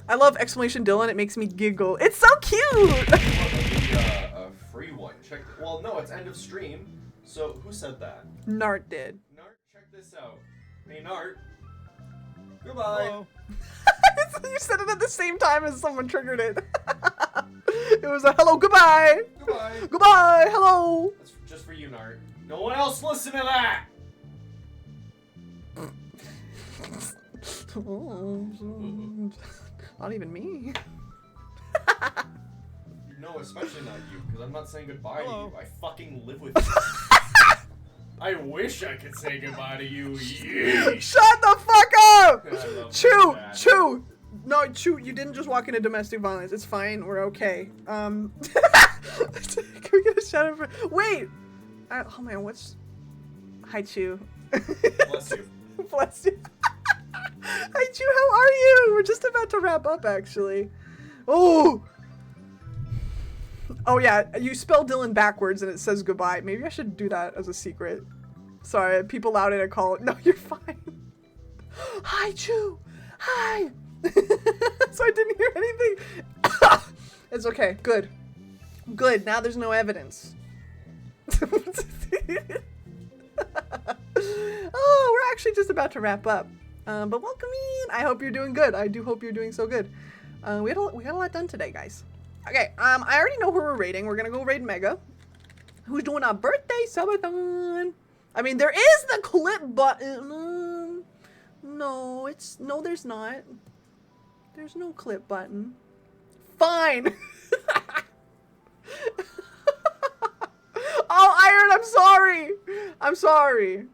Speaker 5: I love exclamation Dylan. It makes me giggle. It's so cute.
Speaker 7: A free one. Check. Well, no, it's end of stream. So who said that?
Speaker 5: Nart did.
Speaker 7: Nart, check this out. Hey, Nart. Goodbye.
Speaker 5: You said it at the same time as someone triggered it. It was a hello, goodbye.
Speaker 7: Goodbye.
Speaker 5: Goodbye, hello.
Speaker 7: That's just for you, Nart. No one else listen to that.
Speaker 5: Not even me.
Speaker 7: No, especially not you, because I'm not saying goodbye to you. I fucking live with you. I wish I could say goodbye to you. Yeesh.
Speaker 5: Shut the fuck up!
Speaker 7: I love
Speaker 5: Chew!
Speaker 7: that.
Speaker 5: Chew! No, Chew, you didn't just walk into domestic violence. It's fine. We're okay. Can we get a shout out for... Wait! Oh man, what's... Hi, Chew.
Speaker 7: Bless you.
Speaker 5: Bless you. Hi, Chew, how are you? We're just about to wrap up, actually. Oh! Oh yeah, you spell Dylan backwards and it says goodbye. Maybe I should do that as a secret. Sorry, people out in a call. No, you're fine. Hi, Chew. Hi. So I didn't hear anything. It's okay. Good. Good. Now there's no evidence. Oh, we're actually just about to wrap up. But welcome in. I hope you're doing good. I do hope you're doing so good. We got a lot done today, guys. Okay, I already know who we're raiding. We're gonna go raid Mega, who's doing a birthday subathon. I mean, there is the clip button. No, there's not. There's no clip button. Fine. Oh, Iron, I'm sorry. I'm sorry.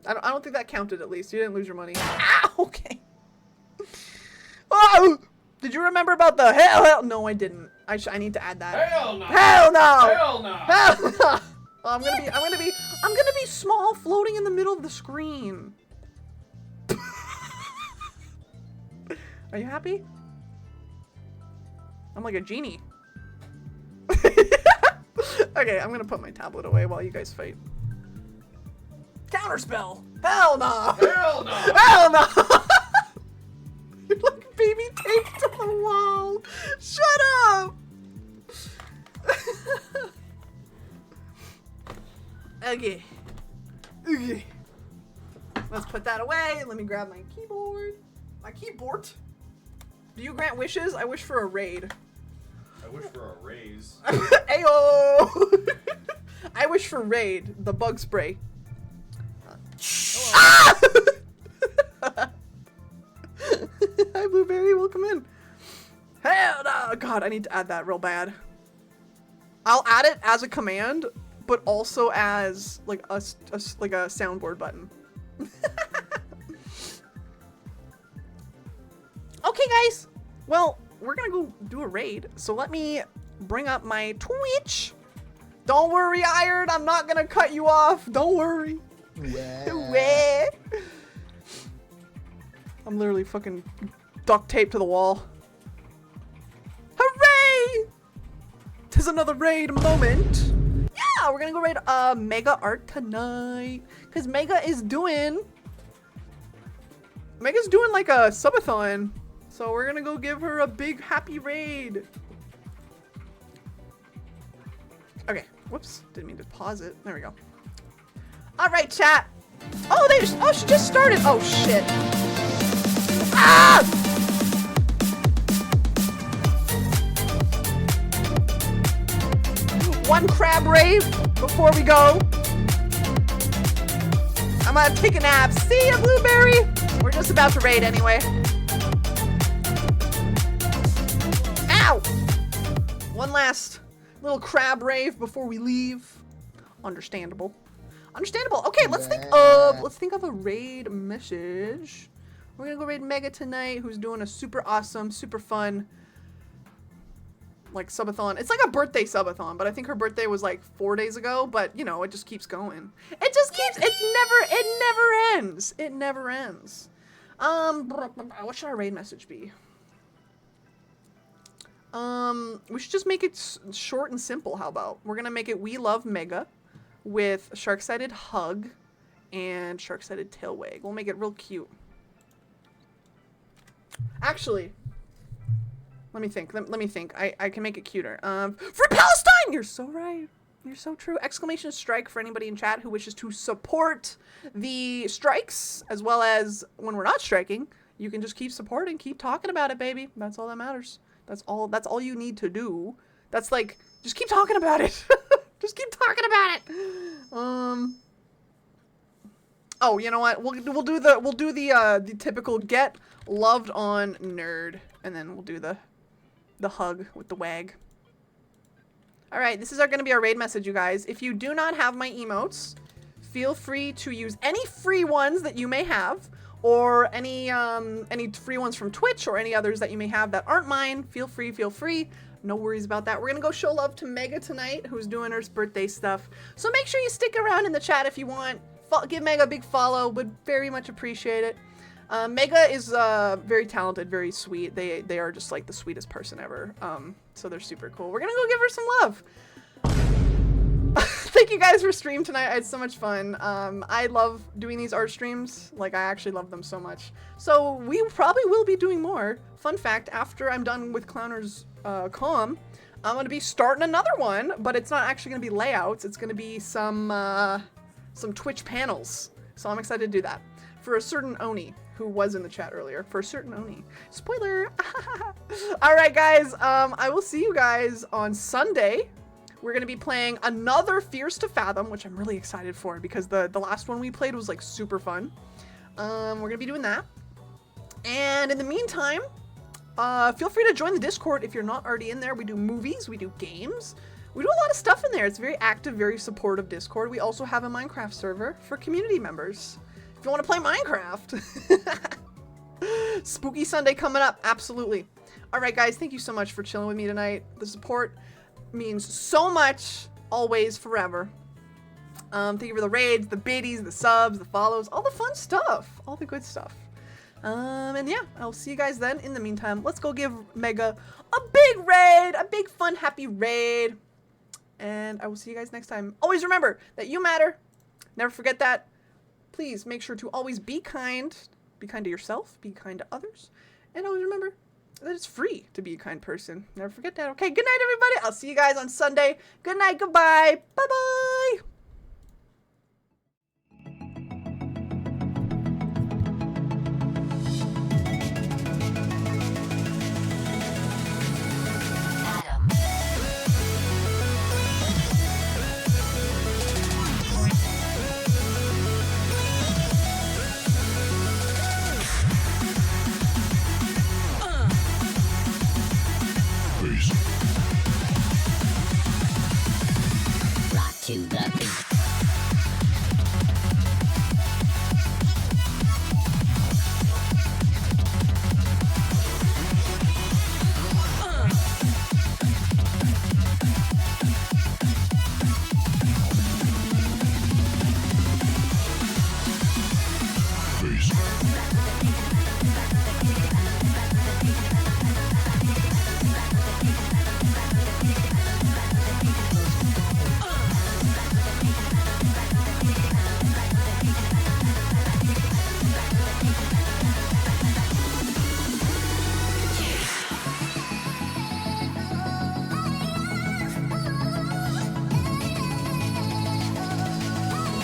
Speaker 5: I don't think that counted. At least you didn't lose your money. Ah, okay. Oh. Did you remember about the hell? No, I didn't. I need to add that.
Speaker 7: Hell no.
Speaker 5: Hell no.
Speaker 7: Hell no.
Speaker 5: Hell no. I'm gonna be small, floating in the middle of the screen. Are you happy? I'm like a genie. Okay, I'm gonna put my tablet away while you guys fight. Counterspell! Hell no!
Speaker 7: Hell no!
Speaker 5: Hell no! You're like baby taped to the wall. Shut up! Okay. Okay. Let's put that away. Let me grab my keyboard. My keyboard. Do you grant wishes? I wish for a raid.
Speaker 7: I wish for a raise.
Speaker 5: Ayo! I wish for raid, the bug spray. Ah! Hi, Blueberry. Welcome in. Hell no! God, I need to add that real bad. I'll add it as a command, but also as like a soundboard button. Okay, guys. Well, we're gonna go do a raid, so let me bring up my Twitch. Don't worry, Iron. I'm not gonna cut you off. Don't worry. Wah. I'm literally fucking duct taped to the wall. Hooray! 'Tis another raid moment. Yeah, we're gonna go raid Mega Art tonight. Cause Mega's doing like a subathon. So we're gonna go give her a big happy raid. Okay, whoops, didn't mean to pause it. There we go. All right, chat. Oh, she just started. Oh shit. Ah! One crab rave before we go. I'm gonna take a nap. See ya, Blueberry. We're just about to raid anyway. Ow! One last little crab rave before we leave. Understandable. Understandable. Okay, let's think of a raid message. We're gonna go raid Mega tonight, who's doing a super awesome, super fun, like, subathon. It's like a birthday subathon, but I think her birthday was like 4 days ago, but you know, it just keeps going. It just keeps, it never ends. It never ends. What should our raid message be? We should just make it short and simple. How about? We're gonna make it We Love Mega with Shark-Sided Hug and Shark-Sided Tail Wag. We'll make it real cute. Actually, let me think. Let me think. I can make it cuter. For Palestine! You're so right. You're so true. Exclamation strike for anybody in chat who wishes to support the strikes, as well as when we're not striking. You can just keep supporting, keep talking about it, baby. That's all that matters. That's all you need to do. That's like, just keep talking about it. Just keep talking about it. Oh, you know what? We'll do the typical get loved on nerd, and then we'll do the hug with the wag. All right, this is going to be our raid message, you guys. If you do not have my emotes, feel free to use any free ones that you may have, or any free ones from Twitch, or any others that you may have that aren't mine. Feel free. No worries about that. We're gonna go show love to Mega tonight, who's doing her birthday stuff. So make sure you stick around in the chat if you want. Give Mega a big follow. Would very much appreciate it. Mega is very talented, very sweet. They are just like the sweetest person ever. So they're super cool. We're gonna go give her some love. Thank you guys for stream tonight. I had so much fun. I love doing these art streams. Like, I actually love them so much. So we probably will be doing more. Fun fact, after I'm done with Clowner's com, I'm gonna be starting another one, but it's not actually gonna be layouts. It's gonna be some Twitch panels. So I'm excited to do that. For a certain Oni, who was in the chat earlier. For a certain Oni. Spoiler! Alright guys, I will see you guys on Sunday. We're going to be playing another Fears to Fathom, which I'm really excited for because the last one we played was like super fun. We're going to be doing that. And in the meantime, feel free to join the Discord if you're not already in there. We do movies, we do games, we do a lot of stuff in there. It's very active, very supportive Discord. We also have a Minecraft server for community members. If you want to play Minecraft. Spooky Sunday coming up, absolutely. All right, guys, thank you so much for chilling with me tonight. The support means so much, always, forever. Thank you for the raids, the biddies, the subs, the follows, all the fun stuff, all the good stuff. And yeah, I'll see you guys then. In the meantime, let's go give Mega a big raid, a big fun happy raid. And I will see you guys next time. Always remember that you matter. Never forget that. Please make sure to always be kind. Be kind to yourself. Be kind to others. And always remember that it's free to be a kind person. Never forget that. Okay, good night, everybody. I'll see you guys on Sunday. Good night. Goodbye. Bye-bye.